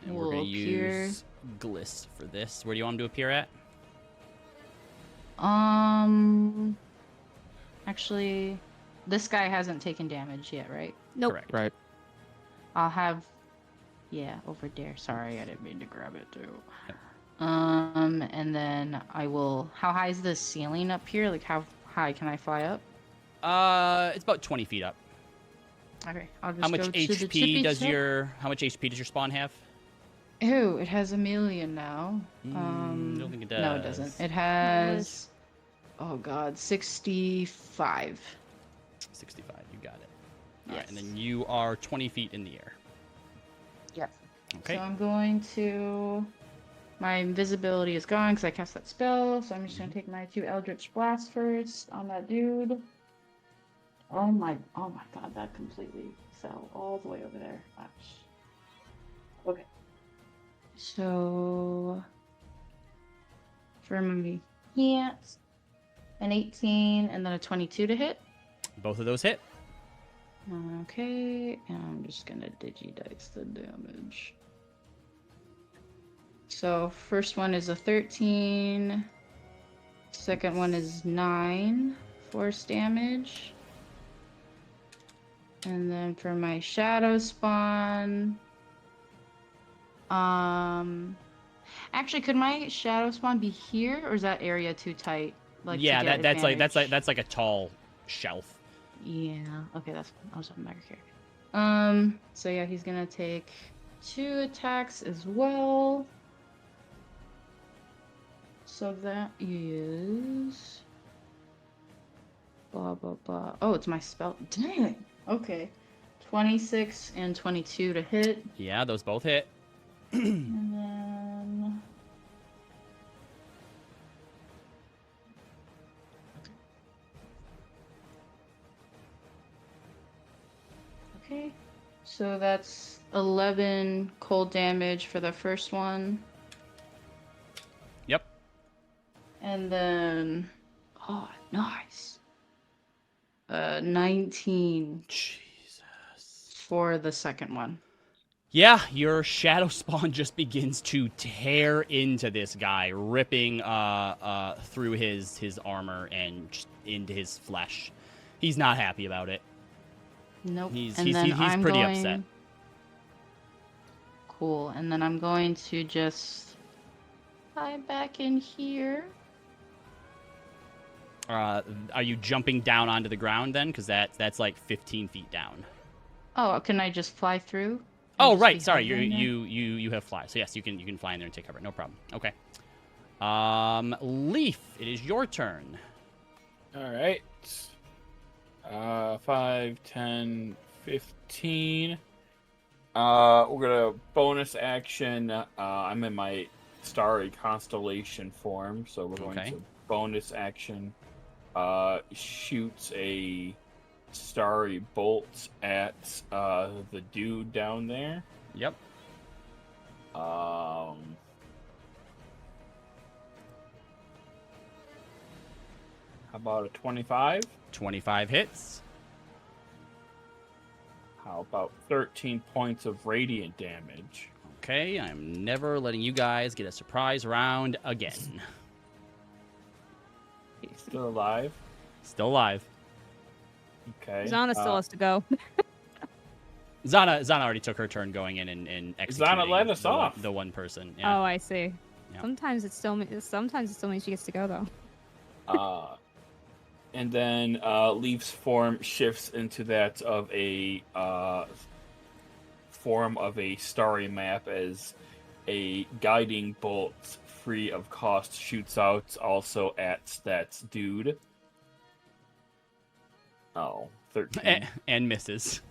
S1: and we're
S7: will
S1: going to
S7: appear.
S1: use Gliss for this. Where do you want him to appear at?
S7: Actually, this guy hasn't taken damage yet, right?
S2: Nope.
S1: Correct.
S5: Right.
S7: I'll have, yeah, over there. Sorry, I didn't mean to grab it too.
S1: Yep.
S7: And then I will. How high is the ceiling up here? Like, how high can I fly up?
S1: It's about 20 feet up.
S7: Okay, I'll just
S1: How much
S7: go to the
S1: HP
S7: tippy
S1: does
S7: tip.
S1: how much HP does your spawn have?
S7: Ooh, it has 1,000,000 now.
S1: I don't think it does.
S7: No, it doesn't. It has. Oh God, 65.
S1: 65. You got it. All right,
S7: Yes.
S1: and then you are 20 feet in the air.
S7: Yep.
S1: Okay.
S7: So I'm going to. My invisibility is gone because I cast that spell. So I'm just gonna take my 2 Eldritch Blasts first on that dude. Oh my God, that completely fell all the way over there. Watch. Okay. So for my hits, an 18 and then a 22 to hit.
S1: Both of those hit.
S7: Okay, and I'm just gonna digidice the damage. So first one is a 13. Second one is 9 force damage. And then for my shadow spawn, actually, could my shadow spawn be here, or is that area too tight? Like, to
S1: Yeah,
S7: get
S1: that's
S7: advantage?
S1: like a tall shelf.
S7: Yeah. Okay, that's. I was back here. So yeah, he's gonna take 2 attacks as well. So that is. Blah blah blah. Oh, it's my spell. Dang. Okay. 26 and 22 to hit,
S1: Yeah, those both hit.
S7: and then. Okay, so that's 11 cold damage for the first one.
S1: Yep.
S7: And then, oh, nice. 19
S1: Jesus.
S7: for the second one.
S1: Yeah, your shadow spawn just begins to tear into this guy, ripping through his armor and just into his flesh. He's not happy about it.
S8: Nope.
S1: He's
S8: and then I'm
S1: pretty
S8: going...
S1: upset.
S8: Cool. And then I'm going to just hide back in here.
S1: Are you jumping down onto the ground then? Because that's like 15 feet down.
S8: Oh, can I just fly through?
S1: Oh,
S8: Just
S1: right.
S8: be
S1: Sorry,
S8: hovering there?
S1: you have fly. So yes, you can fly in there and take cover. No problem. Okay. Leaf, it is your turn.
S6: All right. 5, 10, 15. We're gonna bonus action. I'm in my starry constellation form, so we're going to bonus action. Shoots a starry bolt at the dude down there.
S1: Yep.
S6: How about a 25?
S1: 25 hits.
S6: How about 13 points of radiant damage?
S1: Okay, I'm never letting you guys get a surprise round again.
S6: Still alive?
S1: Still alive.
S6: Okay.
S2: Zana still has to go.
S1: Zana already took her turn going in and executing
S6: Zana let us off.
S1: the one person. Yeah.
S2: Oh, I see.
S1: Yeah.
S2: Sometimes it still means she gets to go though.
S6: And then Leaf's form shifts into that of a form of a starry map as a guiding bolt free of cost shoots out also at that dude. Oh, 13.
S1: And misses.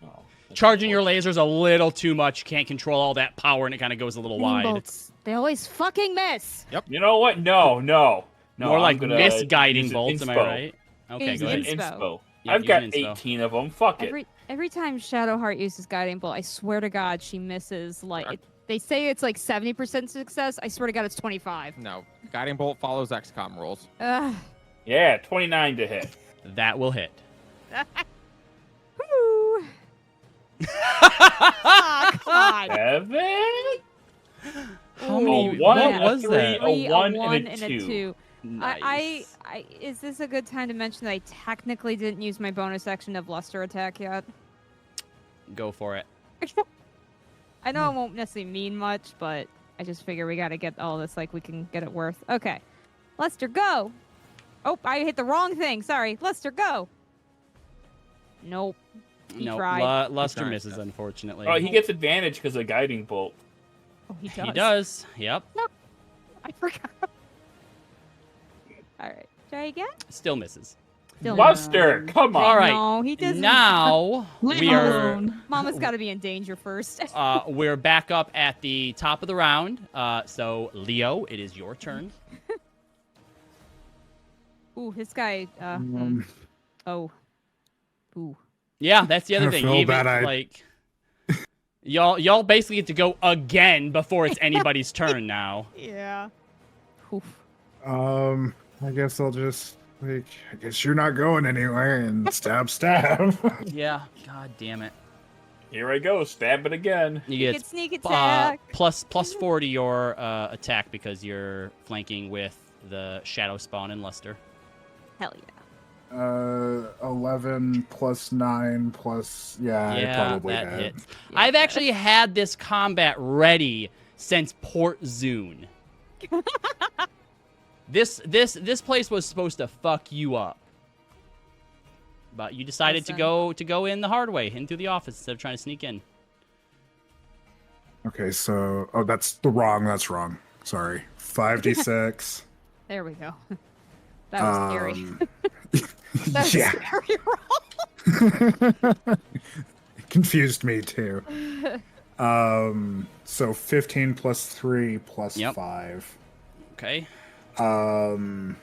S6: Oh,
S1: Charging your lasers a little too much. Can't control all that power, and it kind of goes a little wide.
S2: Bolts. They always fucking miss.
S6: You know what? No.
S1: More like
S6: I'm gonna
S1: misguiding
S6: use an
S1: bolts, am I
S6: inspo.
S1: right? Okay,
S2: Use
S1: go
S2: an
S1: ahead.
S2: inspo.
S1: Yeah,
S6: I've
S1: use
S6: got
S1: an inspo.
S6: 18 of them. Fuck it.
S2: Every time Shadowheart uses guiding bolt, I swear to God she misses. Like they say it's like 70% success. I swear to God it's 25.
S5: No, guiding bolt follows XCOM rules.
S2: Ugh.
S6: Yeah, 29 to hit.
S1: That will hit.
S2: Woo. Ah, come on.
S6: 7?
S1: How
S6: A
S1: many?
S6: 1,
S1: What
S6: a
S1: was
S6: 3,
S1: that?
S6: a 1, and a
S2: and
S6: 2.
S1: Nice.
S2: Is this a good time to mention that I technically didn't use my bonus action of Luster attack yet?
S1: Go for it.
S2: I know it won't necessarily mean much, but I just figure we gotta get all this like we can get it worth. Okay. Luster, go! Oh, I hit the wrong thing. Sorry. Luster, go! Nope. He
S1: No,
S2: tried.
S1: Luster
S5: tried,
S1: misses,
S5: yes.
S1: unfortunately.
S6: Oh, he gets advantage because of guiding bolt.
S2: Oh, he does.
S1: He does. Yep.
S2: I forgot. Alright. Try again?
S1: Still misses.
S2: Still
S6: Luster,
S2: no.
S6: come on.
S1: All right.
S2: No, he doesn't.
S1: Now
S8: Leave
S1: we
S8: him
S1: are
S8: alone.
S2: Mama's gotta be in danger first.
S1: we're back up at the top of the round. So Leo, it is your turn.
S2: Ooh, this guy. Oh. Ooh.
S1: Yeah, that's the other
S4: I
S1: thing.
S4: feel
S1: Even,
S4: bad I-
S1: like y'all basically get to go again before it's anybody's turn now.
S2: Yeah. Oof.
S4: I guess I'll just I guess you're not going anywhere and stab.
S1: Yeah. God damn it.
S6: Here I go. Stab it again.
S1: You
S2: Get
S1: get
S2: sneak attack.
S1: plus 4 to your attack because you're flanking with the Shadow Spawn and Luster.
S2: Hell yeah.
S4: 11 plus 9 plus I probably
S1: that
S4: had.
S1: hits. I've actually had this combat ready since Port Zune. This place was supposed to fuck you up, but you decided to go in the hard way, in through the office instead of trying to sneak in.
S4: Okay, so that's wrong. Sorry. 5d6.
S2: There we go. That was scary. That was
S4: yeah.
S2: scary roll.
S4: It confused me too. So 15 plus 3 plus
S1: Yep.
S4: 5.
S1: Okay.
S4: How's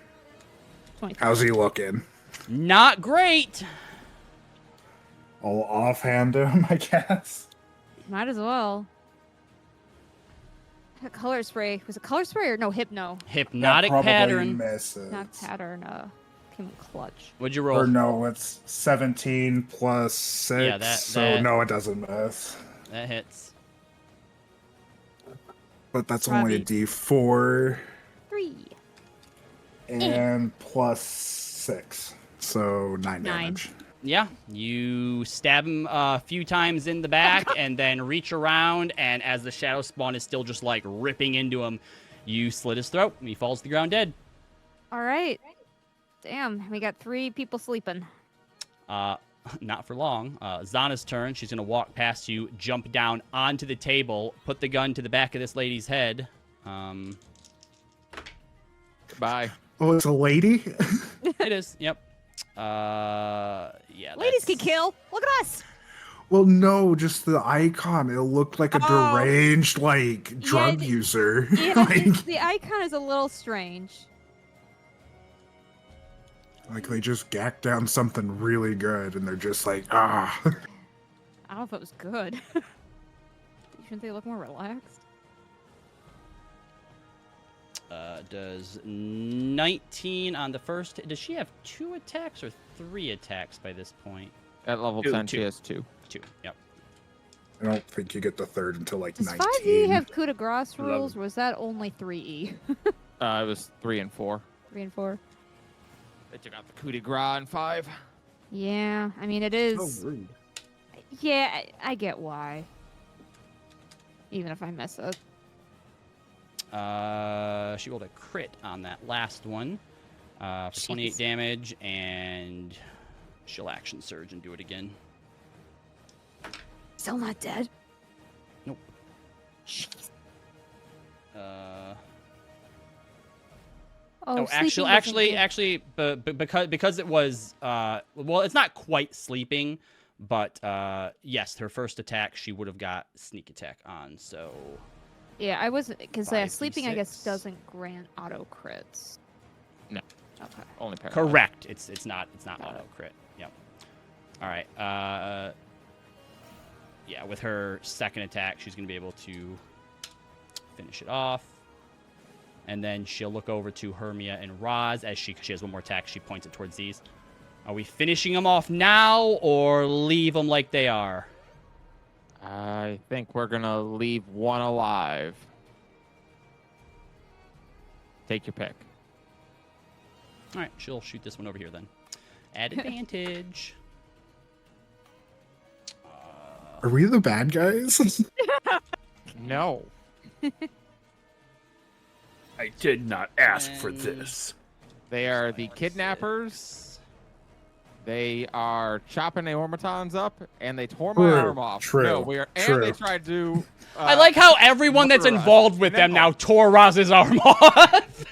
S4: he looking?
S1: Not great.
S4: I'll offhand him, I guess.
S2: Might as well. Color spray. Was it color spray or no hypno?
S1: Hypnotic
S4: That probably
S1: pattern.
S4: misses.
S2: Not pattern. Came in clutch.
S1: What'd you roll?
S4: Or no, it's 17 plus 6.
S1: Yeah,
S4: so no, it doesn't miss.
S1: That hits.
S4: But that's only a
S2: Robbie.
S4: d4
S2: 3.
S4: and plus 6. So 9 damage.
S1: Yeah, you stab him a few times in the back and then reach around, and as the shadow spawn is still just like ripping into him, you slit his throat and he falls to the ground dead.
S2: All right. Damn, we got 3 people sleeping.
S1: Not for long. Zana's turn. She's going to walk past you, jump down onto the table, put the gun to the back of this lady's head.
S5: Bye.
S4: Oh, it's a lady?
S1: It is, yep. Yeah.
S2: Ladies can
S1: that's-
S2: kill. Look at us.
S4: Well, no, just the icon. It looked like a
S2: Oh.
S4: deranged, like, drug
S2: the-
S4: user.
S2: Yeah,
S4: like,
S2: the icon is a little strange.
S4: like they just gacked down something really good, and they're just like, ah.
S2: I don't know if it was good. Shouldn't they look more relaxed?
S1: Does 19 on the first. Does she have 2 attacks or 3 attacks by this point?
S5: At level
S1: 2,
S5: 10,
S1: 2.
S5: she has 2.
S1: 2, yep.
S4: I don't think you get the third until like
S2: Does
S4: 19.
S2: 5e have coup de grace rules,
S6: 11.
S2: or was that only 3e?
S5: It was 3 and 4.
S2: 3 and 4?
S5: They took out the coup de grace in 5.
S2: Yeah, I mean, it is...
S4: So rude.
S2: Yeah, I get why. Even if I mess up.
S1: She rolled a crit on that last one for 28
S2: Jeez.
S1: damage, and she'll action surge and do it again.
S2: Still not dead?
S1: Nope.
S2: Jeez.
S1: Oh,
S2: sleeping
S1: actually, because it was well, it's not quite sleeping, but yes, her first attack she would have got sneak attack on. So
S2: Yeah, I was because
S1: 5d6.
S2: sleeping, I guess, doesn't grant auto crits.
S5: No.
S2: Okay.
S5: Only paralyzed.
S1: correct, it's not
S2: Got
S1: auto
S2: it.
S1: crit. Yep. All right. Yeah, with her second attack, she's gonna be able to finish it off. And then she'll look over to Hermia and Roz as she has one more attack. She points it towards these. Are we finishing them off now or leave them like they are?
S5: I think we're gonna leave one alive. Take your pick.
S1: All right, she'll shoot this one over here then. At advantage.
S4: Are we the bad guys?
S5: No.
S6: I did not ask for
S1: And-
S6: this.
S5: They are the kidnappers. They are chopping Aeormatons up, and they tore my
S4: True,
S5: arm off.
S4: true,
S5: No, we are, and
S4: true.
S5: they tried to.
S1: I like how everyone that's
S5: murder us.
S1: involved with them
S5: No.
S1: now tore Roz's arm off.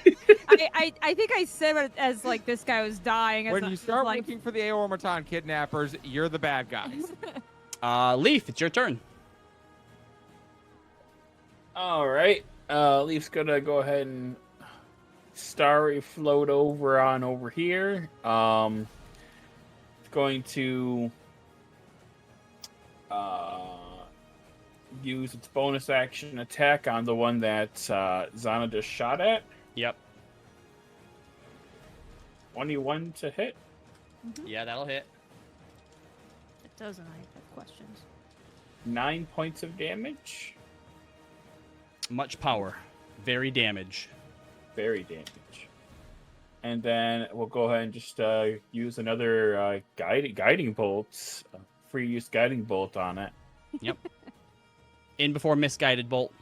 S2: I think I said it as like this guy was dying. As
S5: When
S2: a-
S5: you start
S2: like,
S5: looking for the Aeormaton kidnappers, you're the bad guys.
S1: Leaf, it's your turn.
S6: All right. Leaf's gonna go ahead and starry float over here. It's going to use its bonus action attack on the one that Zana just shot at.
S1: Yep.
S6: 21 to hit.
S1: Yeah, that'll hit.
S2: it doesn't. I have questions.
S6: 9 points of damage.
S1: Much power. Very damage.
S6: Very damage. And then we'll go ahead and just use another guiding bolts. Free use guiding bolt on it.
S1: Yep. In before misguided bolt.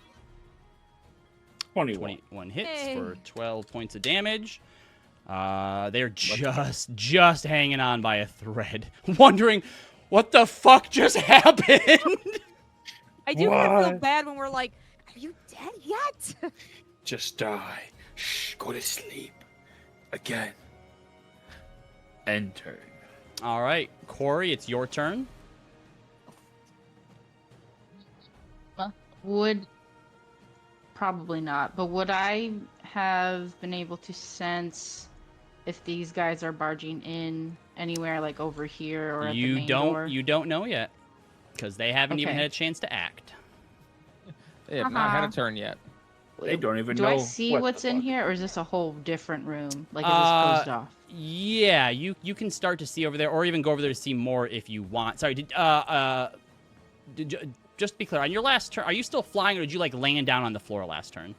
S6: 21.
S1: 21 hits
S2: Hey.
S1: for 12 points of damage. They're just hanging on by a thread, wondering what the fuck just happened.
S2: I do kind of feel
S6: What?
S2: bad when we're like, "Are you dead yet?"
S6: Just die. Shh, go to sleep. Again. End turn.
S1: All right, Corey, it's your turn.
S8: Would probably not, but would I have been able to sense if these guys are barging in anywhere, like over here or at the main door?
S1: You don't know yet, because they haven't even
S8: Okay.
S1: had a chance to act.
S5: They have not had a
S8: Uh-huh.
S5: turn yet.
S6: They don't even
S8: Do
S6: know.
S8: I see
S6: what
S8: what's
S6: the
S8: in
S6: fuck.
S8: here, or is this a whole different room? Like, is
S1: Uh,
S8: this closed off?
S1: Yeah, you can start to see over there, or even go over there to see more if you want. Sorry, just to be clear, on your last turn, are you still flying, or did you like land down on the floor last turn?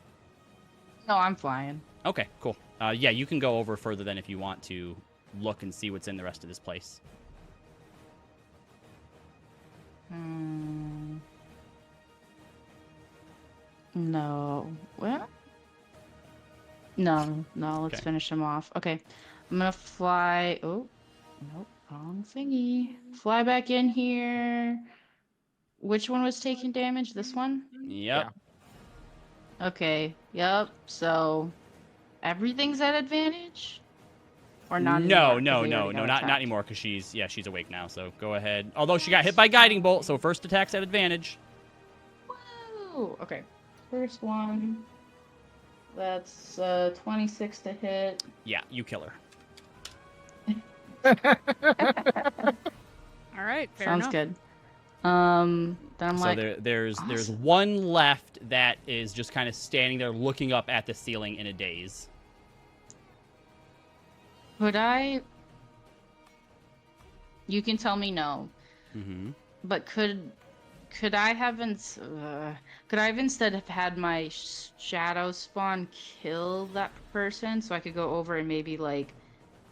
S8: No, I'm flying.
S1: Okay, cool. Yeah, you can go over further then if you want to look and see what's in the rest of this place.
S8: No. Well. No. Let's
S1: Okay.
S8: finish him off. Okay. I'm gonna fly. Oh, nope. Wrong thingy. Fly back in here. Which one was taking damage? This one?
S1: Yep.
S8: Okay. Yep. So everything's at advantage? Or not
S1: No,
S8: anymore, 'cause
S1: no,
S8: they
S1: no,
S8: already
S1: no,
S8: got
S1: not
S8: attacked.
S1: anymore because she's awake now. So go ahead. Although she got hit by guiding bolt, so first attack's at advantage.
S8: Woo! Okay. First one. That's 26 to hit.
S1: Yeah, you kill her.
S2: All right, fair
S8: Sounds
S2: enough.
S8: good. Then I'm
S1: So
S8: like,
S1: there's
S8: awesome.
S1: one left that is just kind of standing there looking up at the ceiling in a daze.
S8: could I? You can tell me no,
S1: Mm-hmm.
S8: but could I have could I have instead have had my shadow spawn kill that person so I could go over and maybe like,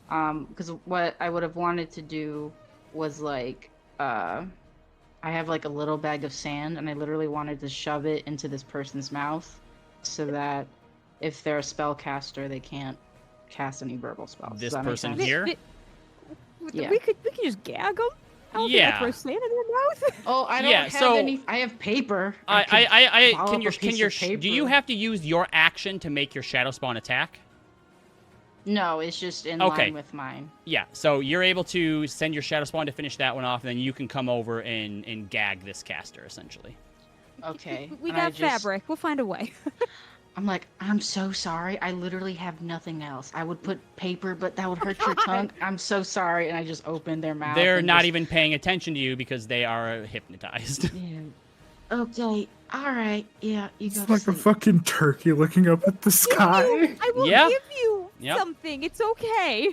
S8: because what I would have wanted to do was like, I have like a little bag of sand and I literally wanted to shove it into this person's mouth so that if they're a spellcaster, they can't cast any verbal spells. Does
S1: This
S8: that make
S1: person
S8: sense?
S1: here?
S8: Yeah.
S2: We could just gag them.
S1: Yeah.
S2: Throw sand in their mouth.
S8: Oh, I don't
S1: Yeah,
S8: have
S1: so-
S8: any. I have paper.
S1: I
S8: follow
S1: can
S8: up
S1: your
S8: a piece of
S1: do you
S8: paper.
S1: have to use your action to make your shadow spawn attack?
S8: No, it's just in
S1: Okay.
S8: line with mine.
S1: Yeah, so you're able to send your shadow spawn to finish that one off, and then you can come over and gag this caster essentially.
S8: Okay.
S2: We
S8: and I
S2: got fabric. We'll find a way.
S8: I'm like, I'm so sorry. I literally have nothing else. I would put paper, but that would hurt your tongue. I'm so sorry. And I just opened their mouth.
S1: They're
S8: and
S1: not
S8: just-
S1: even paying attention to you because they are hypnotized.
S8: Yeah. Okay. All right. Yeah. You go
S4: It's
S8: to
S4: like a
S8: sleep.
S4: fucking turkey looking up at the sky.
S2: I will
S1: Yeah.
S2: give you
S1: Yep.
S2: something. It's okay.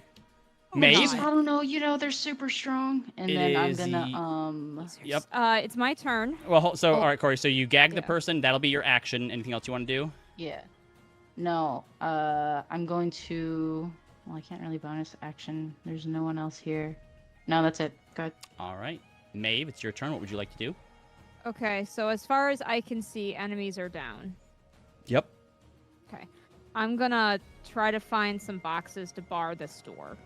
S2: Oh,
S1: Maeve?
S2: God.
S8: I don't know. You know, they're super strong. And
S1: It
S8: then I'm
S1: is
S8: gonna
S1: Yep.
S2: It's my turn.
S1: Well, so
S8: Oh.
S1: all right, Corey. So you gag the
S2: Yeah.
S1: person. That'll be your action. Anything else you want to do?
S8: Yeah. No. I'm going to. Well, I can't really bonus action. There's no one else here. No, that's it. Good.
S1: All right, Maeve, it's your turn. What would you like to do?
S2: Okay, so as far as I can see, enemies are down.
S1: Yep.
S2: Okay. I'm gonna try to find some boxes to bar this door.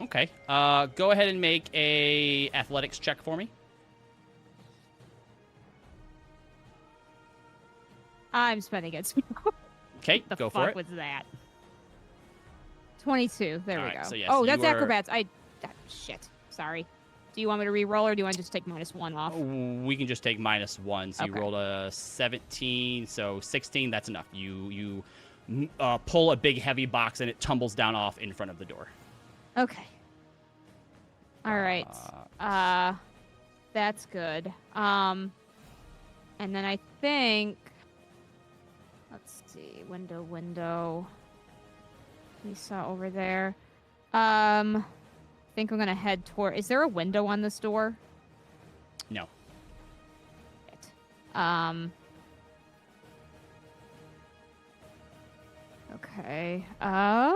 S1: Okay. Go ahead and make a athletics check for me.
S2: I'm spending it.
S1: Okay,
S2: The
S1: go
S2: fuck
S1: for it.
S2: was that? 22. There we
S1: Alright,
S2: go.
S1: so yes,
S2: oh,
S1: you
S2: that's
S1: are-
S2: acrobats. Shit. Sorry. Do you want me to re-roll or do you want to just take -1 off?
S1: We can just take -1. So you
S2: Okay.
S1: rolled a 17, so 16. That's enough. You pull a big heavy box and it tumbles down off in front of the door.
S2: Okay. All right. That's good. And then I think, let's see, window. We saw over there. I think I'm gonna head toward. Is there a window on this door?
S1: No.
S2: Shit. Okay. I'm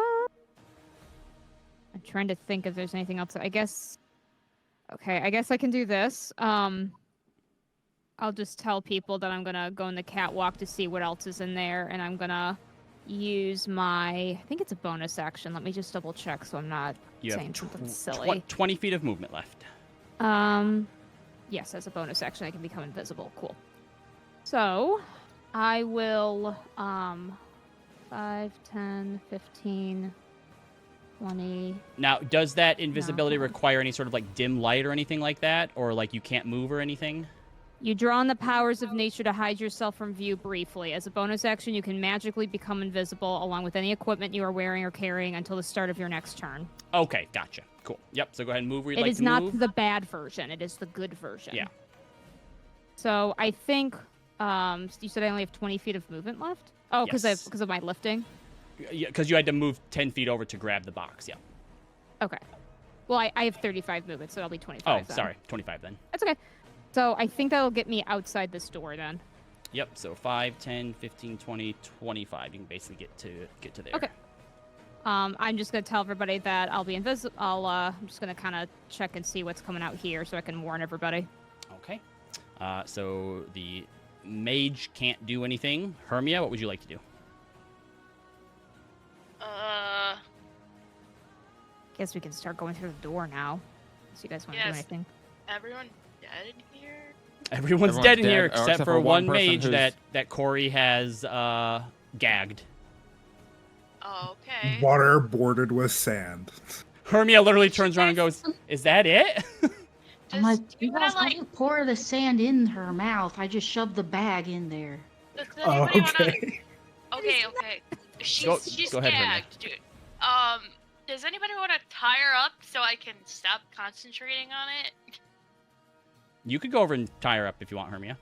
S2: trying to think if there's anything else. I guess. Okay, I guess I can do this. I'll just tell people that I'm gonna go in the catwalk to see what else is in there, and I'm gonna use my. I think it's a bonus action. Let me just double check so I'm not
S1: You
S2: saying
S1: have
S2: something silly.
S1: 20 feet of movement left.
S2: Yes, as a bonus action, I can become invisible. Cool. So, I will 5, 10, 15, 20.
S1: Now, does that invisibility
S2: hold on.
S1: require any sort of like dim light or anything like that, or like you can't move or anything?
S2: You draw on the powers of nature to hide yourself from view briefly. As a bonus action, you can magically become invisible along with any equipment you are wearing or carrying until the start of your next turn.
S1: Okay, gotcha. Cool. Yep. So go ahead and move where you'd
S2: It
S1: like
S2: is
S1: to
S2: not
S1: move.
S2: the bad version. It is the good version.
S1: Yeah.
S2: So I think you said I only have 20 feet of movement left. Oh, because
S1: Yes.
S2: of my lifting.
S1: Yeah, because you had to move 10 feet over to grab the box. Yeah.
S2: Okay. Well, I have 35 movement, so I'll be 25.
S1: Oh,
S2: then.
S1: sorry. 25 then.
S2: That's okay. So I think that'll get me outside this door then.
S1: Yep. So 5, 10, 15, 20, 25. You can basically get to there.
S2: Okay. I'm just gonna tell everybody that I'll be invisible. I'm just gonna kind of check and see what's coming out here so I can warn everybody.
S1: Okay. So the Mage can't do anything. Hermia, what would you like to do?
S2: Guess we can start going through the door now. So you guys want to do
S3: Yes.
S2: anything?
S3: Everyone dead in here?
S1: Everyone's
S5: Everyone's
S1: dead in
S5: dead,
S1: here
S5: or
S1: except for one
S5: person
S1: mage
S5: who's-
S1: that Corey has gagged.
S3: Oh, okay.
S4: Waterboarded with sand.
S1: Hermia literally turns around and goes, "Is that it?"
S7: I'm like,
S3: do you
S7: you guys,
S3: wanna,
S7: I didn't pour the sand in her mouth. I just shoved the bag in there.
S3: does
S4: Oh,
S3: anybody wanna...
S4: okay.
S3: Okay. She's
S1: Go ahead, Hermia.
S3: gagged, dude. Does anybody want to tie her up so I can stop concentrating on it?
S1: You could go over and tie her up if you want, Hermia.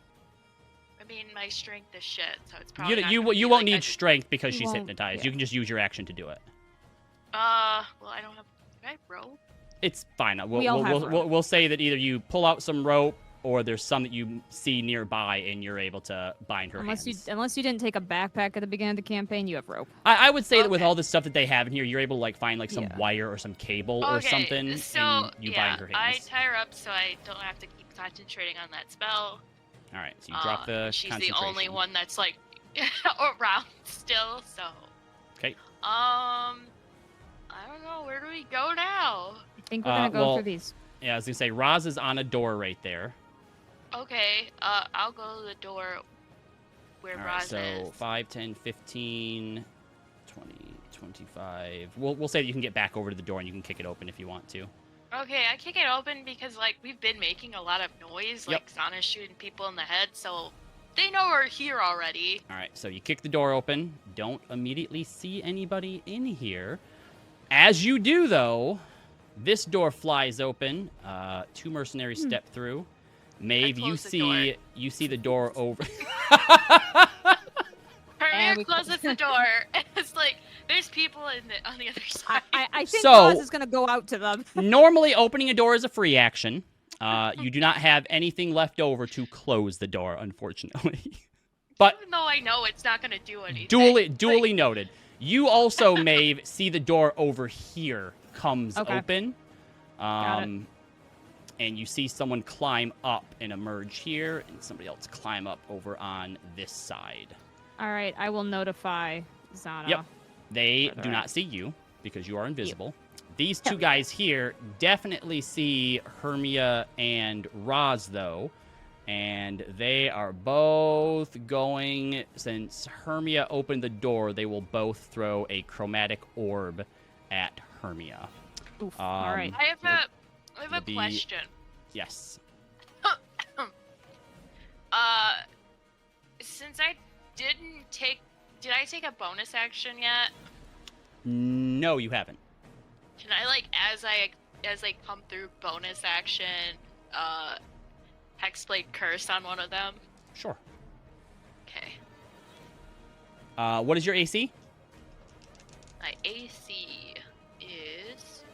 S3: I mean, my strength is shit, so it's probably
S1: You
S3: not
S1: you
S3: gonna be
S1: you won't
S3: like I
S1: need
S3: just-
S1: strength because
S2: You
S1: she's
S2: won't,
S1: hypnotized.
S2: yeah.
S1: You can just use your action to do it.
S3: Well, I don't have... Can I roll?
S1: It's fine.
S2: We all have rope.
S1: We'll say that either you pull out some rope or there's some that you see nearby and you're able to bind her hands.
S2: Unless you didn't take a backpack at the beginning of the campaign, you have rope.
S1: I would say that with
S3: Okay.
S1: all the stuff that they have in here, you're able to like find like some
S2: Yeah.
S1: wire or some cable or
S3: Okay,
S1: something,
S3: so,
S1: and you
S3: yeah,
S1: bind her
S3: I
S1: hands.
S3: tie her up so I don't have to keep concentrating on that spell.
S1: All right, so you drop the
S3: She's the
S1: concentration.
S3: only one that's, like, around still, so...
S1: Okay.
S3: I don't know, where do we go now?
S2: I think we're gonna go
S1: well-
S2: through these.
S1: Yeah, I was gonna say Roz is on a door right there.
S3: Okay, I'll go to the door where
S1: All right,
S3: Roz
S1: so
S3: is.
S1: 5, 10, 15, 20, 25. We'll say that you can get back over to the door and you can kick it open if you want to.
S3: Okay, I kick it open because, like, we've been making a lot of noise,
S1: Yep.
S3: like Zana's shooting people in the head, so they know we're here already.
S1: All right, so you kick the door open. Don't immediately see anybody in here. As you do, though, this door flies open. 2 mercenaries step through. Maeve, you
S3: close the door.
S1: you see the door over.
S3: Hermia
S2: we
S3: closes the door, and it's like, there's people on the other side.
S2: I think
S1: So-
S2: Roz is gonna go out to them.
S1: Normally, opening a door is a free action. You do not have anything left over to close the door, unfortunately. But
S3: Even though I know it's not gonna do anything.
S1: duly noted. You also, Maeve, see the door over here comes
S2: Okay.
S1: open.
S2: Got it.
S1: And you see someone climb up and emerge here, and somebody else climb up over on this side.
S2: All right, I will notify Zana.
S1: Yep. They
S2: Further
S1: do
S2: out.
S1: not see you because you are invisible. These
S2: Hell
S1: two
S2: yeah.
S1: guys here definitely see Hermia and Roz, though. And they are both going, since Hermia opened the door, they will both throw a chromatic orb at Hermia.
S2: Oof. All right.
S3: I have a
S1: it'll be-
S3: question.
S1: Yes.
S3: Since I didn't take, did I take a bonus action yet?
S1: No, you haven't.
S3: Can I, like, as I come through bonus action, Hexblade Curse on one of them?
S1: Sure.
S3: Okay.
S1: What is your AC?
S3: My AC is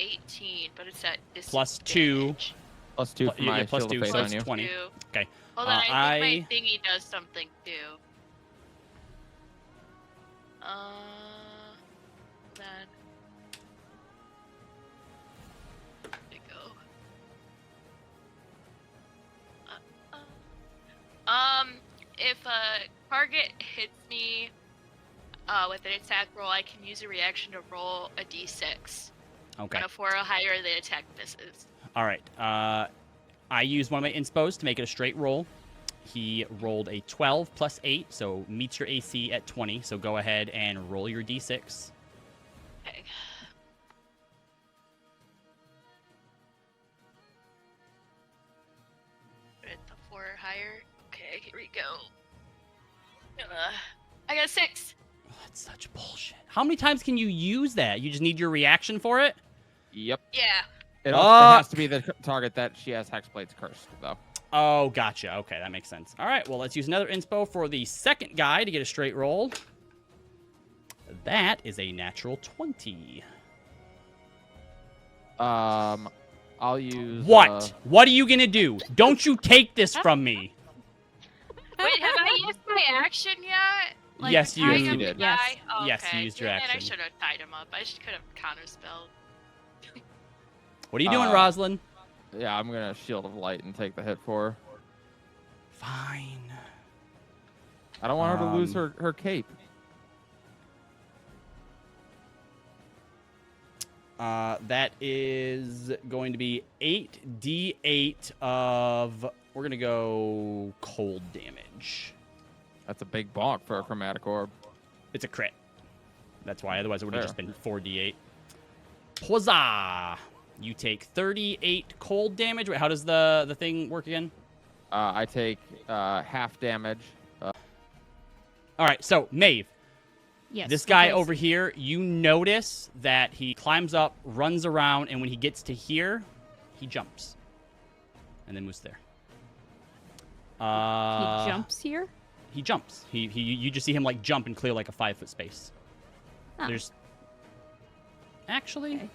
S3: 18, but it's at
S1: Plus 2.
S3: disadvantage.
S5: +2 for
S1: Yeah,
S5: my
S1: plus
S5: shield
S1: 2,
S5: of faith
S1: so
S5: on
S1: it's
S5: you.
S1: 20.
S3: 2.
S1: Okay.
S3: Hold on, I think
S1: I-
S3: my thingy does something too. Then. There we go. If a target hits me with an attack roll, I can use a reaction to roll a d6.
S1: Okay.
S3: And a 4 or higher, the attack misses.
S1: All right. I used one of my inspos to make it a straight roll. He rolled a 12 plus 8, so meets your AC at 20. So go ahead and roll your d6.
S3: Okay. At the 4 or higher. Okay, here we go. I got a 6.
S1: Oh, that's such bullshit. How many times can you use that? You just need your reaction for it?
S5: Yep.
S3: Yeah.
S5: It has to be the target that she has Hexblade's Curse, though.
S1: Oh, gotcha. Okay, that makes sense. All right, well, let's use another inspo for the second guy to get a straight roll. That is a natural 20.
S5: I'll use...
S1: What? What are you going to do? Don't you take this from me.
S3: Wait, have I used my action yet?
S1: Yes, you
S3: tying up
S5: did.
S3: the guy? Oh,
S1: Yes, you
S3: okay.
S1: used your
S3: Damn it, I
S1: action.
S3: should have tied him up. I could have counterspelled.
S1: What are you doing, Rosalind?
S5: Yeah, I'm going to Shield of Light and take the hit for her.
S1: Fine.
S5: I don't want her to lose her cape.
S1: That is going to be 8d8 of... We're going to go cold damage.
S5: That's a big bonk for a chromatic orb.
S1: It's a crit. That's why. Otherwise, it would have
S5: Fair.
S1: just been 4d8. Huzzah! You take 38 cold damage. Wait, how does the thing work again?
S5: I take half damage.
S1: All right, so, Maeve.
S2: Yes.
S1: This guy
S2: okay.
S1: over here, you notice that he climbs up, runs around, and when he gets to here, he jumps. And then moves there.
S2: He jumps here?
S1: He jumps. You just see him like jump and clear like a 5-foot space.
S2: Oh.
S1: There's actually,
S2: Okay.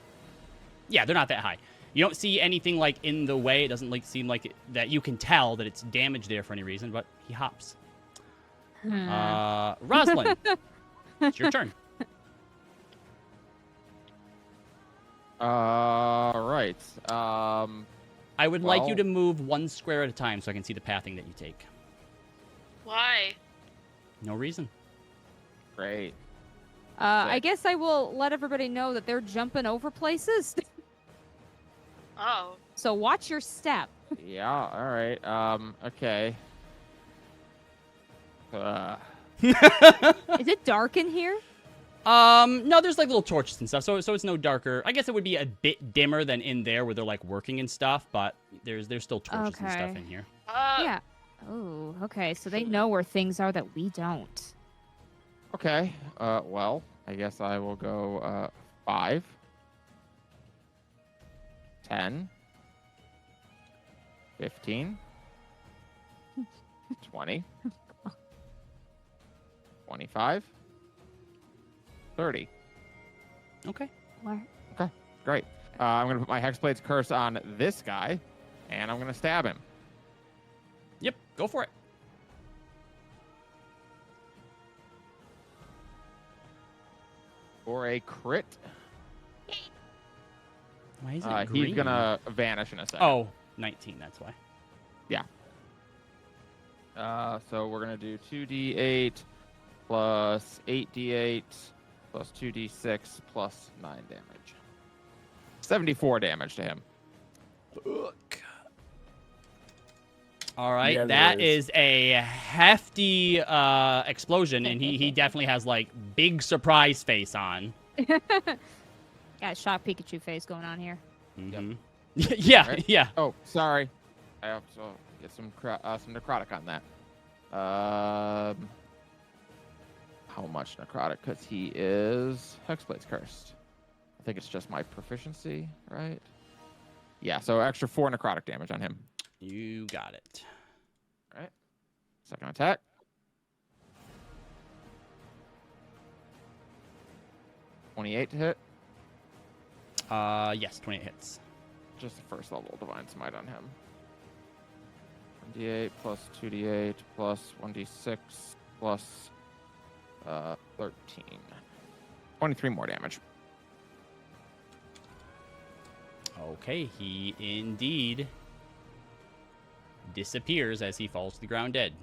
S1: yeah, they're not that high. You don't see anything like in the way. It doesn't like seem like that you can tell that it's damaged there for any reason. But he hops. Rosalind, it's your turn.
S5: Right.
S1: I would like you
S5: well-
S1: to move 1 square at a time so I can see the pathing that you take.
S3: Why?
S1: No reason.
S5: Great.
S2: I guess I will let everybody know that they're jumping over places.
S3: Oh.
S2: So watch your step.
S5: Yeah. All right. Okay.
S2: Is it dark in here?
S1: No, there's like little torches and stuff, so it's no darker. I guess it would be a bit dimmer than in there where they're like working and stuff, but there's still torches and stuff
S2: Okay.
S1: in here.
S2: Yeah. Oh, okay. So they know where things are that we don't.
S5: Okay. Well, I guess I will go 5, 10, 15, 20, 25, 30.
S1: Okay.
S2: Where?
S5: Great. I'm going to put my Hexblade's Curse on this guy, and I'm going to stab him.
S1: Yep, go for it.
S5: For a crit,
S1: Why is it green?
S5: he's going to vanish in a second.
S1: Oh, 19, that's why.
S5: So we're going to do 2d8 plus 8d8 plus 2d6 plus 9 damage. 74 damage to him.
S1: Look. All right,
S6: Yeah,
S1: that
S6: there
S1: is a hefty explosion, and he definitely has like big surprise face on.
S2: Got a shock Pikachu face going on here.
S1: Mhm. Yeah,
S5: Right.
S1: yeah.
S5: Oh, sorry. I have to get some necrotic on that. How much necrotic? Because he is Hexblade's cursed. I think it's just my proficiency, right? Yeah, so extra 4 necrotic damage on him.
S1: You got it.
S5: All right. Second attack. $28 to hit.
S1: Yes, 28 hits.
S5: Just the first level Divine Smite on him. 1d8 plus 2d8 plus 1d6 plus 13. 23 more damage.
S1: Okay, he indeed disappears as he falls to the ground dead.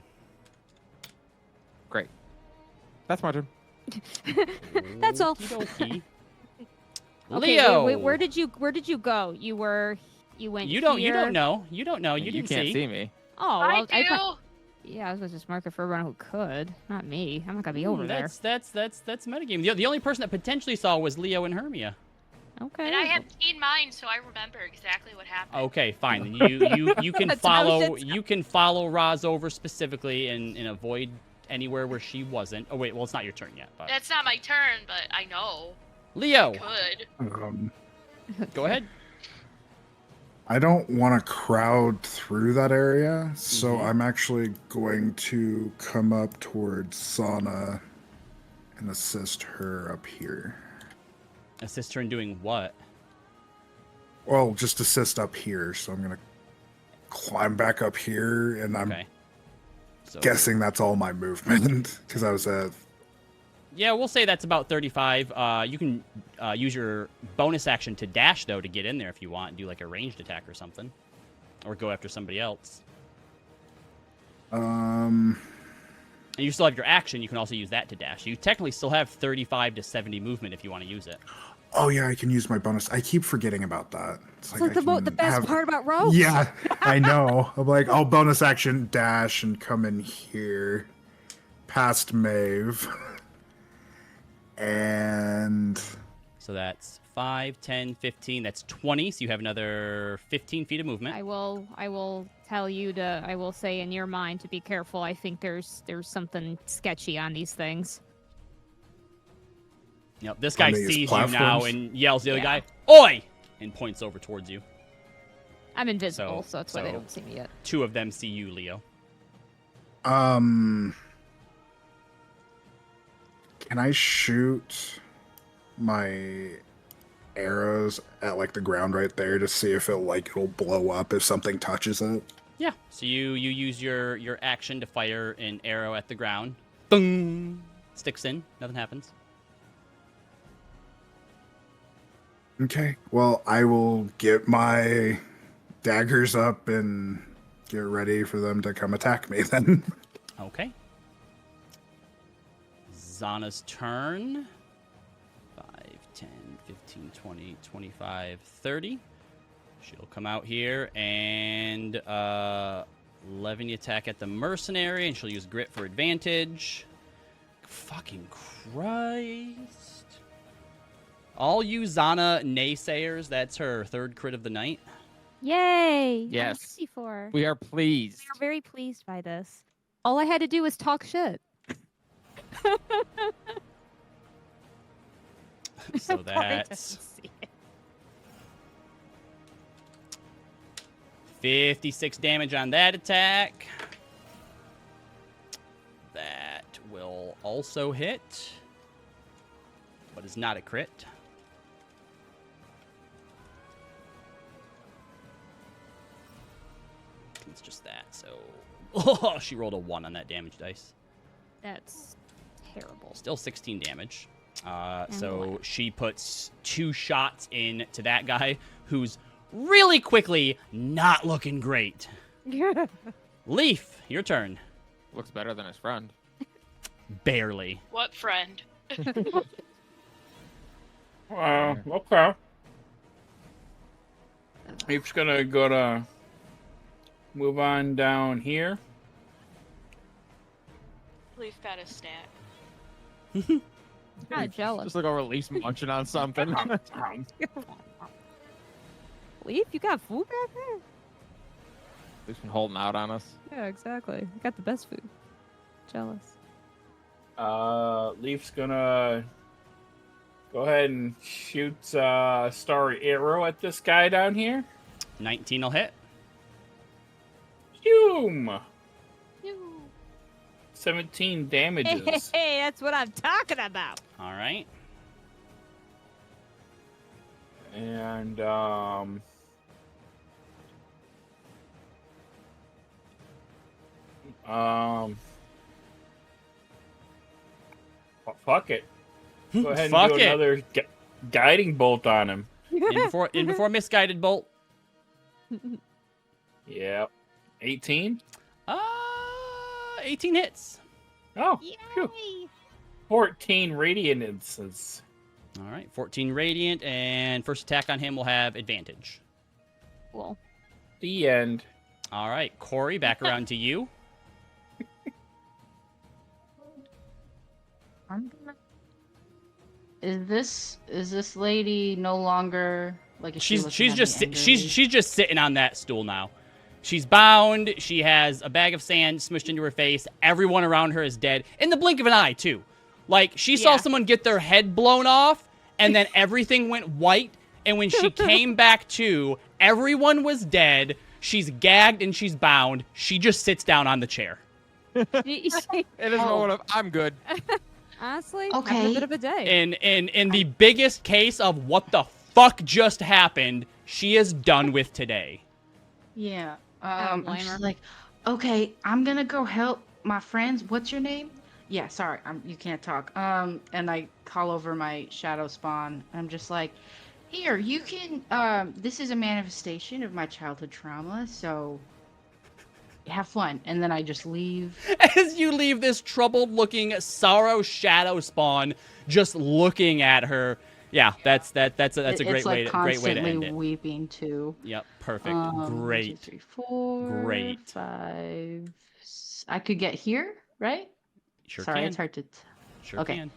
S5: Great. That's my turn.
S2: That's all.
S1: Okey-dokey.
S2: Okay,
S1: Leo,
S2: wait, where did you go? You went
S1: you don't
S2: here?
S1: know. You don't know. You
S5: You
S1: didn't
S5: can't
S1: see.
S5: see me.
S2: Oh,
S3: I
S2: well,
S3: do.
S2: yeah, I was gonna just mark it for everyone who could, not me. I'm not gonna be over there.
S1: That's metagame. The only person that potentially saw was Leo and Hermia.
S2: Okay.
S3: And I have keen mind, so I remember exactly what happened.
S1: Okay, fine. Then you can
S2: That's how
S1: follow
S2: shit's
S1: you can follow Roz over specifically and avoid anywhere where she wasn't. Oh wait, well it's not your turn yet. But
S3: That's not my turn, but I know.
S1: Leo,
S3: Could.
S1: go ahead.
S4: I don't want to crowd through that area, so
S1: Mhm.
S4: I'm actually going to come up towards Sana and assist her up here.
S1: Assist her in doing what?
S4: Well, just assist up here, so I'm going to climb back up here, and I'm
S1: Okay. So
S4: guessing that's all my movement, because I was at...
S1: yeah, we'll say that's about 35. You can use your bonus action to dash though to get in there if you want and do like a ranged attack or something, or go after somebody else.
S4: Um.
S1: And you still have your action. You can also use that to dash. You technically still have 35 to 70 movement if you want to use it.
S4: Oh yeah, I can use my bonus. I keep forgetting about that.
S2: It's like
S4: I
S2: the
S4: can
S2: best
S4: have-
S2: part about rogues.
S4: Yeah, I know. I'm like, I'll bonus action dash and come in here, past Maeve, and
S1: So that's 5, 10, 15. That's 20. So you have another 15 feet of movement.
S2: I will tell you to. I will say in your mind to be careful. I think there's something sketchy on these things.
S1: Yep, this guy
S4: On these
S1: sees you now
S4: platforms?
S1: and yells at the other
S2: Yeah.
S1: guy, "Oi!" and points over towards you.
S2: I'm invisible,
S1: So-
S2: so that's why they
S1: so-
S2: don't see me yet.
S1: 2 of them see you, Leo.
S4: can I shoot my arrows at like the ground right there to see if it'll blow up if something touches it?
S1: Yeah. So you use your action to fire an arrow at the ground. Boom! Sticks in. Nothing happens.
S4: Okay. Well, I will get my daggers up and get ready for them to come attack me then.
S1: Okay. Zana's turn. 5, 10, 15, 20, 25, 30. She'll come out here and leaven the attack at the mercenary, and she'll use grit for advantage. Fucking Christ. All you Zana naysayers, that's her 3rd crit of the night.
S2: Yay!
S5: Yes.
S2: 64.
S5: We are pleased.
S2: We are very pleased by this. All I had to do was talk shit.
S1: So
S2: Probably
S1: that's
S2: doesn't see it.
S1: 56 damage on that attack. That will also hit, but is not a crit. It's just that, so... Oh, she rolled a 1 on that damage dice.
S2: That's terrible.
S1: Still 16 damage.
S2: And
S1: So
S2: what?
S1: she puts 2 shots in to that guy who's really quickly not looking great. Leaf, your turn.
S5: Looks better than his friend.
S1: Barely.
S3: What friend?
S6: Okay. He's gonna go to move on down here.
S3: Leaf got a snack.
S2: Kind of jealous.
S5: Just like a release munching on something.
S2: Leaf, you got food back there?
S5: He's been holding out on us.
S2: Yeah, exactly. You got the best food. Jealous.
S6: Leaf's gonna go ahead and shoot starry arrow at this guy down here.
S1: 19 will hit.
S6: Boom! 17 damages.
S2: Hey, that's what I'm talking about.
S1: All right.
S6: And fuck it. Go ahead and
S1: Fuck
S6: do
S1: it.
S6: another guiding bolt on him.
S1: In before misguided bolt.
S6: Yep. 18.
S1: 18 hits.
S6: Oh, phew.
S2: Yay!
S6: 14 radiant instances.
S1: All right, 14 radiant, and first attack on him will have advantage.
S2: Cool.
S6: The end.
S1: All right, Corey, back around to you.
S8: Is this lady no longer like? Is she
S1: She's
S8: looking at
S1: just
S8: me
S1: she's
S8: angrily?
S1: just sitting on that stool now. She's bound. She has a bag of sand smushed into her face. Everyone around her is dead in the blink of an eye, too. Like she saw
S2: Yeah.
S1: someone get their head blown off, and then everything went white. And when she came back to, everyone was dead. She's gagged and she's bound. She just sits down on the chair.
S5: It is a moment of, I'm good.
S2: Honestly, having
S8: Okay.
S2: a bit of a day.
S1: In the biggest case of what the fuck just happened, she is done with today.
S8: Yeah.
S2: I don't
S8: I'm
S2: blame
S8: just
S2: her.
S8: like, okay, I'm gonna go help my friends. What's your name? Yeah, sorry, you can't talk. And I call over my shadow spawn. I'm just like, here, you can. This is a manifestation of my childhood trauma. So, have fun. And then I just leave.
S1: As you leave this troubled-looking sorrow shadow spawn, just looking at her. Yeah, that's a great way to
S8: constantly
S1: end it.
S8: weeping too.
S1: Yep, perfect.
S8: 1,
S1: Great.
S8: 2, 3, 4,
S1: Great.
S8: 5. I could get here, right?
S1: Sure
S8: Sorry,
S1: can.
S8: it's hard to.
S1: Sure
S8: Okay.
S1: can.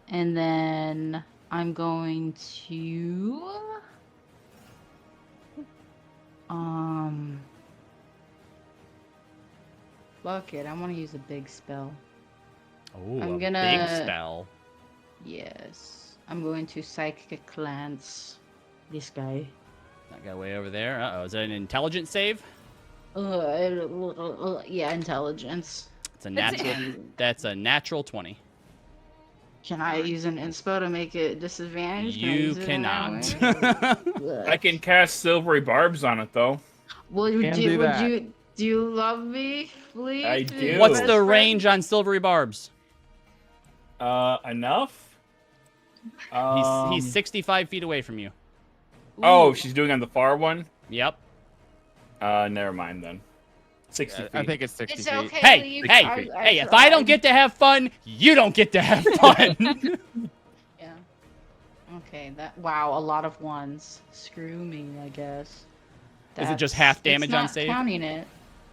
S8: And then I'm going to. Fuck it. I want to use a big spell.
S1: Oh,
S8: I'm
S1: a
S8: gonna-
S1: big spell.
S8: Yes. I'm going to Psychic Glance this guy.
S1: That guy way over there. Uh-oh, is that an intelligence save?
S8: Yeah, intelligence.
S1: It's a natural. That's a natural 20.
S8: Can I use an inspo to make it disadvantaged? Can I
S1: You
S8: use it in
S1: cannot.
S8: that way?
S6: I can cast silvery barbs on it though.
S5: Can do that.
S8: Do you love me, please?
S6: I do.
S1: What's the range on silvery barbs?
S6: Enough.
S1: He's 65 feet away from you.
S6: Oh, she's doing on the far one.
S1: Yep.
S6: Never mind then. 60 feet.
S5: I think it's 60
S7: It's
S5: feet.
S7: okay.
S1: Hey,
S7: leave.
S1: hey, hey! If I don't get to have fun, you don't get to have fun.
S8: Yeah. Okay. Wow, a lot of ones. Screw me, I guess.
S1: Is it just half damage
S8: it's
S1: on
S8: not
S1: save?
S8: Counting it.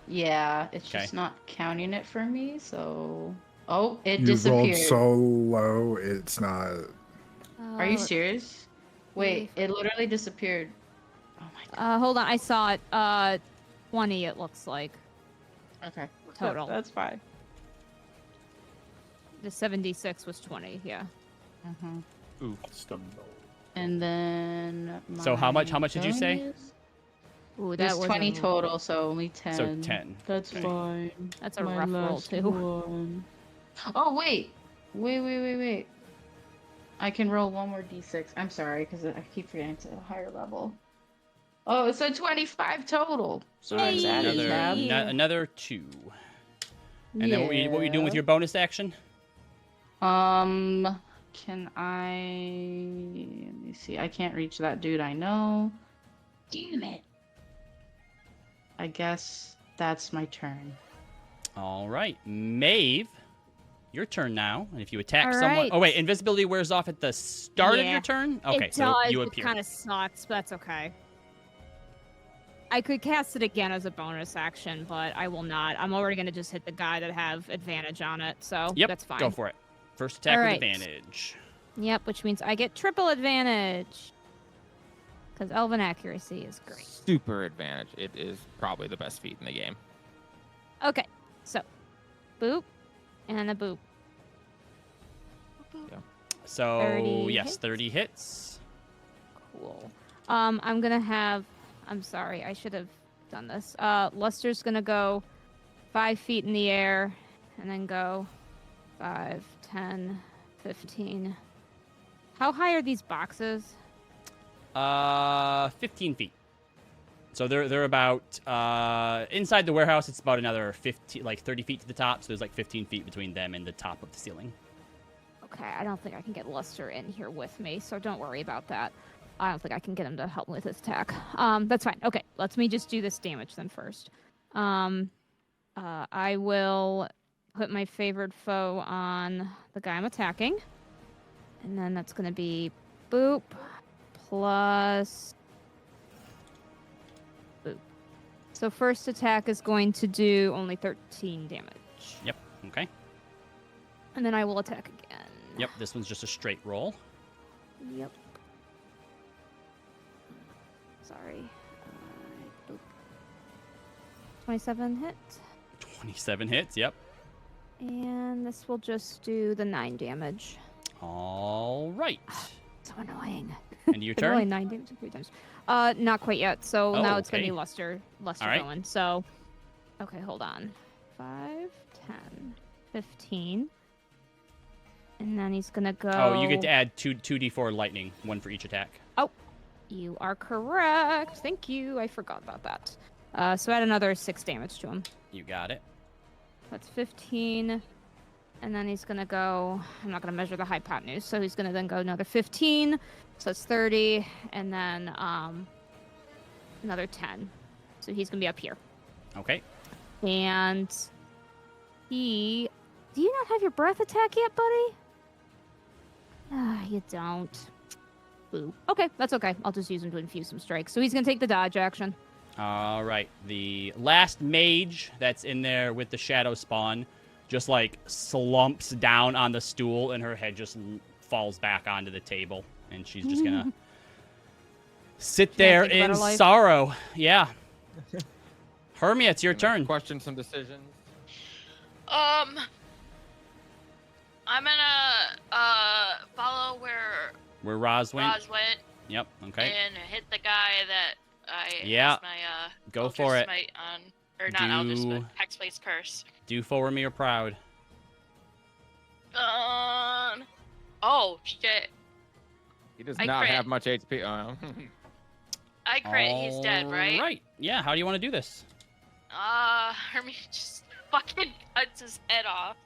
S8: Yeah, it's
S1: Okay.
S8: just not counting it for me. So. Oh, it
S4: You
S8: disappeared.
S4: rolled so low, it's not.
S8: Are you serious? Wait, it literally disappeared. Oh my god.
S2: Hold on, I saw it. 20 it looks like.
S8: Okay.
S2: Total.
S8: That's fine.
S2: The 76 was 20, yeah.
S8: Mm-hmm.
S6: Ooh.
S8: And then.
S1: So how much
S8: my
S1: did you say?
S8: bonus-
S2: Ooh, that
S8: There's
S2: was
S8: 20
S2: a-
S8: total, so only 10.
S1: So 10.
S8: That's
S1: Okay.
S8: fine.
S2: That's a
S8: My
S2: rough roll,
S8: last
S2: too.
S8: one. Oh, wait. Wait. I can roll one more d6. I'm sorry, because I keep forgetting to a higher level. Oh, it's a 25 total. So
S2: Hey.
S8: that is bad.
S1: Another 2. And then what were you doing with your bonus action?
S8: Can I... Let me see. I can't reach that dude, I know. Damn it. I guess that's my turn.
S1: All right, Maeve, your turn now. And if you attack
S2: All
S1: someone,
S2: right.
S1: oh wait, invisibility wears off at the start of
S2: Yeah.
S1: your turn. Okay,
S2: it
S1: so
S2: does.
S1: you
S2: It
S1: appear.
S2: kind of sucks, but that's okay. I could cast it again as a bonus action, but I will not. I'm already going to just hit the guy that have advantage on it, so
S1: Yep,
S2: that's fine.
S1: go for it. First attack
S2: All
S1: with
S2: right.
S1: advantage.
S2: Yep, which means I get triple advantage. Because Elven accuracy is great.
S5: Super advantage. It is probably the best feat in the game.
S2: Okay, so boop and a boop.
S1: So
S2: 30
S1: yes,
S2: hits?
S1: 30 hits.
S2: Cool. I'm gonna have. I'm sorry, I should have done this. Luster's gonna go 5 feet in the air, and then go 5, 10, 15. How high are these boxes?
S1: 15 feet. So they're about inside the warehouse. It's about another 30 feet to the top. So there's like 15 feet between them and the top of the ceiling.
S2: Okay, I don't think I can get Luster in here with me, so don't worry about that. I don't think I can get him to help me with his attack. That's fine. Okay, let me just do this damage then first. I will put my favored foe on the guy I'm attacking. And then that's going to be boop plus boop. So first attack is going to do only 13 damage.
S1: Yep. Okay.
S2: And then I will attack again.
S1: Yep. This one's just a straight roll.
S2: Yep. Sorry. Boop. 27 hit.
S1: 27 hits. Yep.
S2: And this will just do the 9 damage.
S1: All right.
S2: So annoying.
S1: And your
S2: But only
S1: turn.
S2: 9 damage 3 times. Not quite yet. So
S1: Oh,
S2: now it's going to
S1: okay.
S2: be Luster
S1: All right.
S2: going. So, okay, hold on. 5, 10, 15. And then he's going to go...
S1: Oh, you get to add 2d4 lightning, 1 for each attack.
S2: You are correct. Thank you. I forgot about that. So add another 6 damage to him.
S1: You got it.
S2: That's 15. And then he's going to go... I'm not going to measure the hypotenuse. So he's going to then go another 15. So that's 30. And then another 10. So he's going to be up here.
S1: Okay.
S2: And he... Do you not have your breath attack yet, buddy? Ah, you don't. Boo. Okay, that's okay. I'll just use him to infuse some strikes. So he's going to take the dodge action.
S1: All right. The last mage that's in there with the shadow spawn just, like, slumps down on the stool, and her head just falls back onto the table. And she's just going to sit there in sorrow. Yeah. Hermia, it's your turn.
S5: Question some decisions.
S3: I'm gonna follow where
S1: Roz went. Yep. Okay.
S3: And hit the guy that I
S1: Yeah.
S3: my
S1: Go
S3: Eldritch
S1: for it.
S3: Smite on, or not Eldritch Smite, Hexblade's Curse.
S1: Do for me or proud.
S3: Oh shit!
S5: He does
S3: I
S5: not
S3: crit.
S5: have much HP.
S3: I crit. He's dead, right?
S1: Right. Yeah. How do you want to do this?
S3: Hermia just fucking cuts his head off.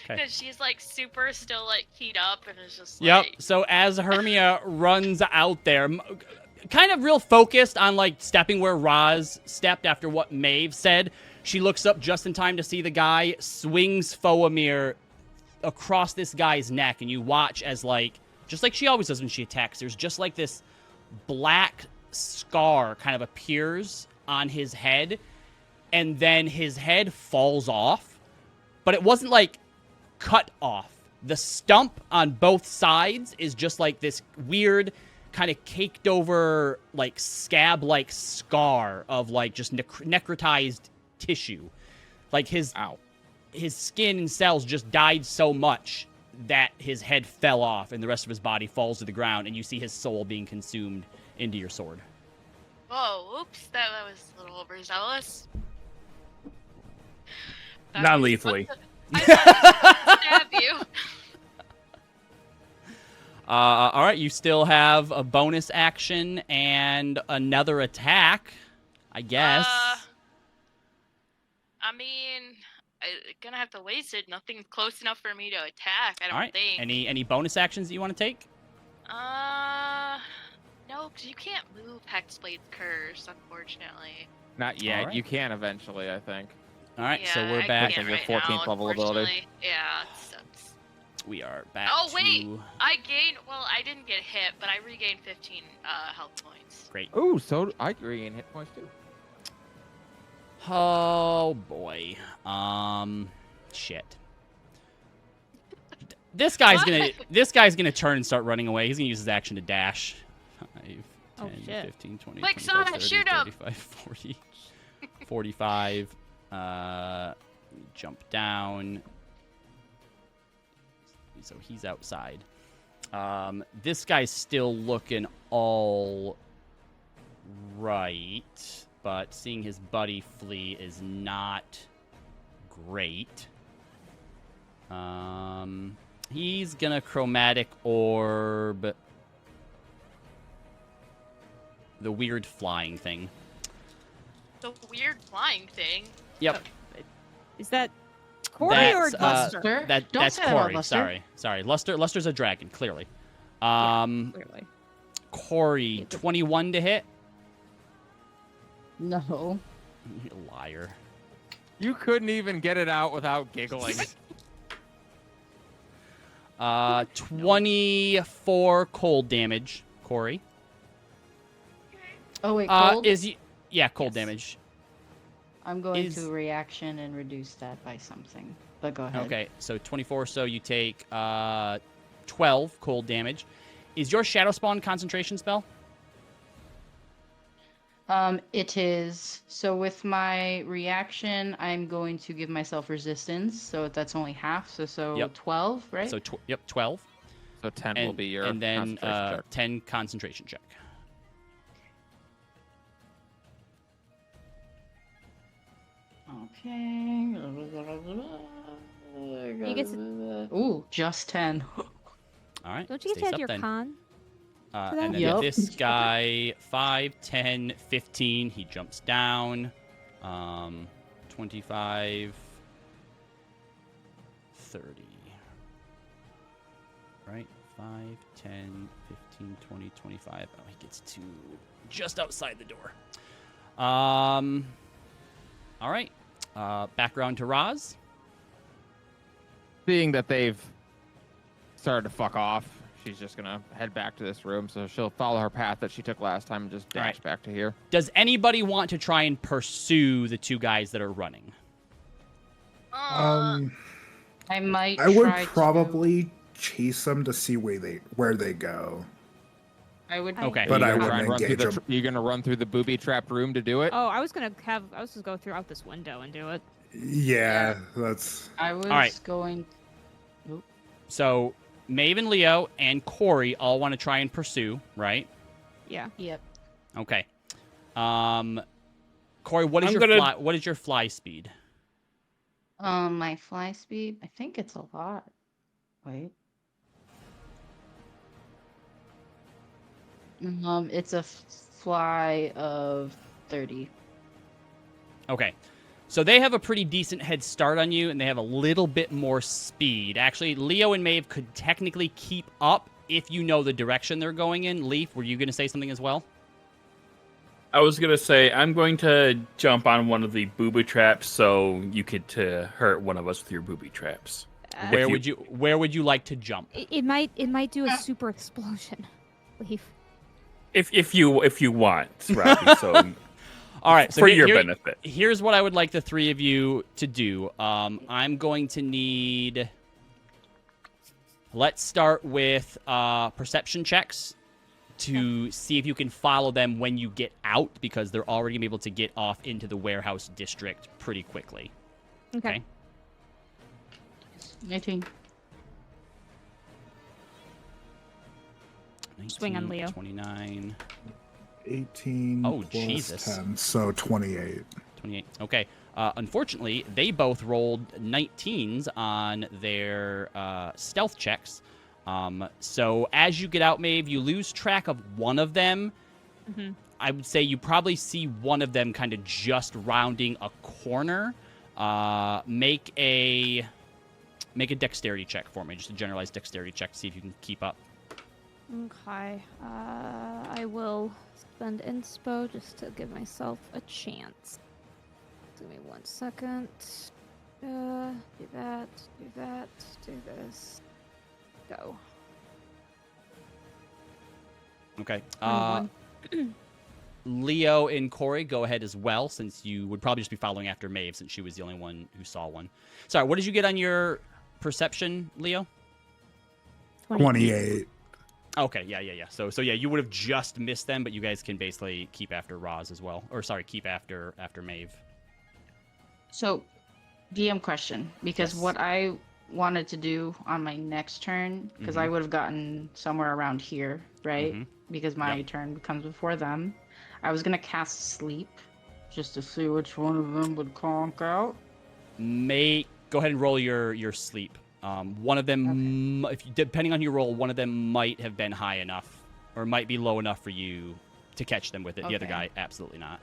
S1: Okay.
S3: Because she's like super still like keyed up and is just
S1: Yep.
S3: like.
S1: So as Hermia runs out there, kind of real focused on like stepping where Roz stepped after what Maeve said, she looks up just in time to see the guy swings Foamir across this guy's neck, and you watch as like, just like she always does when she attacks, there's just like this black scar kind of appears on his head, and then his head falls off, but it wasn't like cut off. The stump on both sides is just like this weird kind of caked over like scab like scar of like just necrotized tissue. Like his skin and cells just died so much that his head fell off and the rest of his body falls to the ground, and you see his soul being consumed into your sword.
S3: Whoa, oops, that was a little overzealous.
S6: Non-lethally.
S3: I thought I was gonna stab you.
S1: All right, you still have a bonus action and another attack, I guess.
S3: I mean, I'm gonna have to waste it. Nothing's close enough for me to attack, I don't
S1: All right.
S3: think.
S1: Any bonus actions that you want to take?
S3: No, because you can't move Hexblade's Curse, unfortunately.
S5: Not yet.
S1: Alright.
S5: You can eventually, I think.
S1: All right,
S3: Yeah,
S1: so we're
S3: I
S1: back.
S3: can't
S5: Your
S3: right
S5: 14th
S3: now,
S5: level ability.
S3: unfortunately. Yeah, it sucks.
S1: We are back
S3: Oh, wait!
S1: to...
S3: I gained, well, I didn't get hit, but I regained 15 health points.
S1: Great.
S5: Ooh, so I regain hit points too.
S1: Oh, boy. Shit. This guy's gonna turn and start running away. He's gonna use his action to dash. 5, 10,
S2: Oh, shit.
S1: 15, 20,
S3: Quick,
S1: 25,
S3: Sonic,
S1: 30,
S3: shoot him!
S1: 35, 40, 45. Jump down. So he's outside. This guy's still looking all right, but seeing his buddy flee is not great. He's gonna chromatic orb the weird flying thing.
S3: The weird flying thing.
S1: Yep.
S2: Is that Corey or
S1: That's,
S2: Luster?
S7: Don't
S1: That's
S7: say that about
S1: Corey.
S7: Luster.
S1: Sorry. Luster's a dragon, clearly.
S2: Clearly.
S1: Corey, 21 to hit.
S7: No.
S1: You liar.
S5: You couldn't even get it out without giggling.
S1: 24 cold damage, Corey.
S7: Oh wait, cold.
S1: Cold
S2: Yes.
S1: damage.
S7: I'm going
S1: is-
S7: to reaction and reduce that by something. But go ahead.
S1: Okay, so 24, so you take 12 cold damage. Is your Shadow Spawn concentration spell?
S7: It is. So with my reaction, I'm going to give myself resistance. So that's only half. So
S1: Yep.
S7: 12, right?
S1: So 12.
S5: So 10 will be your
S1: and then
S5: concentration check.
S1: 10 concentration check.
S7: Okay.
S2: You get
S7: Ooh, just 10.
S1: All right.
S2: Don't you get
S1: stays
S2: to add
S1: up
S2: your
S1: then.
S2: con? for
S1: And
S2: that?
S1: then
S7: Yup.
S1: this guy, 5, 10, 15, he jumps down. 25, 30. Right? 5, 10, 15, 20, 25. Oh, he gets to just outside the door. All right. background to Roz.
S5: Seeing that they've started to fuck off, she's just gonna head back to this room. So she'll follow her path that she took last time and just dash back to here.
S1: Does anybody want to try and pursue the two guys that are running?
S8: I might.
S4: I would
S8: try
S4: probably chase them to see where they go.
S8: I would.
S1: Okay.
S4: But I
S5: You're
S4: wouldn't
S5: gonna run through
S4: engage them.
S5: you're gonna run through the booby-trapped room to do it.
S2: Oh, I was just go throughout this window and do it.
S4: Yeah, that's.
S8: I was
S1: right.
S8: going.
S1: So Maeve and Leo and Corey all want to try and pursue, right?
S2: Yeah.
S8: Yep.
S1: Okay. Corey, what is what is your fly speed?
S8: My fly speed. I think it's a lot. Wait. It's a fly of 30.
S1: Okay. So they have a pretty decent head start on you, and they have a little bit more speed. Actually, Leo and Maeve could technically keep up if you know the direction they're going in. Leaf, were you going to say something as well?
S6: I was gonna say I'm going to jump on one of the booby traps, so you could hurt one of us with your booby traps.
S1: Where would you like to jump?
S2: It might do a super explosion. Leaf.
S6: If you want, Robbie. So
S1: all right, so
S6: for your benefit.
S1: Here's what I would like the three of you to do. I'm going to need. Let's start with perception checks to see if you can follow them when you get out, because they're already gonna be able to get off into the warehouse district pretty quickly.
S2: Okay.
S8: 19.
S2: Swing on Leo.
S1: 29.
S4: 18
S1: Oh,
S4: plus
S1: Jesus.
S4: 10, so 28.
S1: 28. Okay. Unfortunately, they both rolled 19s on their stealth checks. So as you get out, Maeve, you lose track of one of them.
S2: Mm-hmm.
S1: I would say you probably see one of them kind of just rounding a corner. Make a dexterity check for me, just a generalized dexterity check to see if you can keep up.
S2: Okay. I will spend inspo just to give myself a chance. Give me 1 second. Do that. Do this. Go.
S1: Okay.
S2: 21.
S1: Leo and Corey, go ahead as well, since you would probably just be following after Maeve, since she was the only one who saw one. Sorry, what did you get on your perception, Leo?
S4: 28.
S1: Okay, yeah. So yeah, you would have just missed them, but you guys can basically keep after Roz as well. Or sorry, keep after Maeve.
S8: So, DM question, because
S1: Yes.
S8: what I wanted to do on my next turn, because I would have gotten somewhere around here, right?
S1: Mhm.
S8: Because my turn comes before them. I was gonna cast sleep, just to see which one of them would conk out.
S1: Go ahead and roll your sleep. One of them, depending on your roll, one of them might have been high enough, or might be low enough for you to catch them with it. The other
S8: Okay.
S1: guy, absolutely not.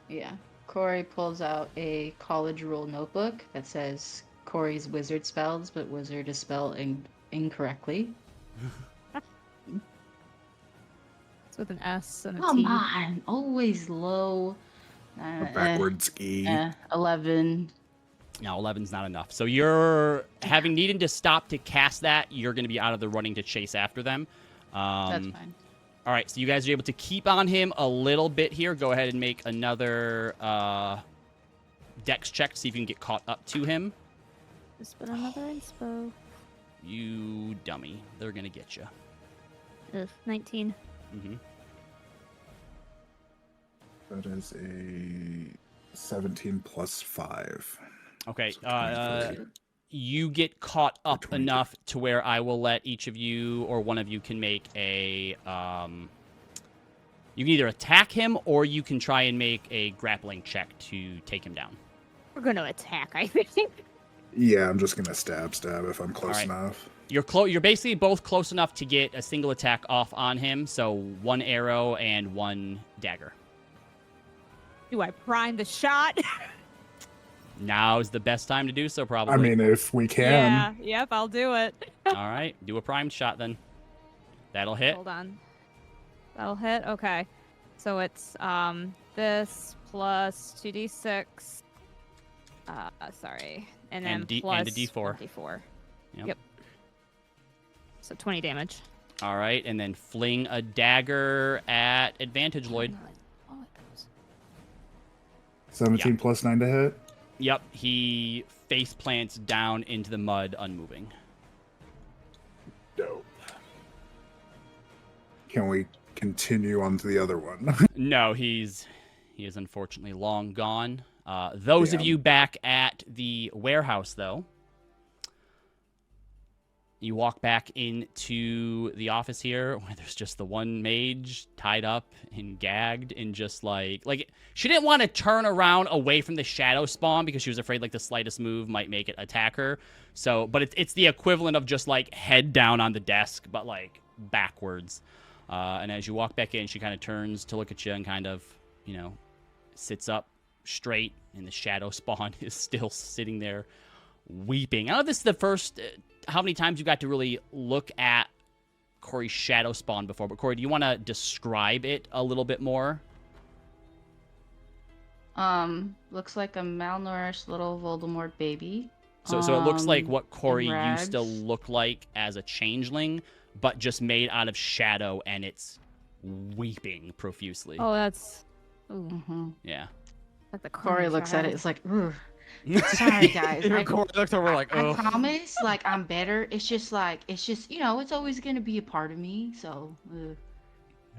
S8: Yeah. Corey pulls out a college rule notebook that says Corey's wizard spells, but wizard is spelled incorrectly.
S2: It's with an S and a T.
S8: Come on, always low.
S4: A backward ski.
S8: 11.
S1: No, 11's not enough. So you're needing to stop to cast that. You're going to be out of the running to chase after them.
S8: That's fine.
S1: All right, so you guys are able to keep on him a little bit here. Go ahead and make another dex check to see if you can get caught up to him.
S2: Just been another inspo.
S1: You dummy. They're going to get you.
S2: 19.
S1: Mm-hmm.
S4: That is a 17 plus 5.
S1: Okay.
S4: So 23.
S1: You get caught up
S4: 22.
S1: enough to where I will let each of you or one of you can make a... you can either attack him or you can try and make a grappling check to take him down.
S2: We're going to attack, I think.
S4: Yeah, I'm just gonna stab if I'm close
S1: Alright.
S4: enough.
S1: You're basically both close enough to get a single attack off on him, so 1 arrow and 1 dagger.
S2: Do I prime the shot?
S1: Now is the best time to do so, probably.
S4: I mean, if we can.
S2: Yeah, yep, I'll do it.
S1: All right, do a primed shot then. That'll hit.
S2: Hold on. That'll hit? Okay. So it's this plus 2d6 Sorry. And then
S1: And a
S2: plus
S1: D4.
S2: D4.
S1: Yep.
S2: So 20 damage.
S1: All right, and then fling a dagger at advantage, Lloyd.
S4: 17 plus 9 to hit.
S1: Yep, he face plants down into the mud, unmoving.
S4: Dope. Can we continue on to the other one?
S1: No, he is unfortunately long gone. Those of
S4: Damn.
S1: you back at the warehouse, though, you walk back into the office here where there's just the one mage tied up and gagged and just like she didn't want to turn around away from the shadow spawn because she was afraid like the slightest move might make it attack her. So, but it's the equivalent of just like head down on the desk, but like backwards. And as you walk back in, she kind of turns to look at you and kind of, sits up straight, and the shadow spawn is still sitting there weeping. I know this is the first how many times you got to really look at Corey's shadow spawn before, but Corey, do you want to describe it a little bit more?
S8: Looks like a malnourished little Voldemort baby.
S1: So it looks like what Corey
S8: in
S1: used to
S8: rags.
S1: look like as a changeling, but just made out of shadow, and it's weeping profusely.
S2: Oh, that's... Ooh,
S8: Mm-hmm.
S1: Yeah.
S2: like the
S8: Corey looks at it.
S2: child.
S8: It's like, "Ugh, sorry guys.
S5: Even
S8: I,
S5: Corey looks over like,
S8: I
S5: oh.
S8: promise, like I'm better. It's just, it's always gonna be a part of me. So,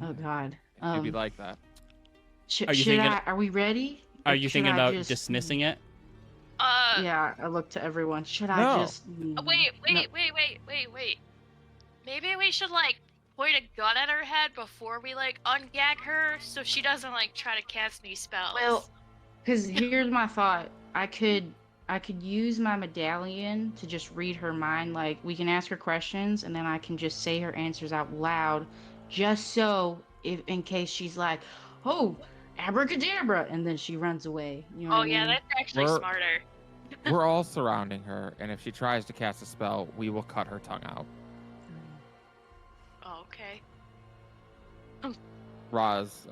S8: oh god.
S5: It'd be like that.
S1: Are you
S8: Should
S1: thinking-
S8: Are we ready?
S1: Are
S8: Or
S1: you
S8: should
S1: thinking
S8: I
S1: about
S8: just-
S1: dismissing it?
S8: Yeah, I look to everyone. Should
S5: No.
S8: I just?
S3: Wait.
S8: No.
S3: Maybe we should like point a gun at her head before we like ungag her, so she doesn't like try to cast any spells.
S8: Well, because here's my thought. I could use my medallion to just read her mind. Like, we can ask her questions, and then I can just say her answers out loud, just so if in case she's like, "Oh, abracadabra," and then she runs away. You know
S3: oh
S8: what I
S3: yeah,
S8: mean?
S3: that's actually
S5: We're-
S3: smarter.
S5: We're all surrounding her, and if she tries to cast a spell, we will cut her tongue out.
S3: Oh, okay.
S5: Roz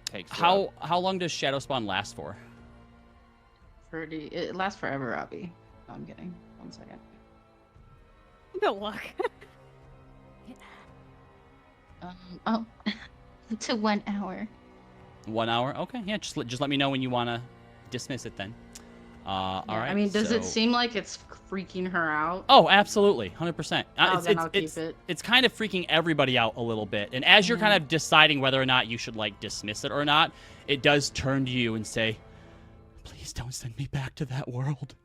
S5: takes
S1: How long does shadow spawn last for?
S8: It lasts forever, Robbie. No, I'm kidding. 1 second.
S2: Good luck.
S8: Oh, to 1 hour.
S1: 1 hour? Okay, yeah. Just let me know when you want to dismiss it then. All
S8: Yeah,
S1: right.
S8: I mean, does it
S1: so-
S8: seem like it's freaking her out?
S1: Oh, absolutely, 100%.
S8: Oh, then I'll keep it.
S1: It's kind of freaking everybody out a little bit, and as you're kind of deciding whether or not you should like dismiss it or not, it does turn to you and say, "Please don't send me back to that world."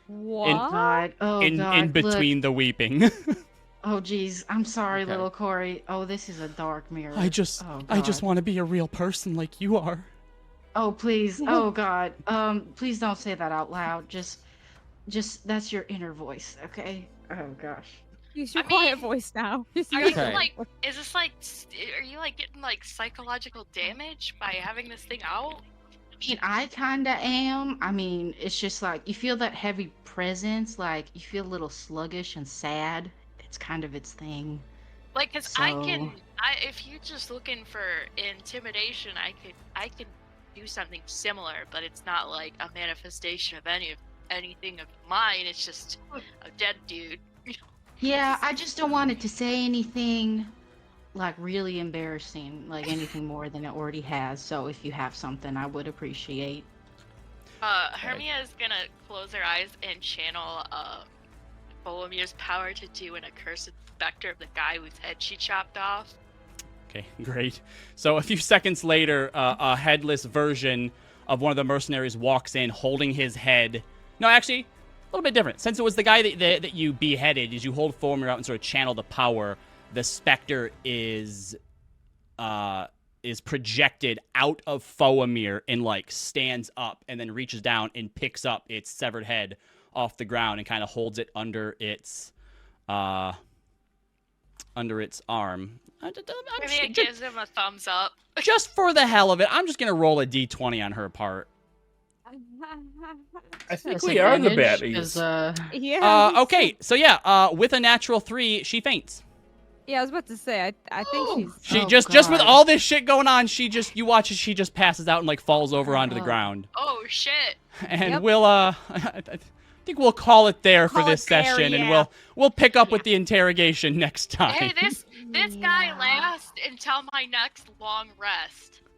S2: What?
S8: God. Oh,
S1: in
S8: God.
S1: between the weeping.
S8: Oh, geez. I'm sorry,
S5: Okay.
S8: little Corey. Oh, this is a dark mirror.
S1: I just
S8: Oh, God.
S1: want to be a real person like you are.
S8: Oh, please. Oh, God. Please don't say that out loud. Just that's your inner voice, okay? Oh, gosh.
S2: Use your
S3: I
S2: quiet
S3: mean,
S2: voice now. Just
S3: Are
S2: use
S3: you
S5: Okay.
S2: it.
S3: like? Is this like? Are you like getting like psychological damage by having this thing out?
S8: I mean, I kinda am. I mean, it's just like you feel that heavy presence, like you feel a little sluggish and sad. It's kind of its thing.
S3: Like, cause
S8: So-
S3: if you're just looking for intimidation, I could do something similar, but it's not like a manifestation of anything of mine. It's just a dead dude.
S8: Yeah, I just don't want it to say anything like really embarrassing, like anything more than it already has. So if you have something, I would appreciate.
S3: Hermia is gonna close her eyes and channel Bolomir's power to do an accursed specter of the guy whose head she chopped off.
S1: Okay, great. So a few seconds later, a headless version of one of the mercenaries walks in, holding his head. No, actually, a little bit different. Since it was the guy that you beheaded, as you hold Formir out and sort of channel the power, the specter is projected out of Foamir and like stands up and then reaches down and picks up its severed head off the ground and kind of holds it under its arm.
S3: Hermia gives him a thumbs up.
S1: Just for the hell of it, I'm just gonna roll a d20 on her part.
S6: I think we are the
S8: Disadvantage
S6: baddies.
S8: is,
S2: Yeah.
S1: Okay, so yeah, with a natural 3, she faints.
S2: Yeah, I was about to say. I think she's.
S1: She
S8: Oh,
S1: just with
S8: God.
S1: all this shit going on, you watch as she just passes out and like falls over onto the
S8: Oh.
S1: ground.
S3: Oh shit!
S1: And
S2: Yep.
S1: we'll I think we'll call it there for
S2: Call
S1: this
S2: it there,
S1: session, and
S2: yeah.
S1: we'll pick up with the interrogation next time.
S3: Hey, this guy
S2: Yeah.
S3: lasts until my next long rest.